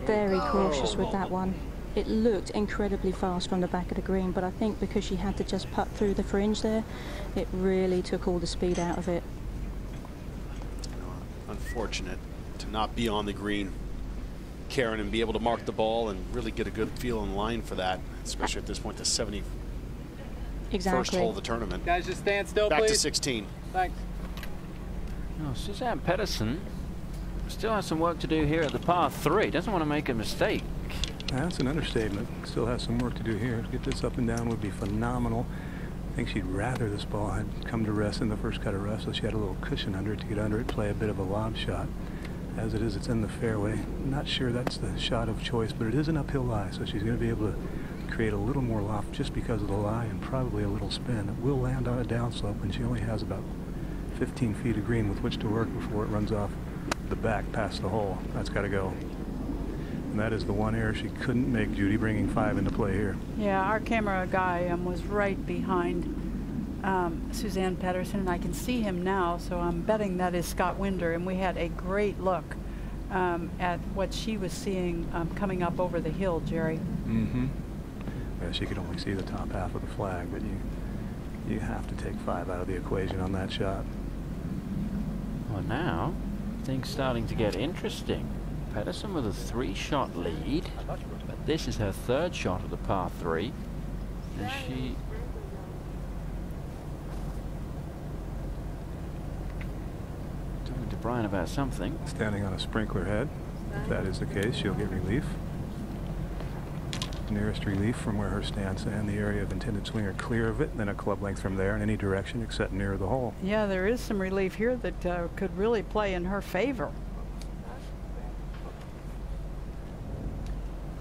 [SPEAKER 8] Very cautious with that one. It looked incredibly fast from the back of the green, but I think because she had to just putt through the fringe there, it really took all the speed out of it.
[SPEAKER 3] Unfortunate to not be on the green, Karen, and be able to mark the ball and really get a good feel in line for that, especially at this point, the 71st hole of the tournament.
[SPEAKER 4] Guys, just stand still,
[SPEAKER 3] Back
[SPEAKER 4] please.
[SPEAKER 3] to 16.
[SPEAKER 4] Thanks.
[SPEAKER 1] Oh, Suzann Pettersen still has some work to do here at the par 3. Doesn't want to make a mistake.
[SPEAKER 5] That's an understatement. Still has some work to do here. To get this up and down would be phenomenal. I think she'd rather this ball had come to rest in the first cut of rough, so she had a little cushion under it to get under it, play a bit of a lob shot. As it is, it's in the fairway. Not sure that's the shot of choice, but it is an uphill lie, so she's going to be able to create a little more loft just because of the lie, and probably a little spin. It will land on a downslope, and she only has about 15 feet of green with which to work before it runs off the back past the hole. That's got to go. And that is the one error she couldn't make, Judy, bringing 5 into play here.
[SPEAKER 2] Yeah, our camera guy was right behind Suzann Pettersen, and I can see him now, so I'm betting that is Scott Winder, and we had a great look at what she was seeing coming up over the hill, Jerry.
[SPEAKER 5] Mm-hmm. Yeah, she could only see the top half of the flag, but you have to take 5 out of the equation on that shot.
[SPEAKER 1] Well, now things starting to get interesting. Pettersen with a 3-shot lead, but this is her 3rd shot of the par 3, and she talking to Brian about something.
[SPEAKER 5] Standing on a sprinkler head. If that is the case, she'll get relief. Nearest relief from where her stance and the area of intended swing are clear of it, then a club length from there in any direction except near the hole.
[SPEAKER 2] Yeah, there is some relief here that could really play in her favor.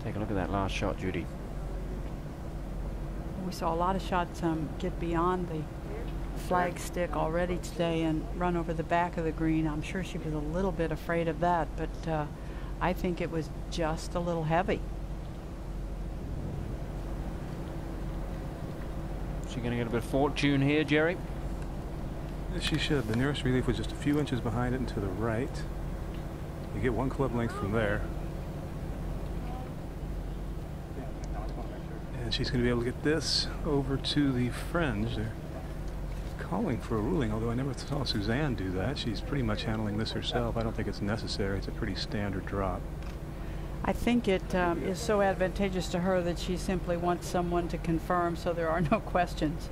[SPEAKER 1] Take a look at that last shot, Judy.
[SPEAKER 2] We saw a lot of shots get beyond the flag stick already today and run over the back of the green. I'm sure she was a little bit afraid of that, but I think it was just a little heavy.
[SPEAKER 1] She going to get a bit of fortune here, Jerry?
[SPEAKER 5] She should. The nearest relief was just a few inches behind it and to the right. You get 1 club length from there. And she's going to be able to get this over to the fringe there. calling for a ruling, although I never saw Suzanne do that. She's pretty much handling this herself. I don't think it's necessary. It's a pretty standard drop.
[SPEAKER 2] I think it is so advantageous to her that she simply wants someone to confirm so there are no questions.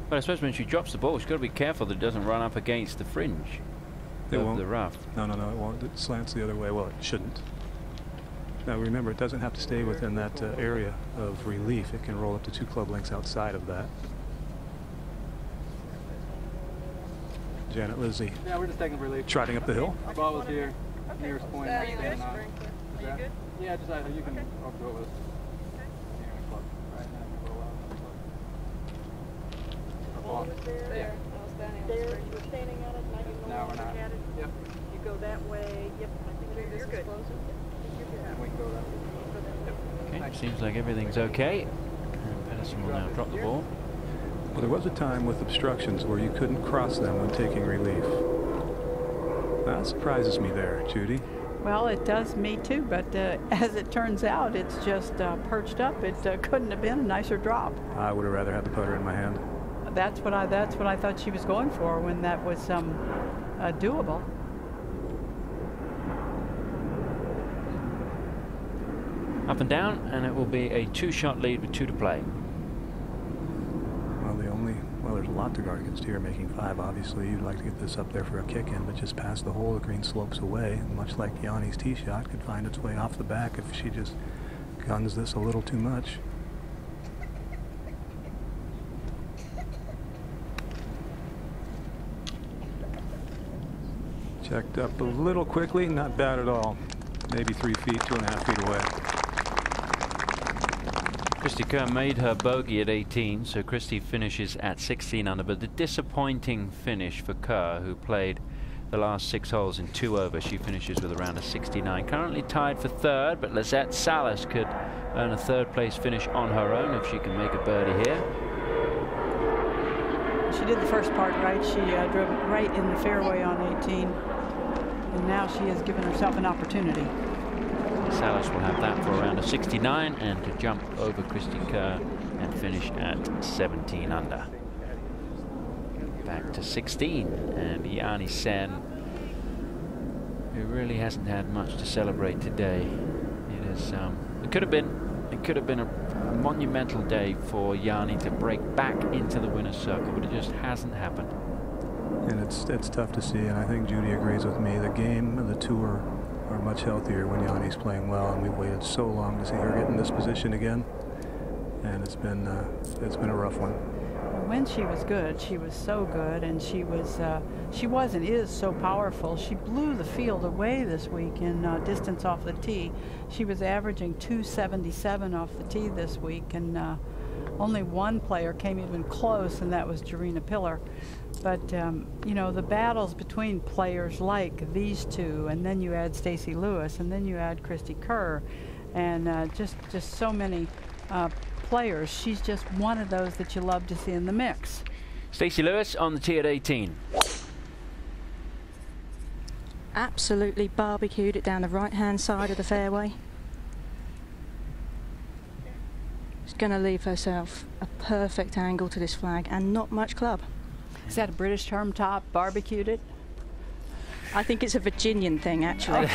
[SPEAKER 1] But I suppose when she drops the ball, she's got to be careful that it doesn't run up against the fringe of the rough.
[SPEAKER 5] No, it won't. It slants the other way. Well, it shouldn't. Now remember, it doesn't have to stay within that area of relief. It can roll up to 2 club lengths outside of that. Janet Lizzie.
[SPEAKER 15] Yeah, we're just taking relief.
[SPEAKER 5] Trotting up the hill.
[SPEAKER 15] The ball was here. Nearest point.
[SPEAKER 11] Are you good?
[SPEAKER 15] Are you good? Yeah, just either you can I'll go with.
[SPEAKER 11] There.
[SPEAKER 2] You were standing on it, now you
[SPEAKER 15] now we're not.
[SPEAKER 2] at it.
[SPEAKER 15] Yep.
[SPEAKER 2] You go that way. Yep, I think you're good.
[SPEAKER 15] We can go that way.
[SPEAKER 1] Okay, seems like everything's okay. And Pedersen will now drop the ball.
[SPEAKER 5] Well, there was a time with obstructions where you couldn't cross them when taking relief. That surprises me there, Judy.
[SPEAKER 2] Well, it does me too, but as it turns out, it's just perched up. It couldn't have been a nicer drop.
[SPEAKER 5] I would have rather had the putter in my hand.
[SPEAKER 2] That's what I thought she was going for when that was doable.
[SPEAKER 1] Up and down, and it will be a 2-shot lead with 2 to play.
[SPEAKER 5] Well, there's a lot to guard against here, making 5. Obviously, you'd like to get this up there for a kick in, but just past the hole, the green slopes away. Much like Yanni's tee shot could find its way off the back if she just guns this a little too much. Checked up a little quickly, not bad at all. Maybe 3 feet, 2.5 feet away.
[SPEAKER 1] Christy Kerr made her bogey at 18, so Christy finishes at 16 under, but the disappointing finish for Kerr, who played the last 6 holes in 2 over. She finishes with around a 69. Currently tied for 3rd, but Lizette Salas could earn a 3rd place finish on her own if she can make a birdie here.
[SPEAKER 2] She did the first part right. She drove it right in the fairway on 18, and now she has given herself an opportunity.
[SPEAKER 1] Salas will have that for around a 69 and to jump over Christy Kerr and finish at 17 under. Back to 16, and Yanni Sen, who really hasn't had much to celebrate today. It is it could have been a monumental day for Yanni to break back into the winner's circle, but it just hasn't happened.
[SPEAKER 5] And it's tough to see, and I think Judy agrees with me. The game and the tour are much healthier when Yanni's playing well, and we've waited so long to see her get in this position again, and it's been a rough one.
[SPEAKER 2] When she was good, she was so good, and she was and is so powerful. She blew the field away this week in distance off the tee. She was averaging 277 off the tee this week, and only one player came even close, and that was Jarena Pillar. But you know, the battles between players like these two, and then you add Stacey Lewis, and then you add Christy Kerr, and just so many players. She's just one of those that you love to see in the mix.
[SPEAKER 1] Stacey Lewis on the tee at 18.
[SPEAKER 8] Absolutely barbecued it down the right-hand side of the fairway. She's going to leave herself a perfect angle to this flag and not much club.
[SPEAKER 2] Is that a British term, top? Barbecued it?
[SPEAKER 8] I think it's a Virginian thing, actually.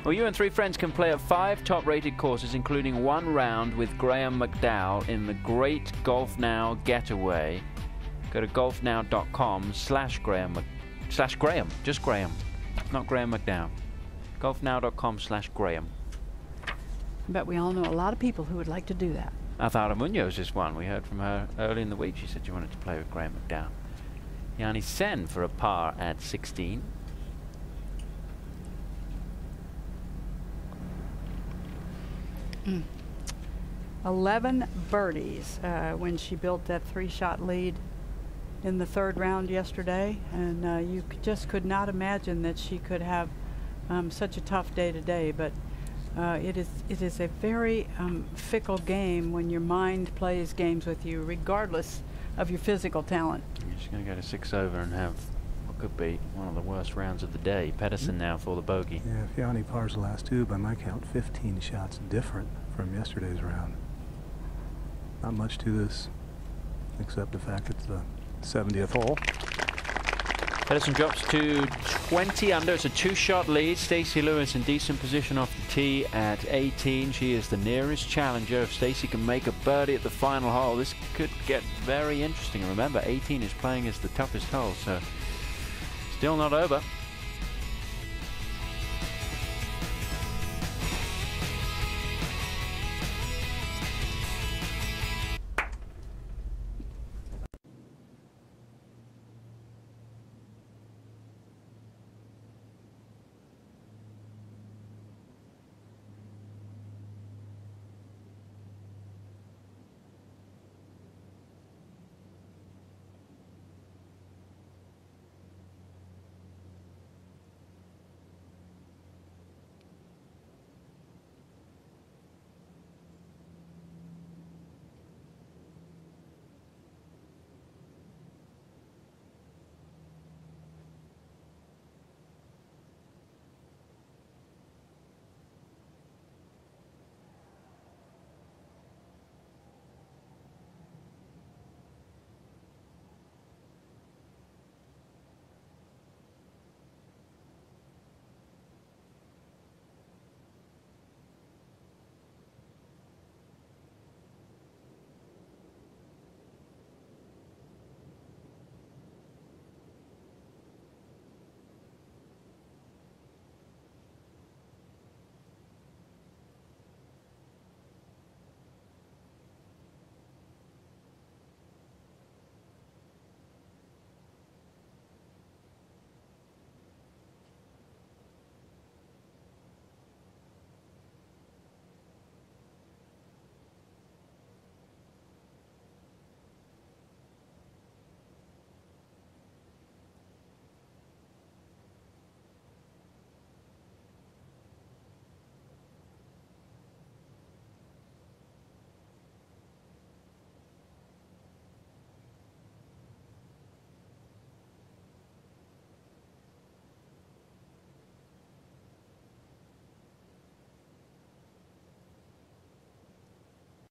[SPEAKER 1] Well, you and 3 friends can play at 5 top-rated courses, including 1 round with Graham McDowell in the Great Golf Now Getaway. Go to golfnow.com/Graham, just Graham, not Graham McDowell. golfnow.com/Graham.
[SPEAKER 2] I bet we all know a lot of people who would like to do that.
[SPEAKER 1] Althara Munoz is one. We heard from her early in the week. She said she wanted to play with Graham McDowell. Yanni Sen for a par at 16.
[SPEAKER 2] Mm. 11 birdies when she built that 3-shot lead in the 3rd round yesterday, and you just could not imagine that she could have such a tough day today. But it is a very fickle game when your mind plays games with you, regardless of your physical talent.
[SPEAKER 1] She's going to go to 6 over and have what could be one of the worst rounds of the day. Pedersen now for the bogey.
[SPEAKER 5] Yeah, if Yanni pars the last 2, by my count, 15 shots different from yesterday's round. Not much to this. except the fact it's the 70th hole.
[SPEAKER 1] Pedersen drops to 20 under. It's a 2-shot lead. Stacey Lewis in decent position off the tee at 18. She is the nearest challenger. If Stacey can make a birdie at the final hole, this could get very interesting. And remember, 18 is playing as the toughest hole, so still not over.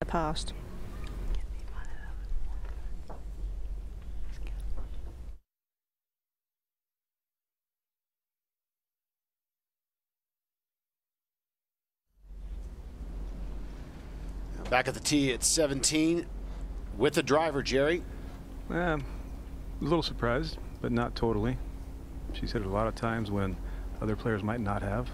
[SPEAKER 8] Past.
[SPEAKER 3] Back at the tee at 17 with the driver, Jerry.
[SPEAKER 5] A little surprised, but not totally. She's hit it a lot of times when other players might not have.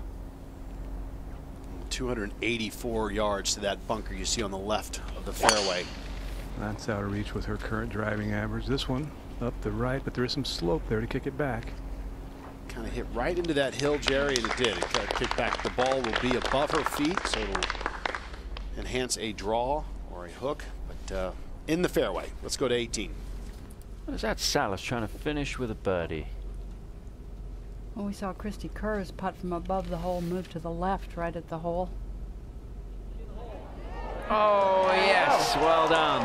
[SPEAKER 3] 284 yards to that bunker you see on the left of the fairway.
[SPEAKER 5] That's out of reach with her current driving average. This one up the right, but there is some slope there to kick it back.
[SPEAKER 3] Kind of hit right into that hill, Jerry, and it did. It got kicked back. The ball will be above her feet, so it'll enhance a draw or a hook, but in the fairway. Let's go to 18.
[SPEAKER 1] What is that? Salas trying to finish with a birdie.
[SPEAKER 2] Well, we saw Christy Kerr's putt from above the hole move to the left right at the hole.
[SPEAKER 1] Oh, yes. Well done.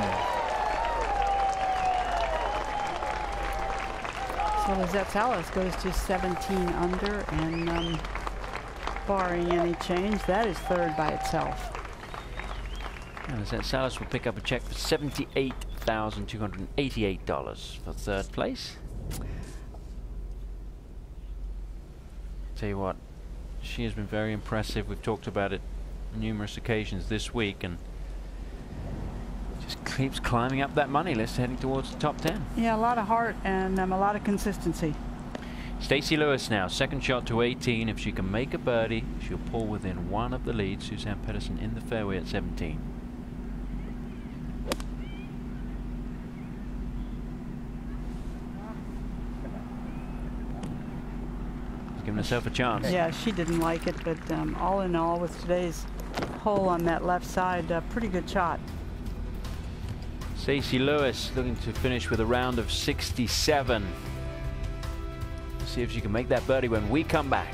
[SPEAKER 2] So Lizette Salas goes to 17 under, and barring any change, that is third by itself.
[SPEAKER 1] And Lizette Salas will pick up a check for $78,288 for third place. Tell you what, she has been very impressive. We've talked about it on numerous occasions this week, and just keeps climbing up that money list, heading towards the top 10.
[SPEAKER 2] Yeah, a lot of heart and a lot of consistency.
[SPEAKER 1] Stacey Lewis now, second shot to 18. If she can make a birdie, she'll pull within one of the leads. Suzann Pettersen in the fairway at 17. Giving herself a chance.
[SPEAKER 2] Yeah, she didn't like it, but all in all, with today's hole on that left side, pretty good shot.
[SPEAKER 1] Stacey Lewis looking to finish with a round of 67. See if she can make that birdie when we come back.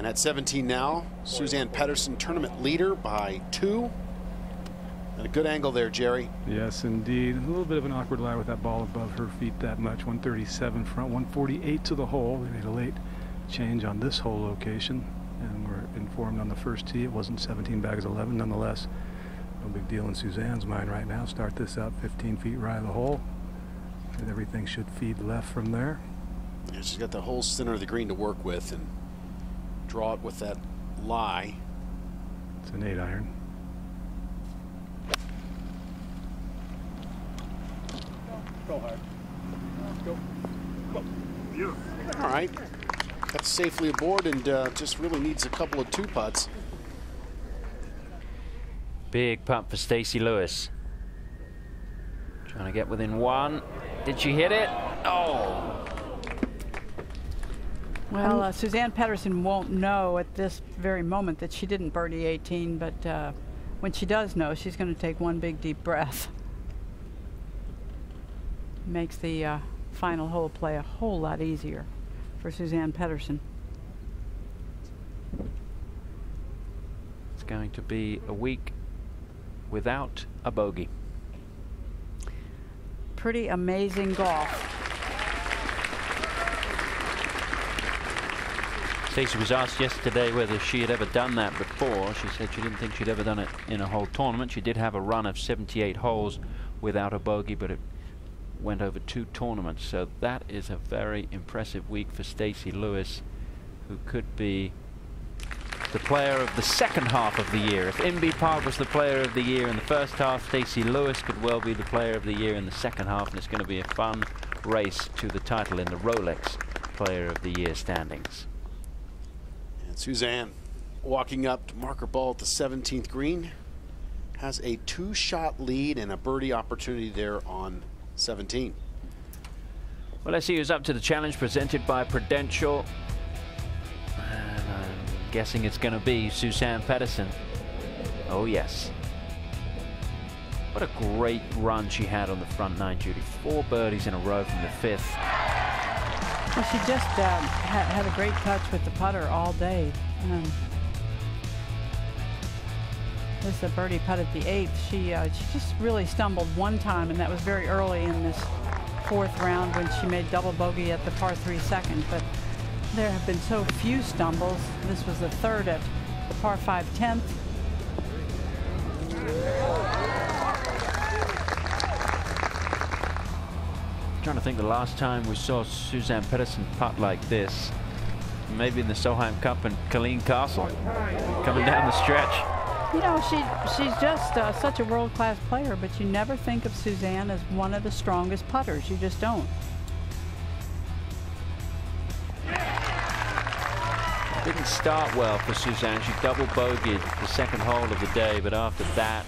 [SPEAKER 3] And at 17 now, Suzanne Pedersen, tournament leader by 2. And a good angle there, Jerry.
[SPEAKER 5] Yes, indeed. A little bit of an awkward lie with that ball above her feet that much. 137 front, 148 to the hole. They made a late change on this hole location, and we're informed on the first tee it wasn't 17 bags 11. Nonetheless, no big deal in Suzanne's mind right now. Start this up 15 feet right of the hole, and everything should feed left from there.
[SPEAKER 3] Yeah, she's got the whole center of the green to work with and draw it with that lie.
[SPEAKER 5] It's an 8-iron.
[SPEAKER 18] Go hard. Go. Go. Beautiful.
[SPEAKER 3] All right. That's safely aboard and just really needs a couple of 2 putts.
[SPEAKER 1] Big putt for Stacey Lewis. Trying to get within 1. Did she hit it? Oh.
[SPEAKER 2] Well, Suzanne Pedersen won't know at this very moment that she didn't birdie 18, but when she does know, she's going to take one big deep breath. Makes the final hole play a whole lot easier for Suzanne Pedersen.
[SPEAKER 1] It's going to be a week without a bogey.
[SPEAKER 2] Pretty amazing golf.
[SPEAKER 1] Stacey was asked yesterday whether she had ever done that before. She said she didn't think she'd ever done it in a whole tournament. She did have a run of 78 holes without a bogey, but it went over 2 tournaments. So that is a very impressive week for Stacey Lewis, who could be the player of the second half of the year. If Inbee Park was the player of the year in the first half, Stacey Lewis could well be the player of the year in the second half, and it's going to be a fun race to the title in the Rolex Player of the Year standings.
[SPEAKER 3] And Suzanne walking up to marker ball at the 17th green, has a 2-shot lead and a birdie opportunity there on 17.
[SPEAKER 1] Well, let's see who's up to the challenge presented by Prudential. And I'm guessing it's going to be Suzanne Pedersen. Oh, yes. What a great run she had on the front 9, Judy. 4 birdies in a row from the 5th.
[SPEAKER 2] Well, she just had a great touch with the putter all day. This is a birdie putt at the 8th. She just really stumbled one time, and that was very early in this 4th round when she made double bogey at the par 3 second. But there have been so few stumbles. This was the 3rd at the par 5 10th.
[SPEAKER 1] Trying to think the last time we saw Suzanne Pedersen putt like this, maybe in the Solheim Cup and Killeen Castle, coming down the stretch.
[SPEAKER 2] You know, she's just such a world-class player, but you never think of Suzanne as one of the strongest putters. You just don't.
[SPEAKER 1] Didn't start well for Suzanne. She double bogeyed the second hole of the day, but after that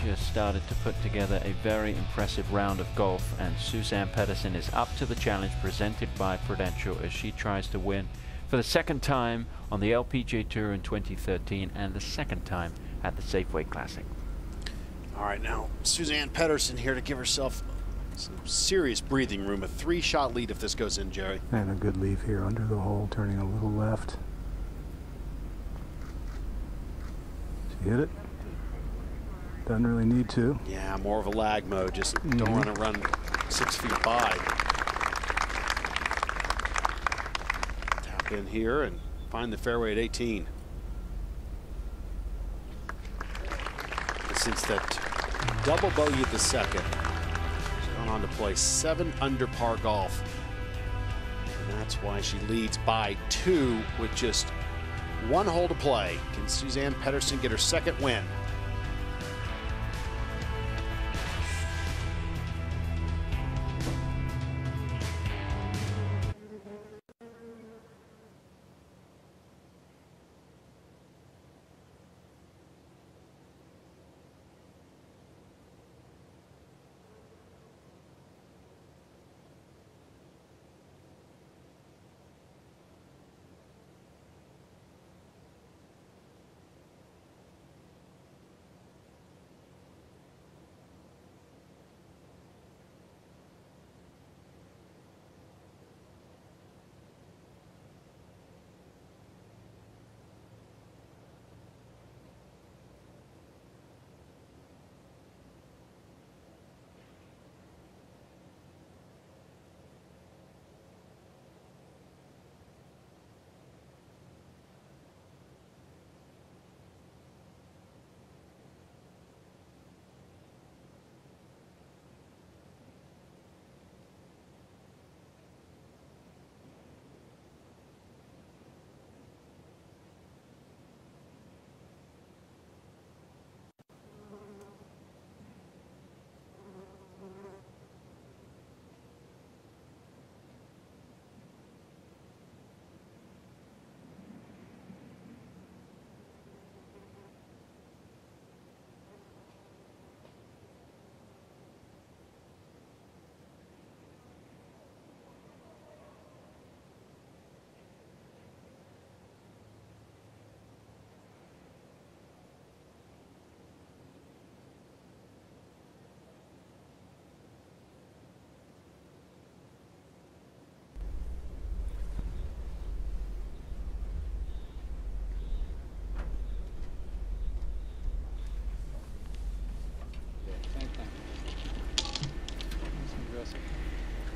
[SPEAKER 1] just started to put together a very impressive round of golf, and Suzanne Pedersen is up to the challenge presented by Prudential as she tries to win for the 2nd time on the LPGA Tour in 2013 and the 2nd time at the Safeway Classic.
[SPEAKER 3] All right, now Suzanne Pedersen here to give herself some serious breathing room. A 3-shot lead if this goes in, Jerry.
[SPEAKER 5] And a good leave here under the hole, turning a little left. She hit it. Doesn't really need to.
[SPEAKER 3] Yeah, more of a lag mode. Just don't want to run 6 feet by. Tap in here and find the fairway at 18. Since that double bogey at the 2nd, she's gone on to play 7 under par golf. And that's why she leads by 2 with just 1 hole to play. Can Suzanne Pedersen get her 2nd win?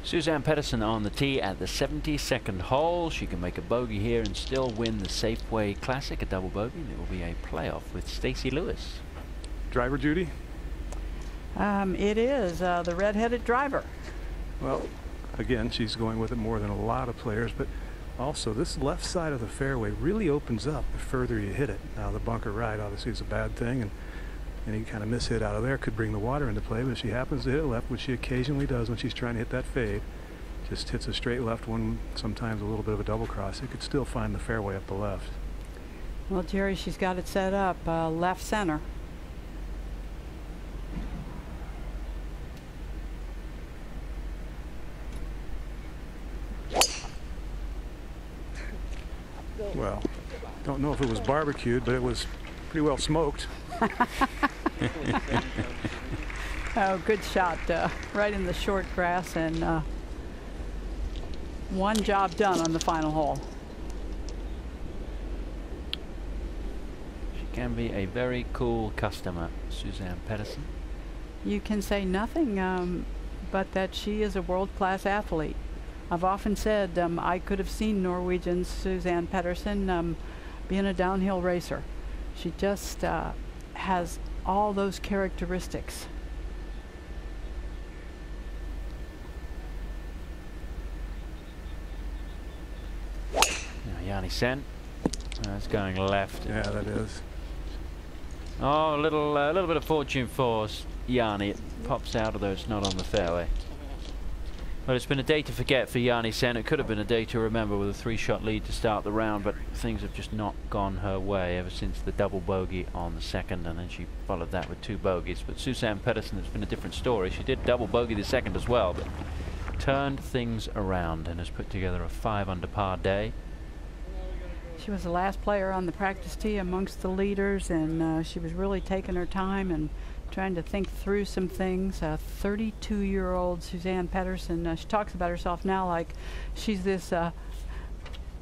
[SPEAKER 1] Suzanne Pedersen on the tee at the 72nd hole. She can make a bogey here and still win the Safeway Classic, a double bogey, and it will be a playoff with Stacey Lewis.
[SPEAKER 5] Driver, Judy?
[SPEAKER 2] It is the red-headed driver.
[SPEAKER 5] Well, again, she's going with it more than a lot of players, but also this left side of the fairway really opens up the further you hit it. Now the bunker right obviously is a bad thing, and any kind of mishit out of there could bring the water into play, but if she happens to hit it left, which she occasionally does when she's trying to hit that fade, just hits a straight left one, sometimes a little bit of a double cross, it could still find the fairway up the left.
[SPEAKER 2] Well, Jerry, she's got it set up left center.
[SPEAKER 5] Well, don't know if it was barbecued, but it was pretty well smoked.
[SPEAKER 2] Oh, good shot, right in the short grass, and one job done on the final hole.
[SPEAKER 1] She can be a very cool customer, Suzanne Pedersen.
[SPEAKER 2] You can say nothing but that she is a world-class athlete. I've often said I could have seen Norwegian's Suzanne Pedersen being a downhill racer. She just has all those characteristics.
[SPEAKER 1] Yanni Sen. That's going left.
[SPEAKER 5] Yeah, that is.
[SPEAKER 1] Oh, a little bit of fortune for Yanni. It pops out of those, not on the fairway. Well, it's been a day to forget for Yanni Sen. It could have been a day to remember with a 3-shot lead to start the round, but things have just not gone her way ever since the double bogey on the second, and then she followed that with 2 bogeys. But Suzanne Pedersen has been a different story. She did double bogey the second as well, but turned things around and has put together a 5 under par day.
[SPEAKER 2] She was the last player on the practice tee amongst the leaders, and she was really taking her time and trying to think through some things. 32-year-old Suzanne Pedersen, she talks about herself now like she's this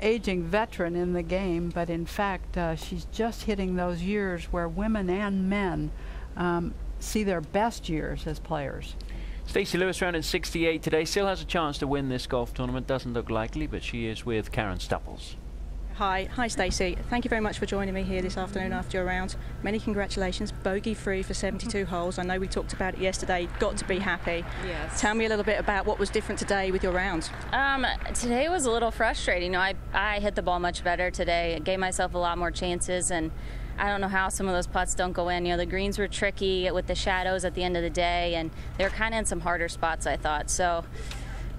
[SPEAKER 2] aging veteran in the game, but in fact she's just hitting those years where women and men see their best years as players.
[SPEAKER 1] Stacey Lewis round at 68 today, still has a chance to win this golf tournament. Doesn't look likely, but she is with Karen Stupples.
[SPEAKER 8] Hi Stacey. Thank you very much for joining me here this afternoon after your round. Many congratulations, bogey free for 72 holes. I know we talked about it yesterday. Got to be happy.
[SPEAKER 17] Yes.
[SPEAKER 8] Tell me a little bit about what was different today with your round.
[SPEAKER 17] Today was a little frustrating. You know, I hit the ball much better today. I gave myself a lot more chances, and I don't know how some of those putts don't go in. You know, the greens were tricky with the shadows at the end of the day, and they were kind of in some harder spots, I thought. So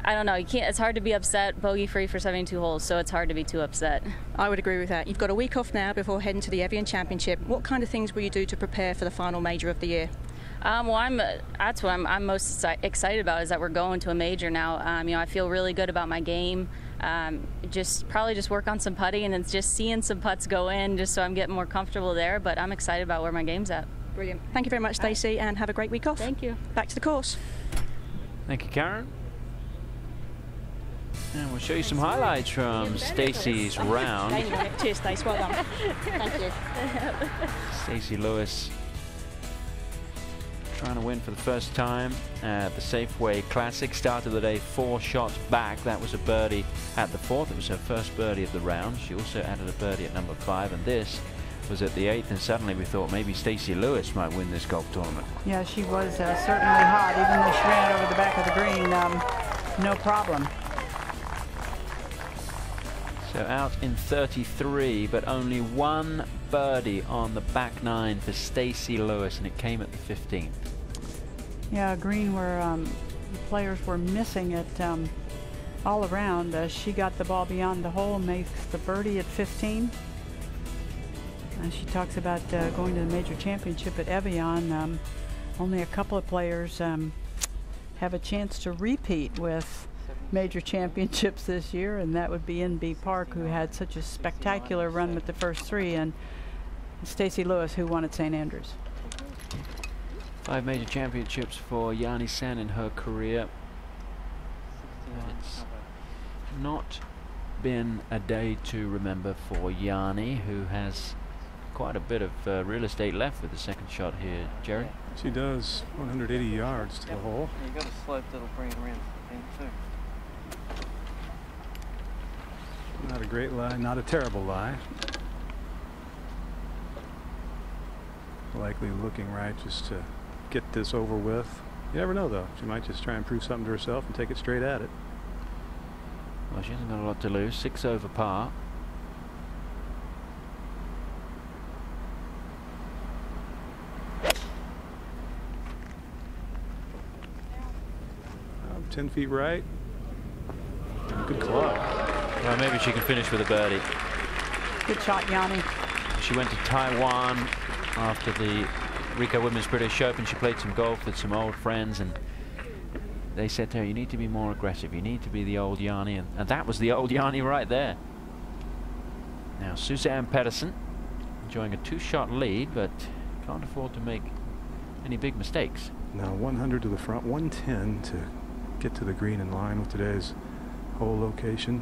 [SPEAKER 17] I don't know, you can't, it's hard to be upset, bogey free for 72 holes, so it's hard to be too upset.
[SPEAKER 8] I would agree with that. You've got a week off now before heading to the Evian Championship. What kind of things will you do to prepare for the final major of the year?
[SPEAKER 17] Well, that's what I'm most excited about, is that we're going to a major now. You know, I feel really good about my game. Probably just work on some putting, and it's just seeing some putts go in, just so I'm getting more comfortable there. But I'm excited about where my game's at.
[SPEAKER 8] Brilliant. Thank you very much, Stacey, and have a great week off.
[SPEAKER 17] Thank you.
[SPEAKER 8] Back to the course.
[SPEAKER 1] Thank you, Karen. And we'll show you some highlights from Stacey's round.
[SPEAKER 8] Cheers, Stacey. Well done.
[SPEAKER 17] Thank you.
[SPEAKER 1] Stacey Lewis trying to win for the first time at the Safeway Classic. Started the day 4 shots back. That was a birdie at the 4th. It was her first birdie of the round. She also added a birdie at number 5, and this was at the 8th, and suddenly we thought maybe Stacey Lewis might win this golf tournament.
[SPEAKER 2] Yeah, she was certainly hot, even though she ran over the back of the green. No problem.
[SPEAKER 1] So out in 33, but only 1 birdie on the back 9 for Stacey Lewis, and it came at the 15th.
[SPEAKER 2] Yeah, green where the players were missing it all around. She got the ball beyond the hole, makes the birdie at 15. And she talks about going to the major championship at Evian. Only a couple of players have a chance to repeat with major championships this year, and that would be NB Park, who had such a spectacular run with the first 3, and Stacey Lewis, who won at St. Andrews.
[SPEAKER 1] 5 major championships for Yanni Sen in her career. It's not been a day to remember for Yanni, who has quite a bit of real estate left with the second shot here, Jerry.
[SPEAKER 5] She does. 180 yards to the hole.
[SPEAKER 15] You got a slope that'll bring it around the pin too.
[SPEAKER 5] Not a great lie, not a terrible lie. Likely looking right just to get this over with. You never know though. She might just try and prove something to herself and take it straight at it.
[SPEAKER 1] Well, she hasn't got a lot to lose. 6 over par.
[SPEAKER 5] Oh, 10 feet right. Good club.
[SPEAKER 1] Well, maybe she can finish with a birdie.
[SPEAKER 2] Good shot, Yanni.
[SPEAKER 1] She went to Taiwan after the Rico Women's British Open. She played some golf with some old friends, and they said to her, you need to be more aggressive. You need to be the old Yanni. And that was the old Yanni right there. Now, Suzanne Pedersen enjoying a 2-shot lead, but can't afford to make any big mistakes.
[SPEAKER 5] Now 100 to the front, 110 to get to the green in line with today's hole location.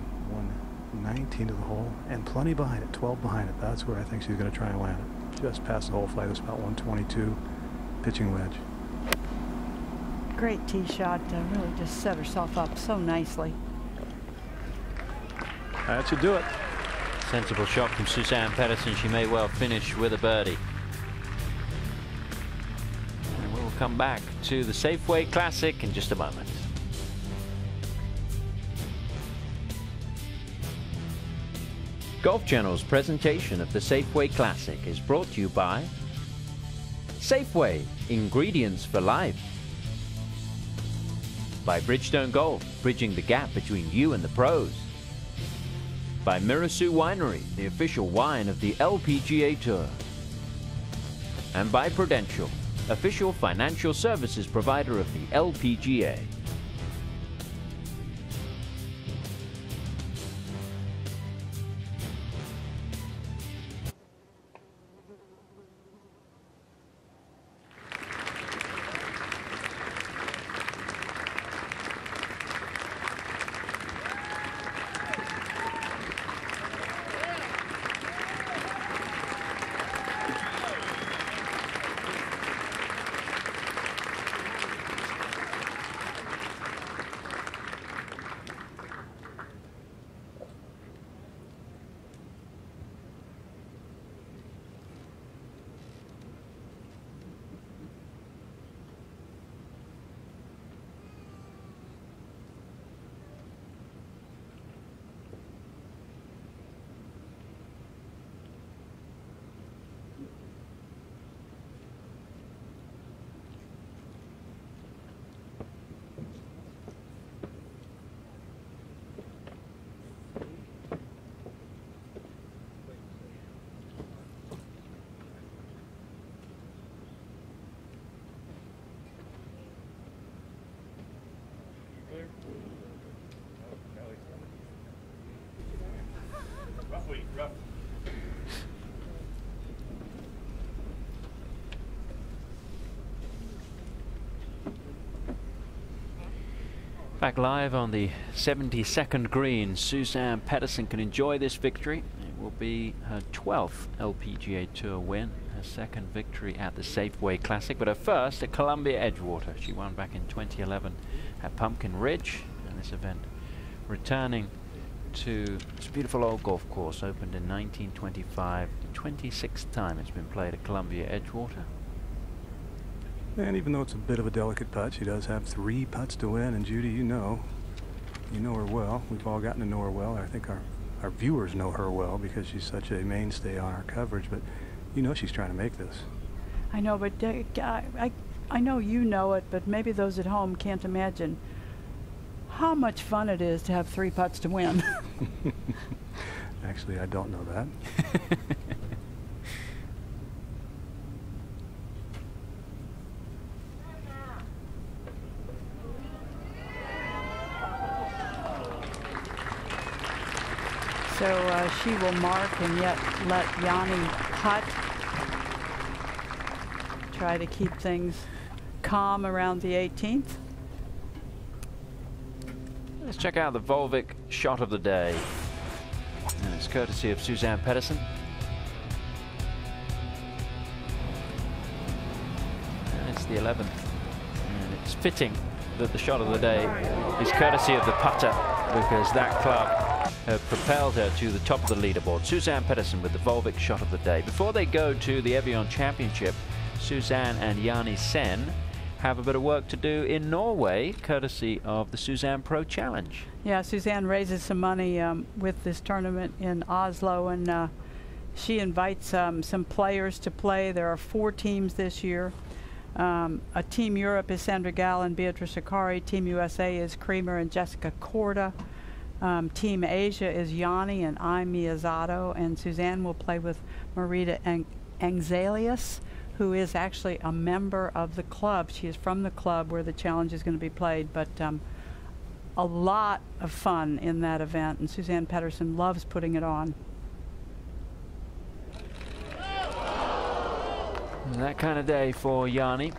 [SPEAKER 5] 119 to the hole, and plenty behind it, 12 behind it. That's where I think she's going to try and land it. Just past the hole flag. That's about 122. Pitching wedge.
[SPEAKER 2] Great tee shot. Really just set herself up so nicely.
[SPEAKER 5] That should do it.
[SPEAKER 1] Sensible shot from Suzanne Pedersen. She may well finish with a birdie. And we'll come back to the Safeway Classic in just a moment. Golf Channel's presentation of the Safeway Classic is brought to you by Safeway, ingredients for life. By Bridgestone Golf, bridging the gap between you and the pros. By Mirasu Winery, the official wine of the LPGA Tour. And by Prudential, official financial services provider of the LPGA. Back live on the 72nd green, Suzanne Pedersen can enjoy this victory. It will be her 12th LPGA Tour win, her second victory at the Safeway Classic, but her first at Columbia Edgewater. She won back in 2011 at Pumpkin Ridge, and this event returning to this beautiful old golf course, opened in 1925, the 26th time it's been played at Columbia Edgewater.
[SPEAKER 5] And even though it's a bit of a delicate putt, she does have 3 putts to win. And Judy, you know her well. We've all gotten to know her well. I think our viewers know her well because she's such a mainstay on our coverage. But you know she's trying to make this.
[SPEAKER 2] I know, but I know you know it, but maybe those at home can't imagine how much fun it is to have 3 putts to win.
[SPEAKER 5] Actually, I don't know that.
[SPEAKER 2] So she will mark and yet let Yanni putt. Try to keep things calm around the 18th.
[SPEAKER 1] Let's check out the Volvic shot of the day. And it's courtesy of Suzanne Pedersen. And it's the 11th. And it's fitting that the shot of the day is courtesy of the putter, because that club have propelled her to the top of the leaderboard. Suzann Pettersen with the Volvic shot of the day. Before they go to the Evian Championship, Suzann and Jani Sen have a bit of work to do in Norway, courtesy of the Suzann Pro Challenge.
[SPEAKER 2] Yeah, Suzann raises some money with this tournament in Oslo, and she invites some players to play. There are 4 teams this year. A Team Europe is Sandra Gall and Beatrice Akari. Team USA is Creamer and Jessica Korda. Team Asia is Yanni and I Miyazato, and Suzann will play with Marita Angzalius, who is actually a member of the club. She is from the club where the challenge is going to be played, but a lot of fun in that event, and Suzann Pettersen loves putting it on.
[SPEAKER 1] That kind of day for Yanni.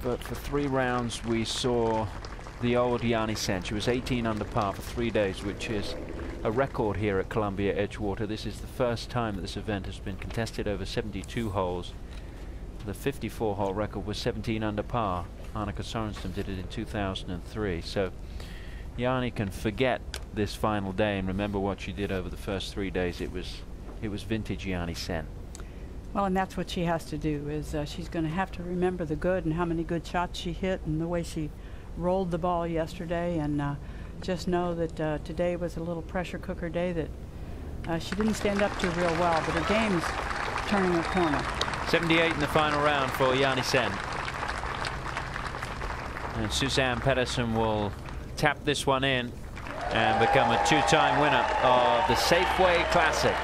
[SPEAKER 1] But for 3 rounds we saw the old Jani Sen. She was 18 under par for 3 days, which is a record here at Columbia Edgewater. This is the first time that this event has been contested over 72 holes. The 54-hole record was 17 under par. Annika Sorenstam did it in 2003. So Jani can forget this final day and remember what she did over the first 3 days. It was vintage Jani Sen.
[SPEAKER 2] Well, and that's what she has to do, is she's going to have to remember the good and how many good shots she hit and the way she rolled the ball yesterday, and just know that today was a little pressure cooker day that she didn't stand up to real well, but her game's turning a corner.
[SPEAKER 1] 78 in the final round for Jani Sen. And Suzann Pettersen will tap this one in and become a 2-time winner of the Safeway Classic.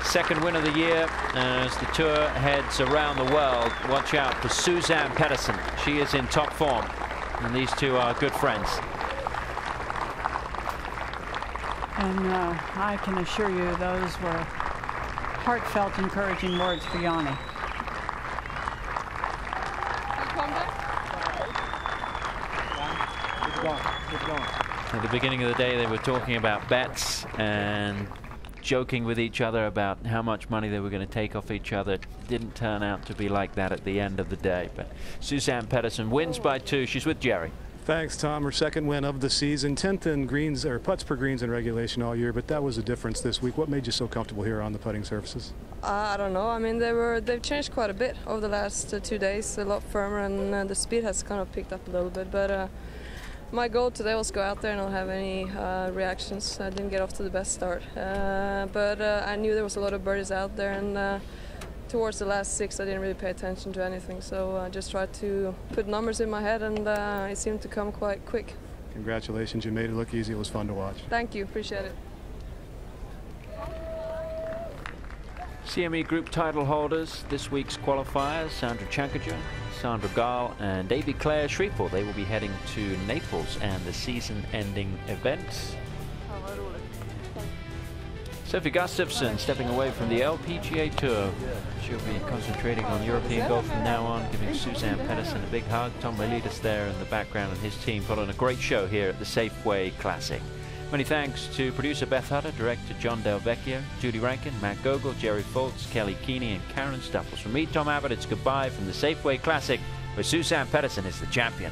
[SPEAKER 1] Second win of the year as the tour heads around the world. Watch out for Suzann Pettersen. She is in top form, and these two are good friends.
[SPEAKER 2] And I can assure you those were heartfelt, encouraging words for Yanni.
[SPEAKER 1] At the beginning of the day, they were talking about bets and joking with each other about how much money they were going to take off each other. It didn't turn out to be like that at the end of the day. But Suzann Pettersen wins by 2. She's with Jerry.
[SPEAKER 5] Thanks, Tom. Her second win of the season, 10th in greens or putts per greens in regulation all year, but that was a difference this week. What made you so comfortable here on the putting surfaces?
[SPEAKER 11] I don't know. I mean, they've changed quite a bit over the last 2 days. A lot firmer, and the speed has kind of picked up a little bit. But my goal today was go out there and not have any reactions. I didn't get off to the best start, but I knew there was a lot of birdies out there, and towards the last 6 I didn't really pay attention to anything, so I just tried to put numbers in my head, and it seemed to come quite quick.
[SPEAKER 5] Congratulations, you made it look easy. It was fun to watch.
[SPEAKER 11] Thank you, appreciate it.
[SPEAKER 1] CME Group title holders, this week's qualifiers: Sandra Chankaja, Sandra Gall, and Davy Claire Shreveport. They will be heading to Naples and the season-ending events. Sophie Gustafsson stepping away from the LPGA Tour. She'll be concentrating on European golf from now on, giving Suzann Pettersen a big hug. Tom Miletus there in the background and his team put on a great show here at the Safeway Classic. Many thanks to producer Beth Hutter, director John Del Vecchio, Judy Rankin, Matt Gogol, Jerry Foltz, Kelly Keeney, and Karen Stupples. From me, Tom Abbott, it's goodbye from the Safeway Classic, where Suzann Pettersen is the champion.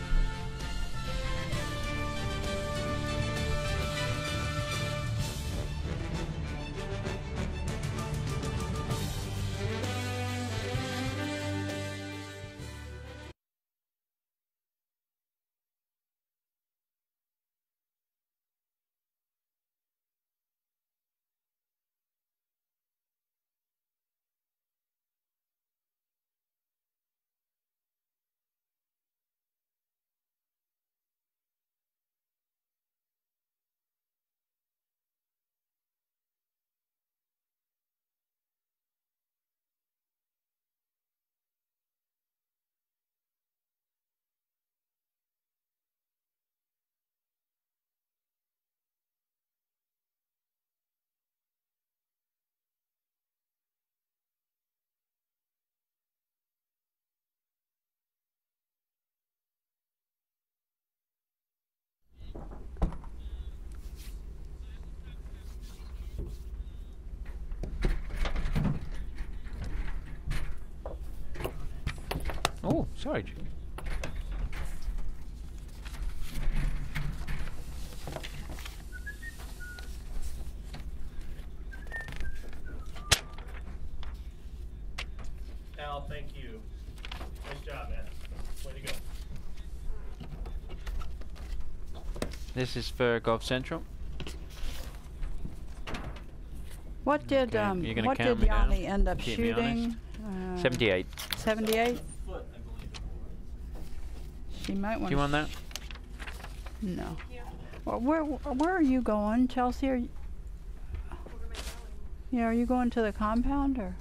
[SPEAKER 1] Oh, sorry.
[SPEAKER 18] thank you. Nice job, man. Way to go.
[SPEAKER 1] This is for Golf Central.
[SPEAKER 2] What did
[SPEAKER 1] you're gonna
[SPEAKER 2] what
[SPEAKER 1] count
[SPEAKER 2] did
[SPEAKER 1] me down.
[SPEAKER 2] Yanni end up
[SPEAKER 1] Keep me
[SPEAKER 2] shooting?
[SPEAKER 1] 78.
[SPEAKER 2] 78. She might want.
[SPEAKER 1] Do you want that?
[SPEAKER 2] No. Well, where are you going, Chelsea? Are you, yeah, are you going to the compound or?